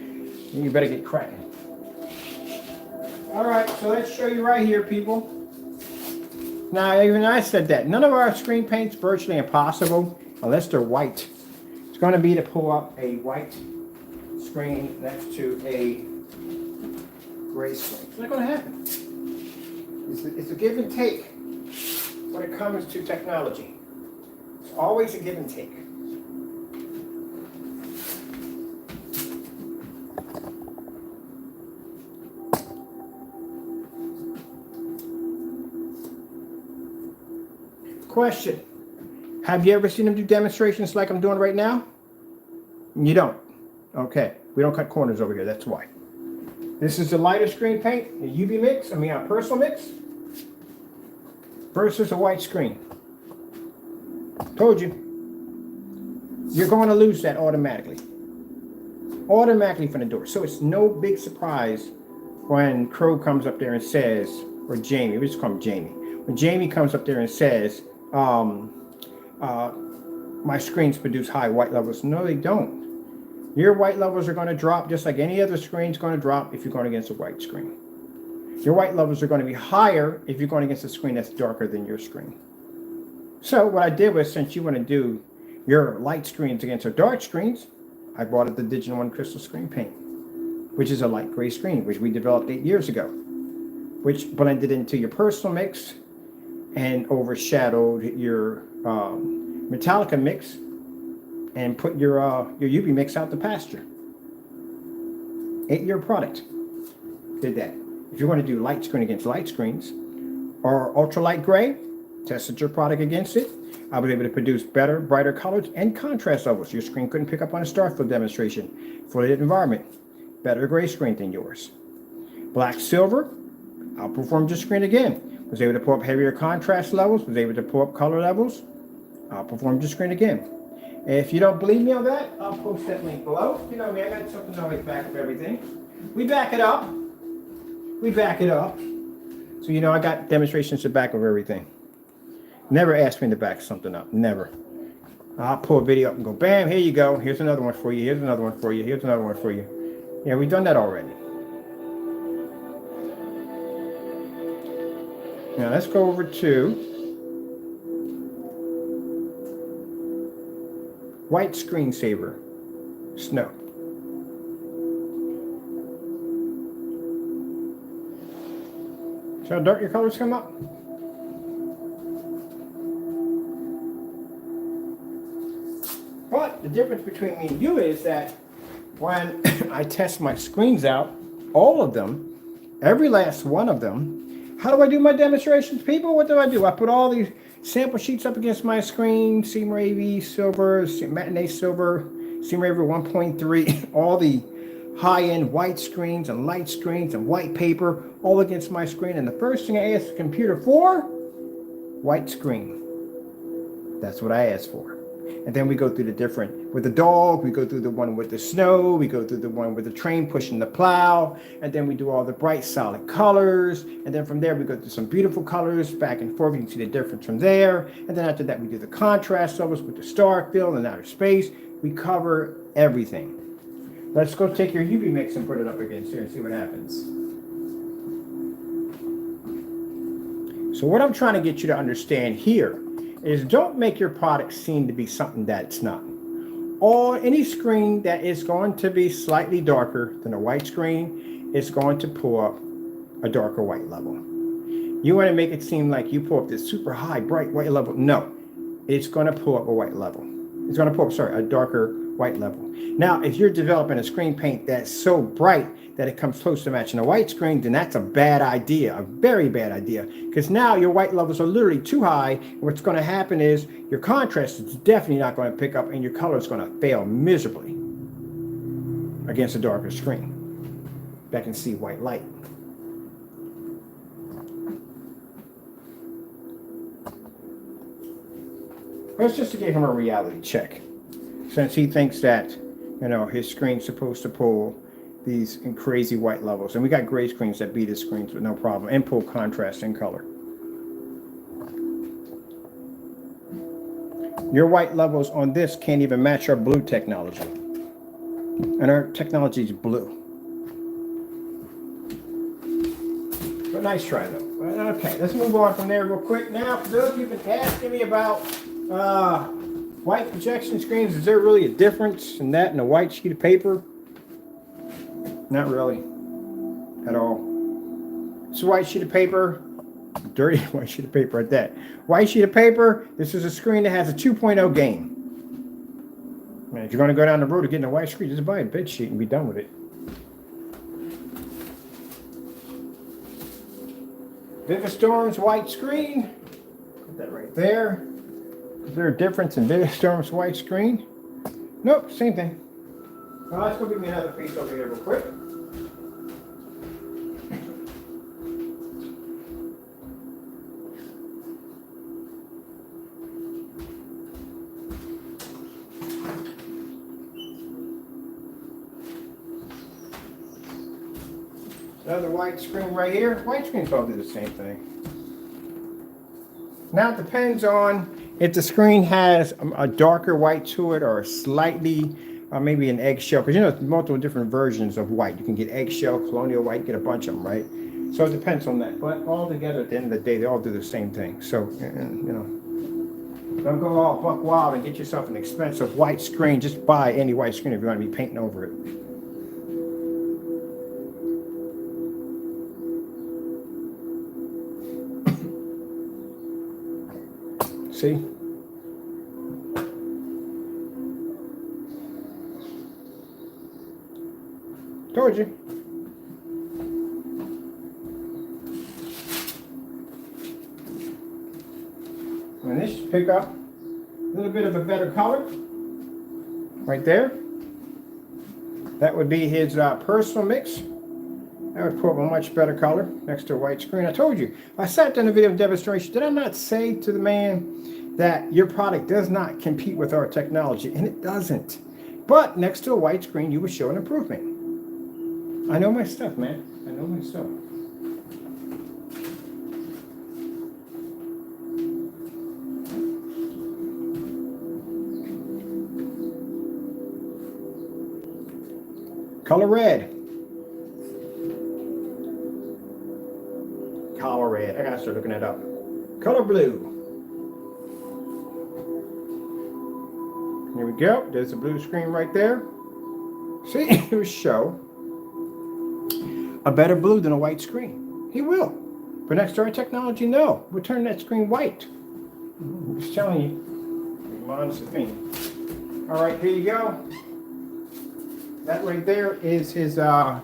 you better get cracking. All right, so let's show you right here, people. Now, even I said that. None of our screen paint's virtually impossible unless they're white. It's going to be to pull up a white screen next to a gray screen. It's not going to happen. It's a give and take when it comes to technology. It's always a give and take. Question. Have you ever seen them do demonstrations like I'm doing right now? You don't. Okay. We don't cut corners over here. That's why. This is the lighter screen paint, the UV mix, our personal mix, versus a white screen. Told you. You're going to lose that automatically. Automatically from the door. So it's no big surprise when Crow comes up there and says, or Jamie, we just call him Jamie. When Jamie comes up there and says, my screens produce high white levels. No, they don't. Your white levels are going to drop just like any other screen's going to drop if you're going against a white screen. Your white levels are going to be higher if you're going against a screen that's darker than your screen. So what I did was, since you want to do your light screens against our dark screens, I brought up the Digital One Crystal Screen Paint, which is a light gray screen, which we developed 8 years ago, which blended into your personal mix and overshadowed your Metallica mix and put your UV mix out the pasture. 8-year product. Did that. If you want to do light screen against light screens or ultralight gray, tested your product against it. I was able to produce better, brighter colors and contrast levels. Your screen couldn't pick up on a Starfield demonstration for the environment. Better gray screen than yours. Black silver, outperformed your screen again. Was able to pull up heavier contrast levels, was able to pull up color levels, outperformed your screen again. If you don't believe me on that, I'll post that link below. You know me, I got something to always back up everything. We back it up. We back it up. So you know I got demonstrations to back of everything. Never ask me to back something up. Never. I'll pull a video up and go, bam, here you go. Here's another one for you. Here's another one for you. Here's another one for you. Yeah, we've done that already. Now let's go over to white screensaver, snow. See how dark your colors come up? But the difference between me and you is that when I test my screens out, all of them, every last one of them, how do I do my demonstrations, people? What do? I put all these sample sheets up against my screen, Seymour AV silver, matinee silver, Seymour AV 1.3, all the high-end white screens and light screens and white paper all against my screen. And the first thing I asked the computer for, white screen. That's what I asked for. And then we go through the different, with the dog, we go through the one with the snow, we go through the one with the train pushing the plow, and then we do all the bright solid colors, and then from there we go through some beautiful colors back and forth. You can see the difference from there. And then after that we do the contrast levels with the star field and outer space. We cover everything. Let's go take your UV mix and put it up against here and see what happens. So what I'm trying to get you to understand here is don't make your product seem to be something that it's not. Any screen that is going to be slightly darker than a white screen is going to pull up a darker white level. You want to make it seem like you pull up this super high, bright white level. No, it's going to pull up a white level. It's going to pull up, a darker white level. Now, if you're developing a screen paint that's so bright that it comes close to matching a white screen, then that's a bad idea, a very bad idea, because now your white levels are literally too high. And what's going to happen is your contrast is definitely not going to pick up, and your color is going to fail miserably against a darker screen that can see white light. Let's just give him a reality check, since he thinks that, his screen's supposed to pull these in crazy white levels. And we got gray screens that beat his screens with no problem and pull contrast and color. Your white levels on this can't even match our blue technology. And our technology is blue. But nice try though. Okay, let's move on from there real quick. Now, for those of you who've been asking me about white projection screens, is there really a difference in that and a white sheet of paper? Not really, at all. It's a white sheet of paper, dirty white sheet of paper at that. White sheet of paper, this is a screen that has a 2.0 gain. Man, if you're going to go down the road to getting a white screen, just buy a bed sheet and be done with it. Vivistorm's white screen, put that right there. Is there a difference in Vivistorm's white screen? Nope, same thing. Well, let's go give me another piece over here real quick. Another white screen right here. White screens all do the same thing. Now it depends on if the screen has a darker white to it or a slightly, maybe an eggshell. Because there's multiple different versions of white. You can get eggshell, colonial white, get a bunch of them, right? So it depends on that. But all together, at the end of the day, they all do the same thing. So, don't go all buck wild and get yourself an expensive white screen. Just buy any white screen if you want to be painting over it. See? Told you. And this should pick up a little bit of a better color right there. That would be his personal mix. That would put up a much better color next to a white screen. I told you. I sat in the video demonstration. Did I not say to the man that your product does not compete with our technology? And it doesn't. But next to a white screen, you would show an improvement. I know my stuff, man. I know my stuff. Color red. Color red. I gotta start looking that up. Color blue. Here we go. There's the blue screen right there. See, it will show a better blue than a white screen. He will. But next to our technology, no. We'll turn that screen white. I'm just telling you. Be honest with me. All right, here you go. That right there is his Metallica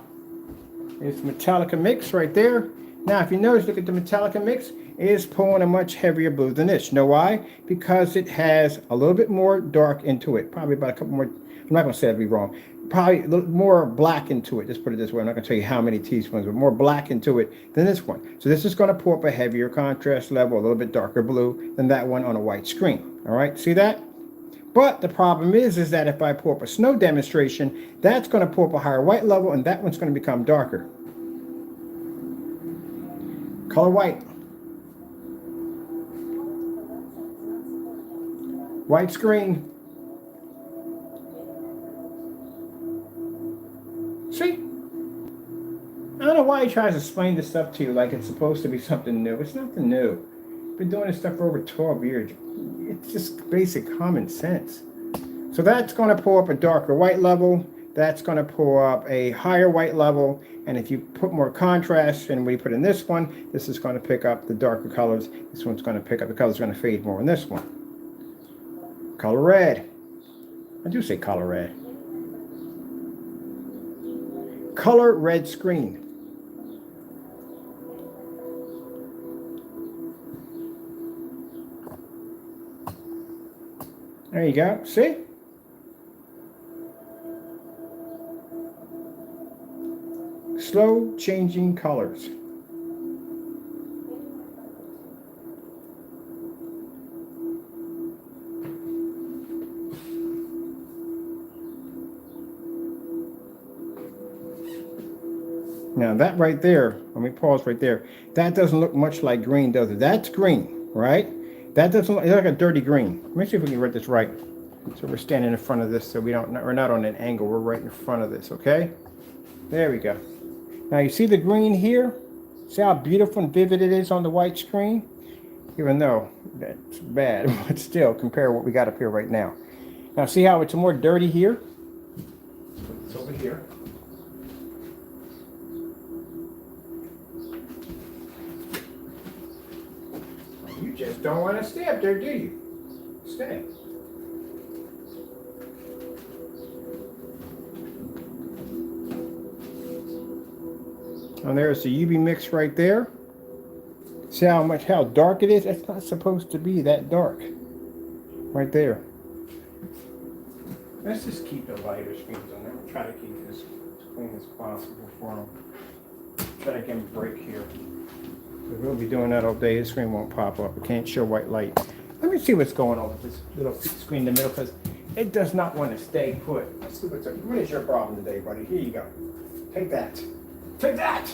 mix right there. Now, if you notice, look at the Metallica mix. It is pulling a much heavier blue than this. You know why? Because it has a little bit more dark into it. Probably about a couple more. I'm not going to say that'd be wrong. Probably a little more black into it. Let's put it this way. I'm not going to tell you how many teaspoons, but more black into it than this one. So this is going to pull up a heavier contrast level, a little bit darker blue than that one on a white screen. All right, see that? But the problem is that if I pull up a snow demonstration, that's going to pull up a higher white level, and that one's going to become darker. Color white. White screen. See? I don't know why he tries to explain this stuff to you like it's supposed to be something new. It's nothing new. Been doing this stuff for over 12 years. It's just basic common sense. So that's going to pull up a darker white level. That's going to pull up a higher white level. And if you put more contrast and we put in this one, this is going to pick up the darker colors. This one's going to pick up the colors going to fade more in this one. Color red. I do say color red. Color red screen. There you go. See? Slow changing colors. Now that right there, let me pause right there. That doesn't look much like green, does it? That's green, right? That doesn't look, it's like a dirty green. Let me see if we can read this right. So we're standing in front of this, so we're not on an angle. We're right in front of this, okay? There we go. Now you see the green here? See how beautiful and vivid it is on the white screen? Even though that's bad, but still compare what we got up here right now. Now see how it's more dirty here? It's over here. You just don't want to stay up there, do you? Stay. And there's the UV mix right there. See how dark it is? It's not supposed to be that dark. Right there. Let's just keep the lighter screens on there. We'll try to keep this as clean as possible for them. Try to get them break here. We'll be doing that all day. This screen won't pop up. It can't show white light. Let me see what's going on with this little screen in the middle because it does not want to stay put. Let's see what is your problem today, buddy? Here you go. Take that. Take that!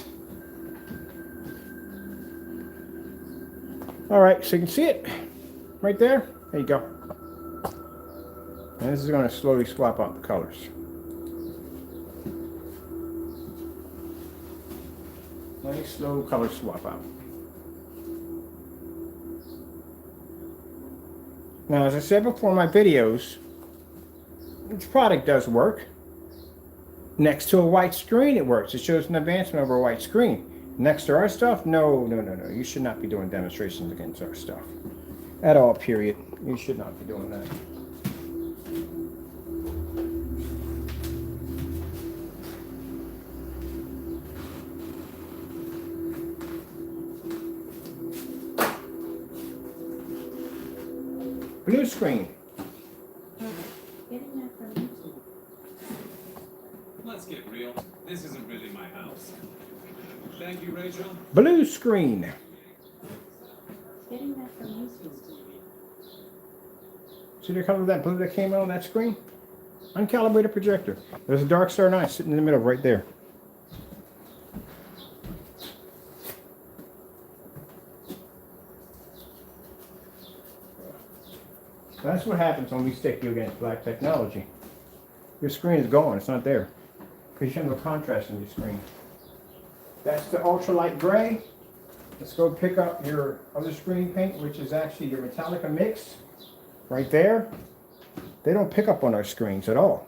All right, so you can see it right there. There you go. And this is going to slowly swap out the colors. Nice slow color swap out. Now, as I said before in my videos, this product does work. Next to a white screen, it works. It shows an advancement over a white screen. Next to our stuff, no. You should not be doing demonstrations against our stuff. At all, period. You should not be doing that. Blue screen. Let's get real. This isn't really my house. Thank you, Rachel. Blue screen. See the color of that blue that came out on that screen? Uncalibrated projector. There's a dark star 9 sitting in the middle right there. That's what happens when we stick you against black technology. Your screen is gone. It's not there. Because you have no contrast in your screen. That's the ultralight gray. Let's go pick up your other screen paint, which is actually your Metallica mix. Right there. They don't pick up on our screens at all.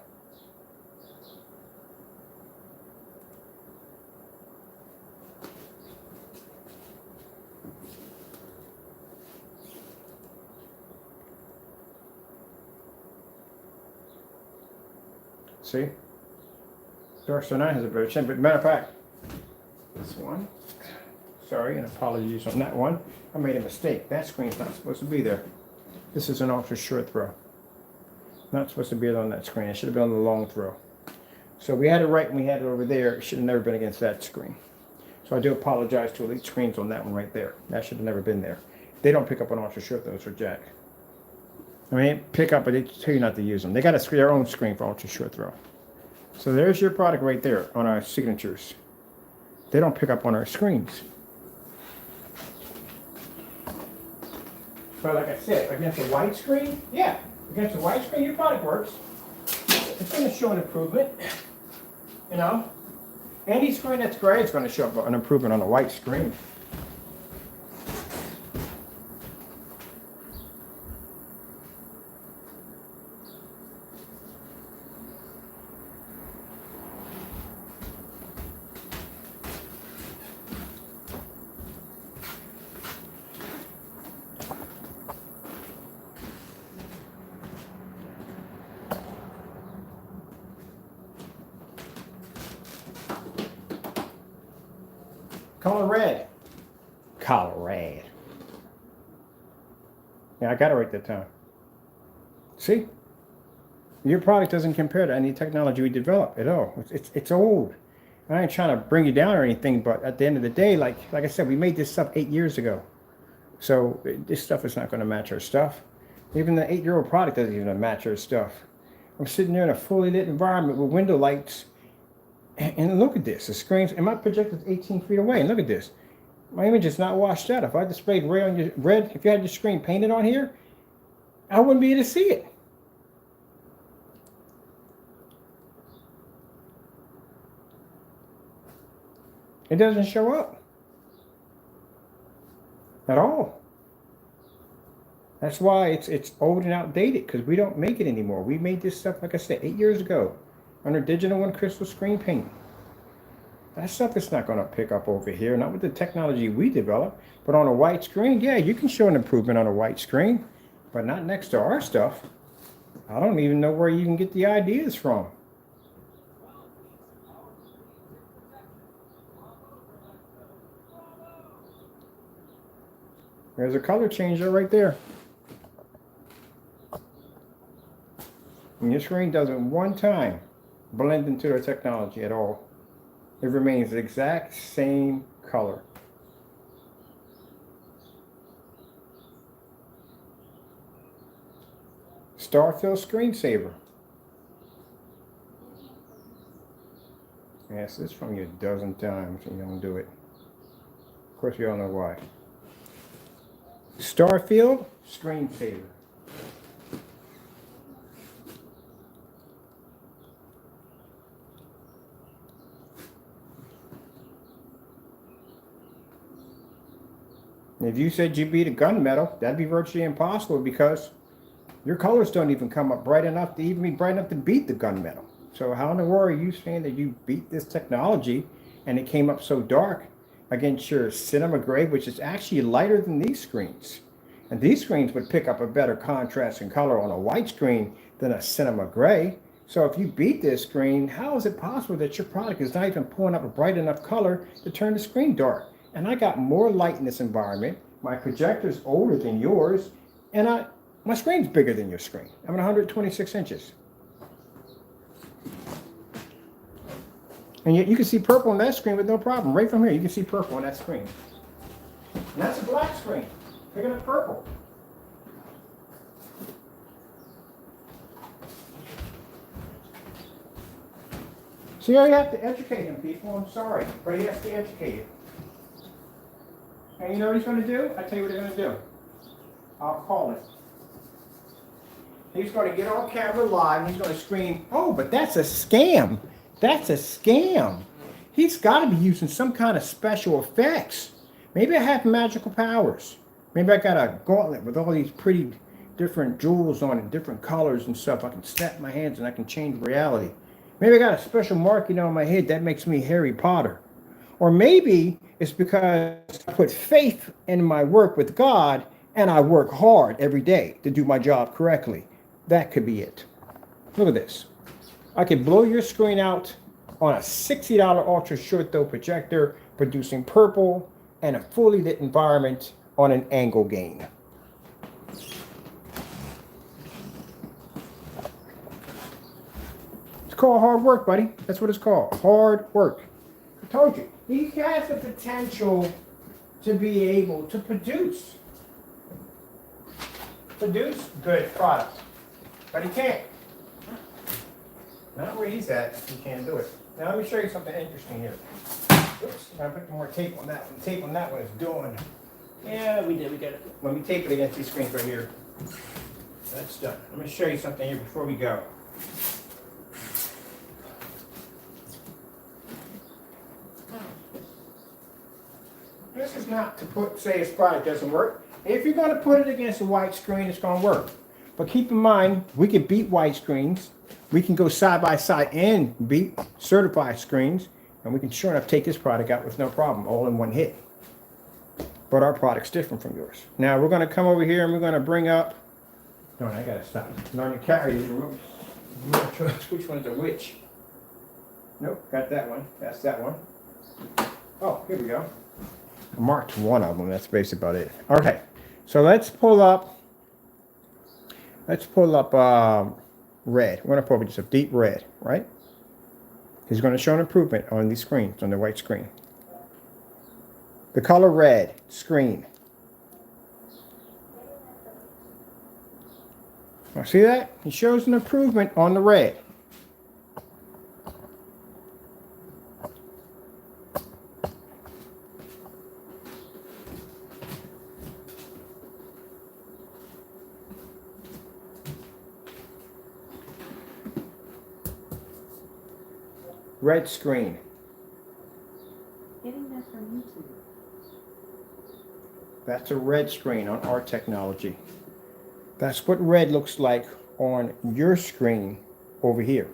See? Dark 09 has a better chance. But matter of fact, this one, sorry, and apologies on that one. I made a mistake. That screen's not supposed to be there. This is an ultra short throw. Not supposed to be on that screen. It should have been on the long throw. So we had it right when we had it over there. It should have never been against that screen. So I do apologize to Elite Screens on that one right there. That should have never been there. They don't pick up on ultra short throws for jack. I mean, pick up, but they tell you not to use them. They got their own screen for ultra short throw. So there's your product right there on our signatures. They don't pick up on our screens. But like I said, against a white screen, yeah, against a white screen, your product works. It's going to show an improvement, you know. Any screen that's gray is going to show an improvement on a white screen. Color red. Color red. Yeah, I got it right that time. See? Your product doesn't compare to any technology we develop at all. It's old. I ain't trying to bring you down or anything, but at the end of the day, like I said, we made this stuff 8 years ago. So this stuff is not going to match our stuff. Even the 8-year-old product doesn't even match our stuff. I'm sitting there in a fully lit environment with window lights. And look at this, the screens, and my projector's 18 feet away, and look at this. My image is not washed out. If I displayed red, if you had your screen painted on here, I wouldn't be able to see it. It doesn't show up. At all. That's why it's old and outdated, because we don't make it anymore. We made this stuff, like I said, 8 years ago. Under digital and crystal screen paint. That stuff is not going to pick up over here, not with the technology we develop, but on a white screen, yeah, you can show an improvement on a white screen, but not next to our stuff. I don't even know where you can get the ideas from. There's a color changer right there. And your screen doesn't one time blend into their technology at all. It remains the exact same color. Starfill screensaver. I asked this from you a dozen times and you don't do it. Of course, you all know why. Starfield screensaver. If you said you beat a gunmetal, that'd be virtually impossible because your colors don't even come up bright enough to even be bright enough to beat the gunmetal. So how in the world are you saying that you beat this technology and it came up so dark against your cinema gray, which is actually lighter than these screens? And these screens would pick up a better contrast and color on a white screen than a cinema gray. So if you beat this screen, how is it possible that your product is not even pulling up a bright enough color to turn the screen dark? And I got more light in this environment. My projector's older than yours, and my screen's bigger than your screen. I'm at 126 inches. And yet you can see purple on that screen with no problem. Right from here, you can see purple on that screen. And that's a black screen. Picking up purple. See how you have to educate him, people. I'm sorry, but he has to educate you. And you know what he's going to do? I'll tell you what he's going to do. I'll call it. He's going to get on camera live and he's going to scream, "Oh, but that's a scam. That's a scam." He's got to be using some kind of special effects. Maybe I have magical powers. Maybe I got a gauntlet with all these pretty different jewels on it, different colors and stuff. I can snap my hands and I can change reality. Maybe I got a special marking on my head that makes me Harry Potter. Or maybe it's because I put faith in my work with God and I work hard every day to do my job correctly. That could be it. Look at this. I could blow your screen out on a $60 ultra short throw projector, producing purple and a fully lit environment on an angle gain. It's called hard work, buddy. That's what it's called, hard work. I told you, he has the potential to be able to produce good products, but he can't. Not where he's at, he can't do it. Now let me show you something interesting here. Oops, I'm gonna put more tape on that one. The tape on that one is doing. Yeah, we did, we got it. Let me tape it against these screens right here. That's done. Let me show you something here before we go. This is not to say this product doesn't work. If you're going to put it against a white screen, it's going to work. But keep in mind, we can beat white screens. We can go side by side and beat certified screens. And we can sure enough take this product out with no problem, all in one hit. But our product's different from yours. Now we're going to come over here and we're going to bring up. No, I got to stop. Learn to carry these. Which one's a which? Nope, got that one. That's that one. Oh, here we go. I marked one of them. That's basically about it. Okay, so let's pull up red. We're going to pull up just a deep red, right? He's going to show an improvement on these screens, on the white screen. The color red, screen. Now see that? He shows an improvement on the red. Red screen. Getting that from YouTube. That's a red screen on our technology. That's what red looks like on your screen over here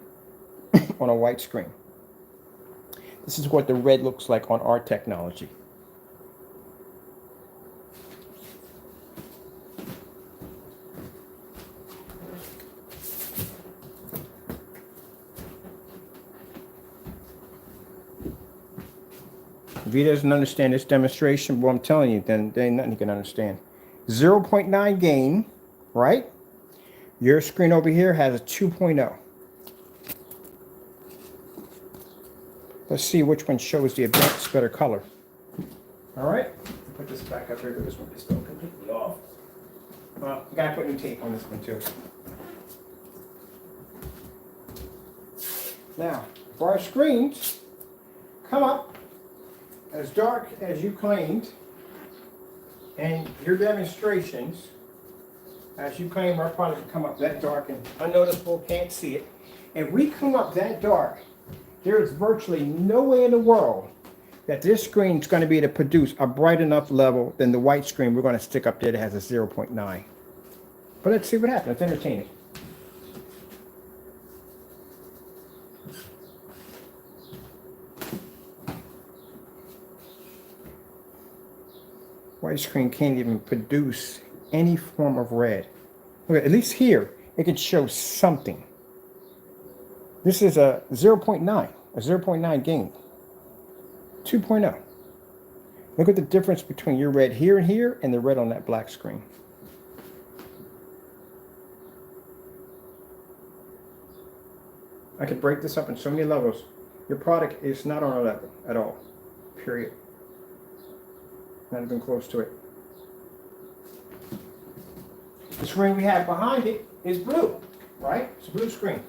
on a white screen. This is what the red looks like on our technology. If he doesn't understand this demonstration, well, I'm telling you, then there ain't nothing he can understand. 0.9 gain, right? Your screen over here has a 2.0. Let's see which one shows the advanced better color. All right, put this back up here because this one is still completely off. Well, you gotta put new tape on this one too. Now, for our screens, come up as dark as you claimed, and your demonstrations, as you claim our product will come up that dark and unnoticeable, can't see it. If we come up that dark, there is virtually no way in the world that this screen is going to be able to produce a bright enough level than the white screen we're going to stick up there that has a 0.9. But let's see what happens. It's entertaining. White screen can't even produce any form of red. Okay, at least here, it can show something. This is a 0.9 gain. 2.0. Look at the difference between your red here and here and the red on that black screen. I could break this up in so many levels. Your product is not on a level at all. Period. Not even close to it. The screen we have behind it is blue, right? It's a blue screen.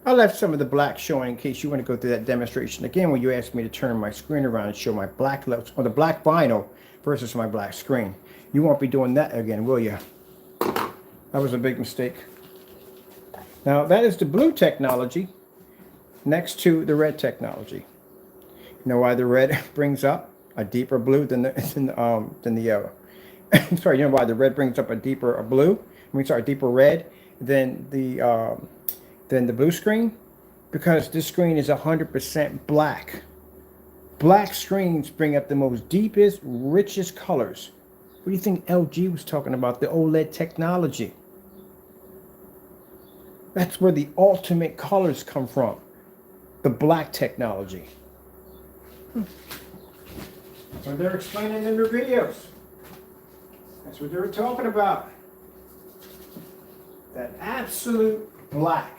I left some of the black showing in case you want to go through that demonstration again when you asked me to turn my screen around and show my black levels or the black vinyl versus my black screen. You won't be doing that again, will you? That was a big mistake. Now that is the blue technology next to the red technology. You know why the red brings up a deeper blue than the yellow? Sorry, you know why the red brings up a deeper red than the than the blue screen? Because this screen is 100% black. Black screens bring up the most deepest, richest colors. What do you think LG was talking about? The OLED technology. That's where the ultimate colors come from. The black technology. That's what they're explaining in their videos. That's what they were talking about. That absolute black.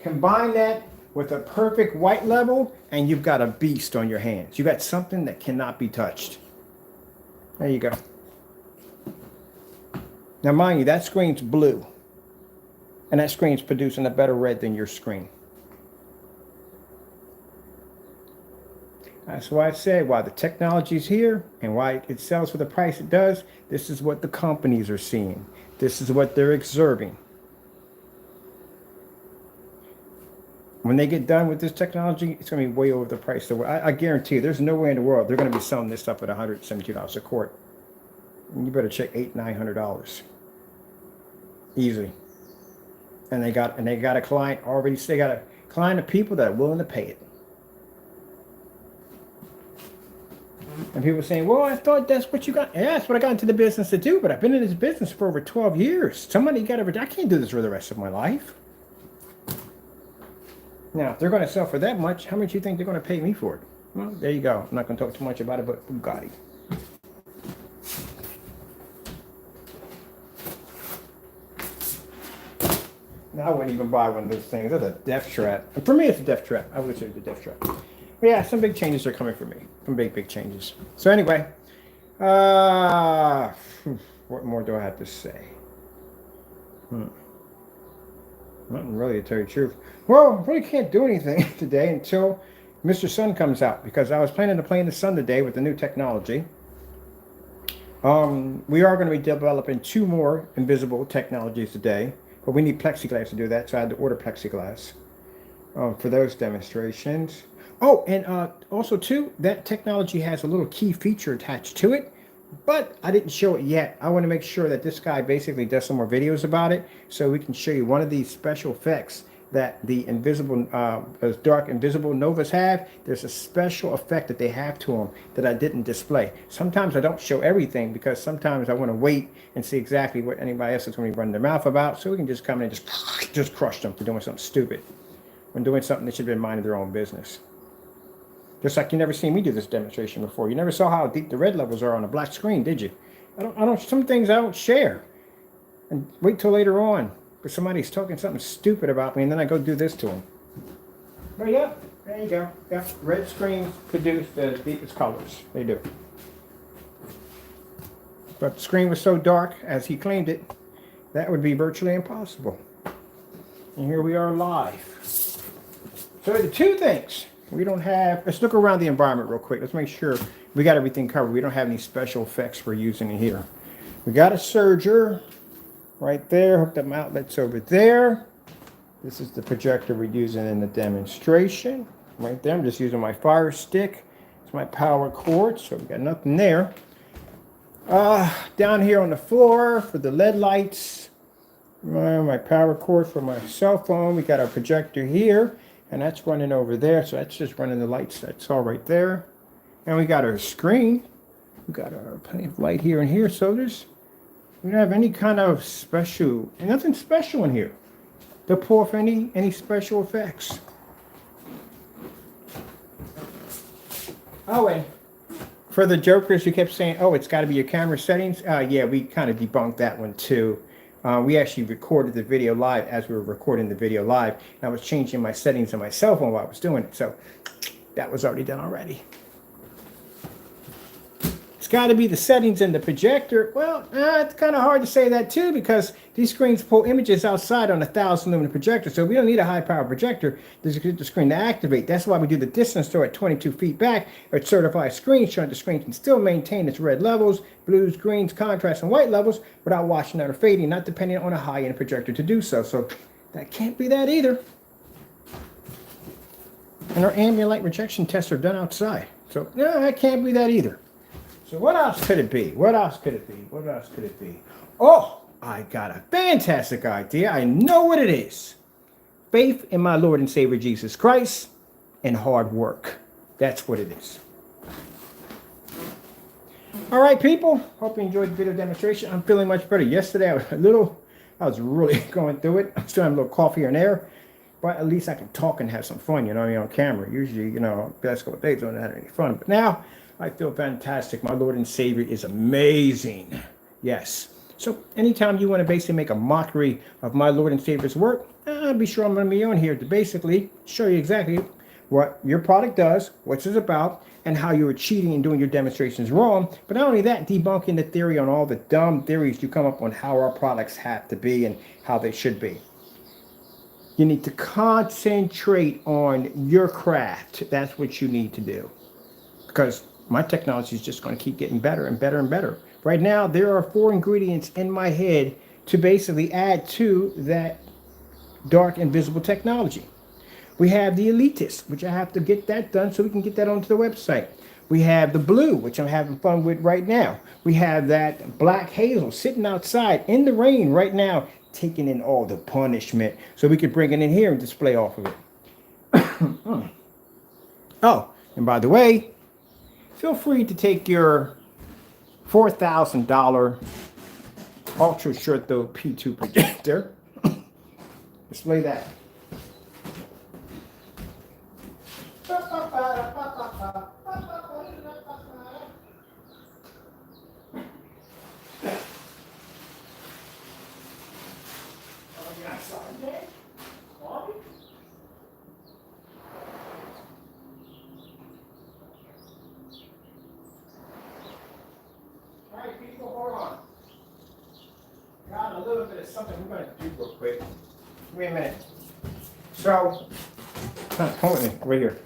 Combine that with a perfect white level, and you've got a beast on your hands. You got something that cannot be touched. There you go. Now, mind you, that screen's blue. And that screen's producing a better red than your screen. That's why I said, why the technology's here and why it sells for the price it does. This is what the companies are seeing. This is what they're observing. When they get done with this technology, it's going to be way over the price. So I guarantee you, there's no way in the world they're going to be selling this stuff at $172 a quart. And you better check $800-900 easily. And they got a client already. They got a client of people that are willing to pay it. And people saying, well, I thought that's what you got. Yeah, that's what I got into the business to do. But I've been in this business for over 12 years. Somebody got to. I can't do this for the rest of my life. Now, if they're going to sell for that much, how much do you think they're going to pay me for it? Well, there you go. I'm not going to talk too much about it, but Bugatti. I wouldn't even buy one of those things. That's a death trap. And for me, it's a death trap. I would say it's a death trap. But yeah, some big changes are coming for me. Some big changes. So anyway, what more do I have to say? Nothing really, to tell you the truth. Well, I really can't do anything today until Mr. Sun comes out, because I was planning to play in the sun today with the new technology. We are going to be developing 2 more invisible technologies today, but we need plexiglass to do that, so I had to order plexiglass for those demonstrations. Oh, and also too, that technology has a little key feature attached to it, but I didn't show it yet. I want to make sure that this guy basically does some more videos about it, so we can show you one of these special effects that the invisible, those dark invisible novas have. There's a special effect that they have to them that I didn't display. Sometimes I don't show everything because sometimes I want to wait and see exactly what anybody else is going to be running their mouth about, so we can just come in and just crush them for doing something stupid, when doing something that should have been minding their own business. Just like you never seen me do this demonstration before. You never saw how deep the red levels are on a black screen, did you? I don't. Some things I don't share, and wait till later on, because somebody's talking something stupid about me, and then I go do this to them. But yeah, there you go. Yeah, red screens produce the deepest colors. They do. But the screen was so dark, as he claimed it, that would be virtually impossible. And here we are live. So the 2 things. We don't have, let's look around the environment real quick. Let's make sure we got everything covered. We don't have any special effects we're using in here. We got a surger right there, hooked up outlets over there. This is the projector we're using in the demonstration. Right there, I'm just using my Fire Stick. It's my power cord, so we got nothing there. Down here on the floor for the LED lights, my power cord for my cell phone. We got our projector here. And that's running over there, so that's just running the lights. That's all right there. And we got our screen. We got our plenty of light here and here. So we don't have any kind of special, nothing special in here to pull off any special effects. Oh, and for the jokers who kept saying, oh, it's got to be your camera settings. Yeah, we kind of debunked that one too. We actually recorded the video live as we were recording the video live. And I was changing my settings on my cell phone while I was doing it. So that was already done already. It's got to be the settings in the projector. Well, it's kind of hard to say that too, because these screens pull images outside on a 1,000 lumen projector. So we don't need a high power projector to get the screen to activate. That's why we do the distance store at 22 feet back. Or certified screen showing the screen can still maintain its red levels, blues, greens, contrast, and white levels without washing out or fading, not depending on a high-end projector to do so. So that can't be that either. And our ambient light rejection tests are done outside. So no, that can't be that either. So what else could it be? What else could it be? What else could it be? Oh, I got a fantastic idea. I know what it is. faith in my Lord and Savior Jesus Christ and hard work. That's what it is. All right, people. Hope you enjoyed the video demonstration. I'm feeling much better. Yesterday, I was really going through it. I'm still having a little cough here and there, but at least I can talk and have some fun, you know, on camera. Usually, you know, last couple of days I don't have any fun, but now I feel fantastic. My Lord and Savior is amazing. Yes. So anytime you want to basically make a mockery of my Lord and Savior's work, I'll be sure I'm going to be on here to basically show you exactly what your product does, what it's about, and how you were cheating and doing your demonstrations wrong. But not only that, debunking the theory on all the dumb theories you come up on how our products have to be and how they should be. You need to concentrate on your craft. That's what you need to do. Because my technology is just going to keep getting better and better and better. Right now, there are 4 ingredients in my head to basically add to that dark invisible technology. We have the elitist, which I have to get that done so we can get that onto the website. We have the blue, which I'm having fun with right now. We have that black hazel sitting outside in the rain right now, taking in all the punishment so we can bring it in here and display off of it. Oh, and by the way, feel free to take your $4,000 ultra short throw P2 projector, display that. Alright, people, hold on. Got a little bit of something we're going to do real quick. Give me a minute. So, come with me, right here.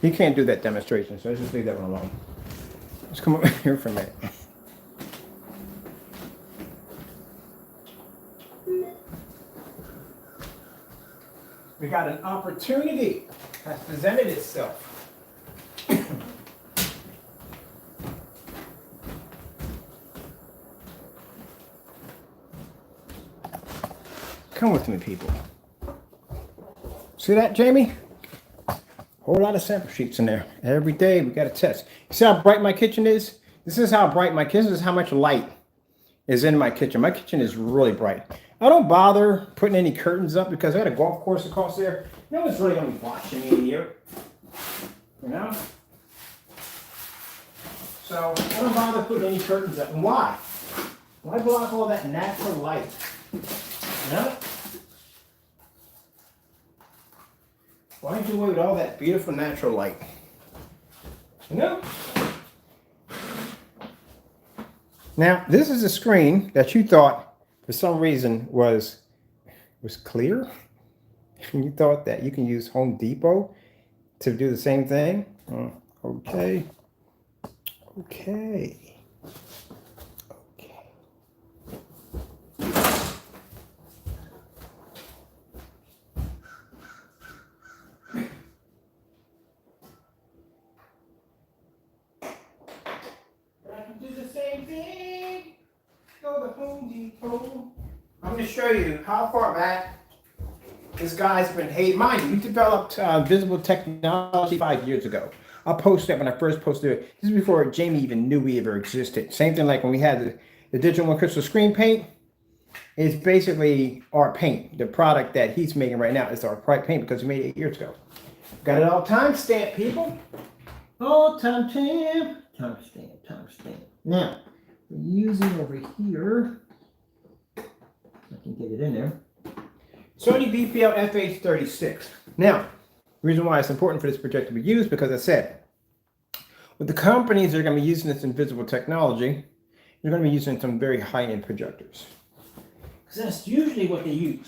You can't do that demonstration, so let's just leave that one alone. Let's come over here for a minute. We got an opportunity that's presented itself. Come with me, people. See that, Jamie? Whole lot of sample sheets in there. Every day we got to test. You see how bright my kitchen is? This is how bright my kitchen is. This is how much light is in my kitchen. My kitchen is really bright. I don't bother putting any curtains up because I got a golf course across there. No one's really going to be watching me in here. You know? So I don't bother putting any curtains up. And why? Why block all that natural light? You know? Why do away with all that beautiful natural light? You know? Now, this is a screen that you thought, for some reason, was clear. And you thought that you can use Home Depot to do the same thing. Okay. Okay. I'm going to show you how far back this guy's been hating. Mind you, we developed visible technology 5 years ago. I posted it when I first posted it. This is before Jamie even knew we ever existed. Same thing like when we had the Digital One Crystal Screen Paint. It's basically our paint. The product that he's making right now is our paint because we made it 8 years ago. Got it all timestamped, people. All timestamp. Timestamp. Now, we're using over here. I can get it in there. Sony BPL FH36. Now, the reason why it's important for this projector to be used, because I said, with the companies that are going to be using this invisible technology, they're going to be using some very high-end projectors. Because that's usually what they use.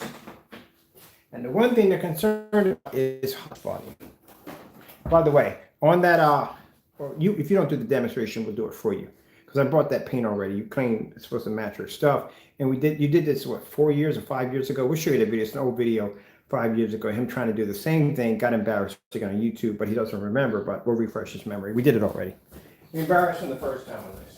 And the one thing they're concerned about is hot spotting. By the way, on that, if you don't do the demonstration, we'll do it for you. Because I bought that paint already. You claim it's supposed to match your stuff. And you did this, what, 4 years or 5 years ago? We'll show you the video. It's an old video 5 years ago. Him trying to do the same thing. Got embarrassed on YouTube, but he doesn't remember. But we'll refresh his memory. We did it already. We embarrassed him the first time on this.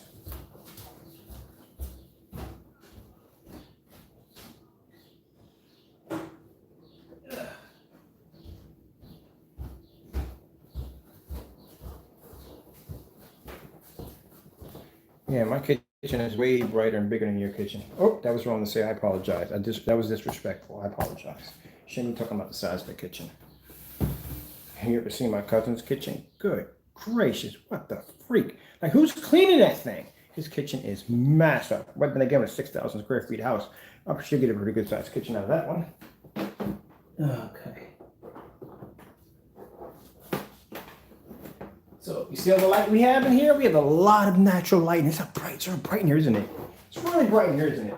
Yeah, my kitchen is way brighter and bigger than your kitchen. Oh, that was wrong to say. I apologize. That was disrespectful. I apologize. Shouldn't be talking about the size of the kitchen. Have you ever seen my cousin's kitchen? Good gracious, what the freak? Like, who's cleaning that thing? His kitchen is massive. But then again, a 6,000 square feet house, I should get a pretty good sized kitchen out of that one. Okay. So you see all the light we have in here? We have a lot of natural light. It's so bright in here, isn't it? It's really bright in here, isn't it?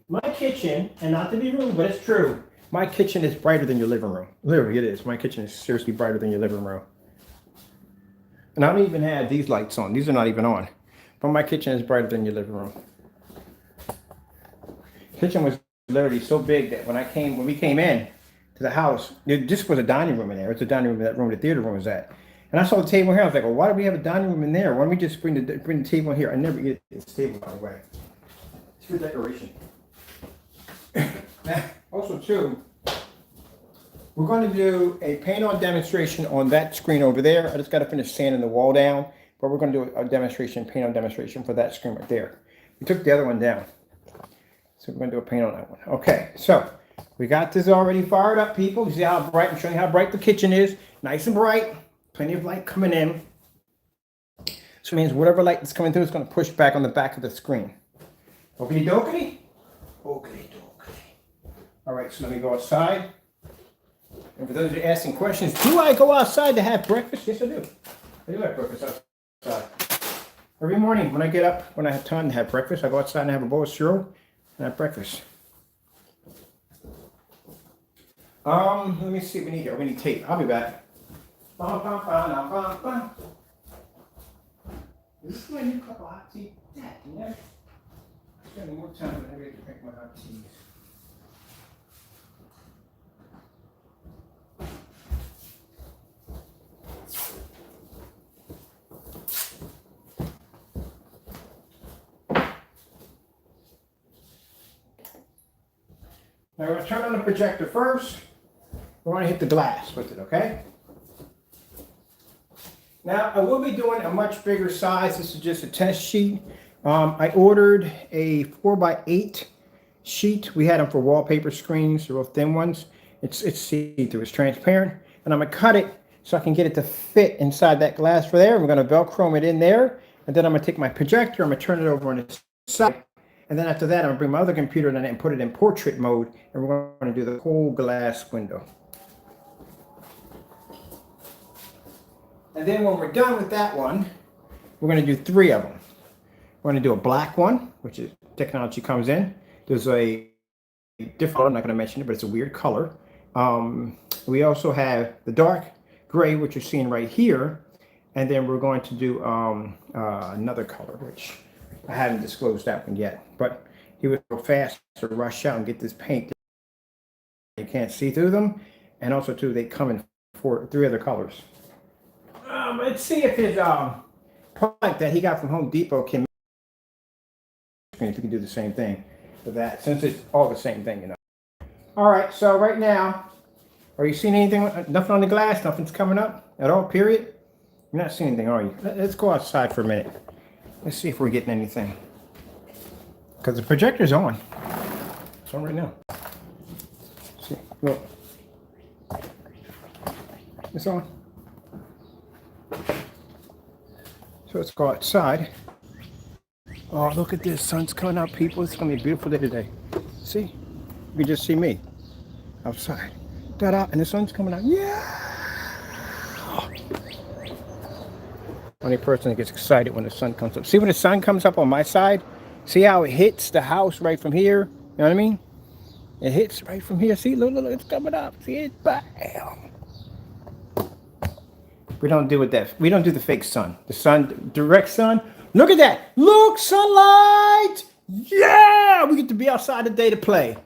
My kitchen, and not to be rude, but it's true. My kitchen is brighter than your living room. Literally, it is. My kitchen is seriously brighter than your living room. And I don't even have these lights on. These are not even on. But my kitchen is brighter than your living room. Kitchen was literally so big that when we came in to the house, this was a dining room in there. It's a dining room, that room the theater room was at. And I saw the table here. I was like, well, why do we have a dining room in there? Why don't we just bring the table here? I never get this table, by the way. It's for decoration. Also, too, we're going to do a paint-on demonstration on that screen over there. I just got to finish sanding the wall down, but we're going to do a demonstration, paint-on demonstration for that screen right there. We took the other one down, so we're going to do a paint on that one. Okay, so we got this already fired up, people. You see how bright? I'm showing you how bright the kitchen is. Nice and bright. Plenty of light coming in. So it means whatever light that's coming through is going to push back on the back of the screen. Okie dokie? Okie dokie. All right, so let me go outside. And for those of you asking questions, do I go outside to have breakfast? Yes, I do. I do have breakfast outside. Every morning when I get up, when I have time to have breakfast, I go outside and have a bowl of cereal and have breakfast. Let me see what we need here. We need tape. I'll be back. Is this my new cup of hot tea? Yeah, I'm spending more time than I get to drink my hot teas. Now we're going to turn on the projector first. We're going to hit the glass with it, okay? Now, I will be doing a much bigger size. This is just a test sheet. I ordered a 4x8 sheet. We had them for wallpaper screens, the real thin ones. It's see-through, it's transparent. And I'm going to cut it so I can get it to fit inside that glass for there. We're going to Velcro it in there. And then I'm going to take my projector, I'm going to turn it over on its side. And then after that, I'm going to bring my other computer in and put it in portrait mode. And we're going to do the whole glass window. And then when we're done with that one, we're going to do 3 of them. We're going to do a black one, which is technology comes in. There's a different, I'm not going to mention it, but it's a weird color. We also have the dark gray, which you're seeing right here. And then we're going to do another color, which I haven't disclosed that one yet. But he was so fast to rush out and get this paint. You can't see through them. And also, too, they come in 3 other colors. Let's see if his product that he got from Home Depot can, if we can do the same thing for that, since it's all the same thing, you know. All right, so right now, are you seeing anything? Nothing on the glass? Nothing's coming up at all, period? You're not seeing anything, are you? Let's go outside for a minute. Let's see if we're getting anything. Because the projector's on. It's on right now. See, look. It's on. So let's go outside. Oh, look at this. Sun's coming out, people. It's going to be a beautiful day today. See? You can just see me outside. Ta-da! And the sun's coming out. Yeah! Only person that gets excited when the sun comes up. See when the sun comes up on my side? See how it hits the house right from here? You know what I mean? It hits right from here. See? Look, it's coming up. See it? Bam! We don't do that. We don't do the fake sun. The sun, direct sun. Look at that. Look, sunlight. Yeah, we get to be outside today to play.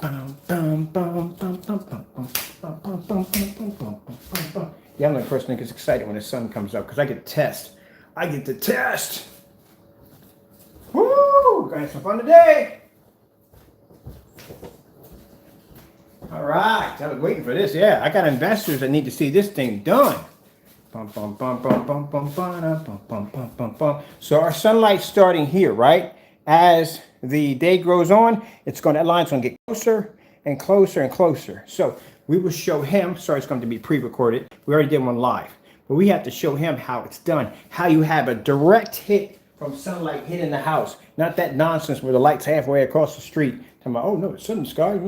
Yeah, I'm the person that gets excited when the sun comes up because I get to test. Woo! Gonna have some fun today. All right, I was waiting for this. Yeah, I got investors that need to see this thing done. Bum, bum, bum, bum, bum, bum, bum, bum, bum, bum, bum, bum. So our sunlight's starting here, right? As the day grows on, that line's gonna get closer and closer and closer. So we will show him, sorry, it's going to be pre-recorded. We already did one live, but we have to show him how it's done, how you have a direct hit from sunlight hitting the house, not that nonsense where the light's halfway across the street. Talking about, oh no, it's sun in the sky.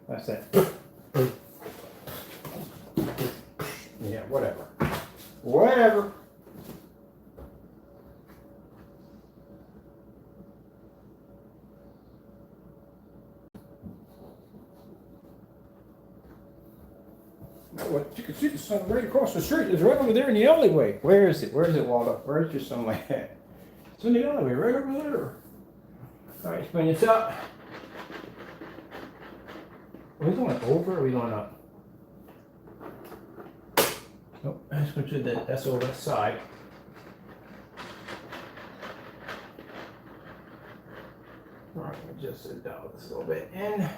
That's that. Yeah, whatever. Whatever. You can see the sun right across the street. It's right over there in the alleyway. Where is it? Where is it, Waldo? Where is your sunlight at? It's in the alleyway, right over there. All right, spin this up. Are we going over or are we going up? Nope, let's go to that's over the side. All right, let me just dial this a little bit in.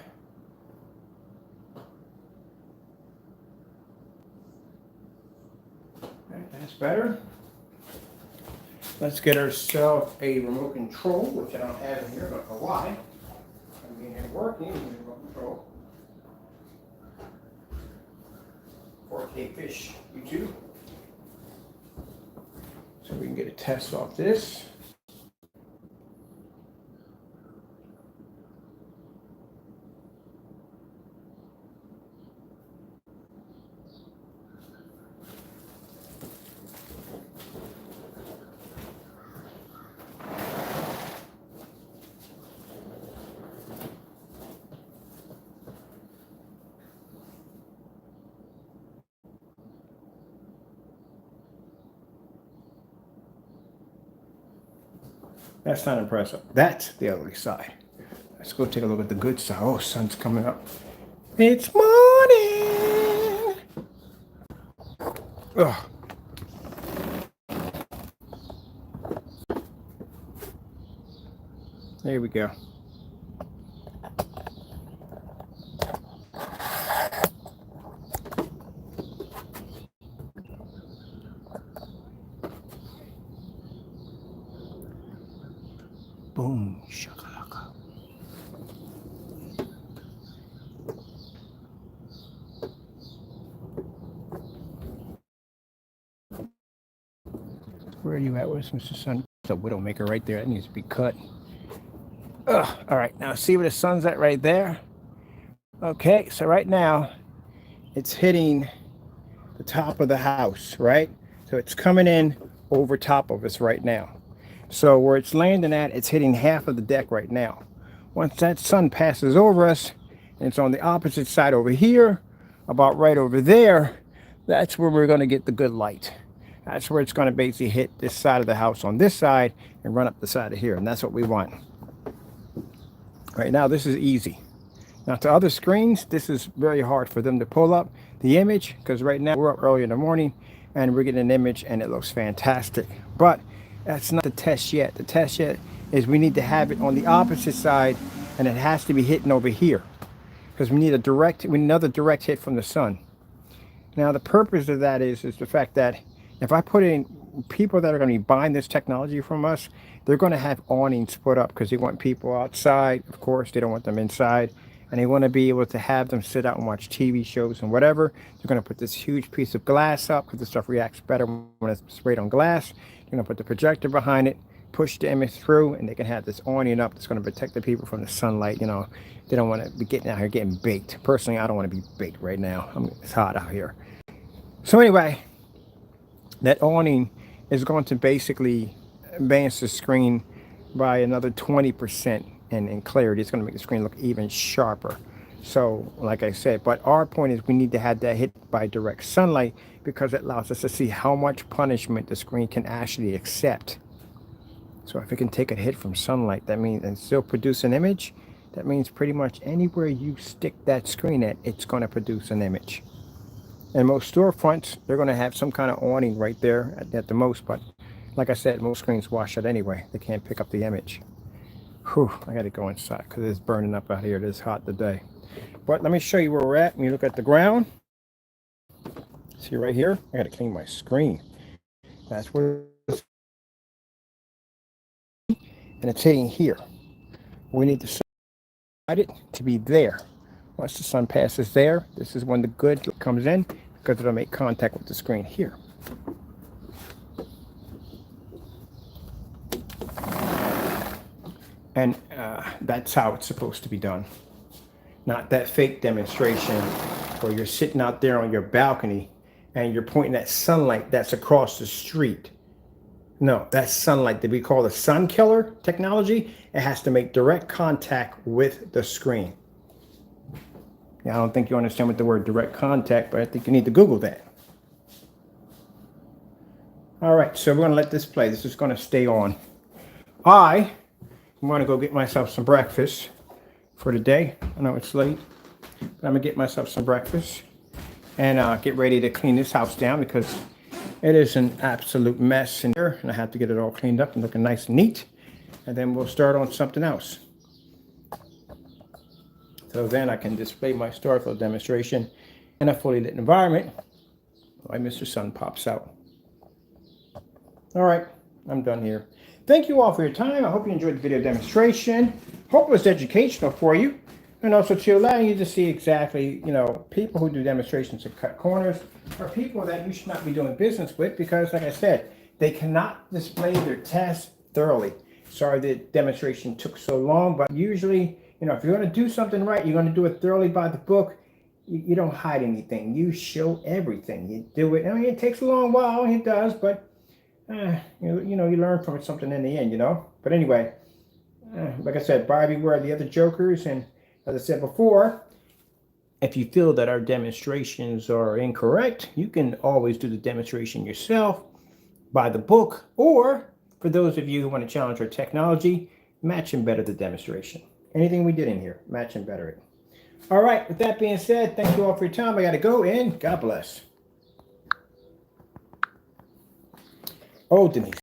That's better. Let's get ourselves a remote control, which I don't have in here, I don't know why. I mean, it's working, remote control. 4K fish, YouTube. So we can get a test off this. That's not impressive. That's the ugly side. Let's go take a look at the good side. Oh, sun's coming up. It's morning. Ugh. There we go. Boom, shakalaka. Where are you at? Where's Mr. Sun? It's a widowmaker right there. That needs to be cut. Ugh. All right, now see where the sun's at right there? Okay, so right now it's hitting the top of the house, right? So it's coming in over top of us right now. So where it's landing at, it's hitting half of the deck right now. Once that sun passes over us, and it's on the opposite side over here, about right over there, that's where we're going to get the good light. That's where it's going to basically hit this side of the house on this side and run up the side of here, and that's what we want. Right now, this is easy. Now to other screens, this is very hard for them to pull up the image, because right now we're up early in the morning and we're getting an image and it looks fantastic. But that's not the test yet. The test yet is we need to have it on the opposite side, and it has to be hitting over here because we need another direct hit from the sun. Now the purpose of that is the fact that if I put in people that are going to be buying this technology from us, they're going to have awnings put up because they want people outside. Of course, they don't want them inside, and they want to be able to have them sit out and watch TV shows and whatever. They're going to put this huge piece of glass up because the stuff reacts better when it's sprayed on glass. You're going to put the projector behind it, push the image through, and they can have this awning up that's going to protect the people from the sunlight. You know, they don't want to be getting out here getting baked. Personally, I don't want to be baked right now. It's hot out here. So anyway, that awning is going to basically advance the screen by another 20% in clarity. It's going to make the screen look even sharper. So like I said, but our point is we need to have that hit by direct sunlight because it allows us to see how much punishment the screen can actually accept. So if it can take a hit from sunlight, that means, and still produce an image, that means pretty much anywhere you stick that screen at, it's going to produce an image. And most storefronts, they're going to have some kind of awning right there at the most, but like I said, most screens wash out anyway. They can't pick up the image. Whew, I got to go inside because it's burning up out here. It is hot today. But let me show you where we're at. When you look at the ground, see right here, I gotta clean my screen. That's where it's, and it's hitting here. We need the sun it to be there. Once the sun passes there, this is when the good comes in because it'll make contact with the screen here. And that's how it's supposed to be done. Not that fake demonstration where you're sitting out there on your balcony and you're pointing at sunlight that's across the street. No, that's sunlight that we call the sun killer technology. It has to make direct contact with the screen. Yeah, I don't think you understand what the word direct contact, but I think you need to Google that. All right, so we're going to let this play. This is going to stay on. I'm going to go get myself some breakfast for the day. I know it's late, but I'm going to get myself some breakfast and get ready to clean this house down because it is an absolute mess in here, and I have to get it all cleaned up and looking nice and neat. And then we'll start on something else. So then I can display my Starfield demonstration in a fully lit environment. Why Mr. Sun pops out. All right, I'm done here. Thank you all for your time. I hope you enjoyed the video demonstration. Hope it was educational for you, and also to allow you to see exactly, people who do demonstrations and cut corners are people that you should not be doing business with because, like I said, they cannot display their test thoroughly. Sorry the demonstration took so long, but usually, if you're going to do something right, you're going to do it thoroughly by the book. You don't hide anything. You show everything. You do it. I mean, it takes a long while. It does, but you learn from it something in the end, But anyway, like I said, buyer beware the other jokers. And as I said before, if you feel that our demonstrations are incorrect, you can always do the demonstration yourself by the book, or for those of you who want to challenge our technology, match and better the demonstration. Anything we did in here, match and better it. All right, with that being said, thank you all for your time. I got to go, and God bless. Oh, Denise.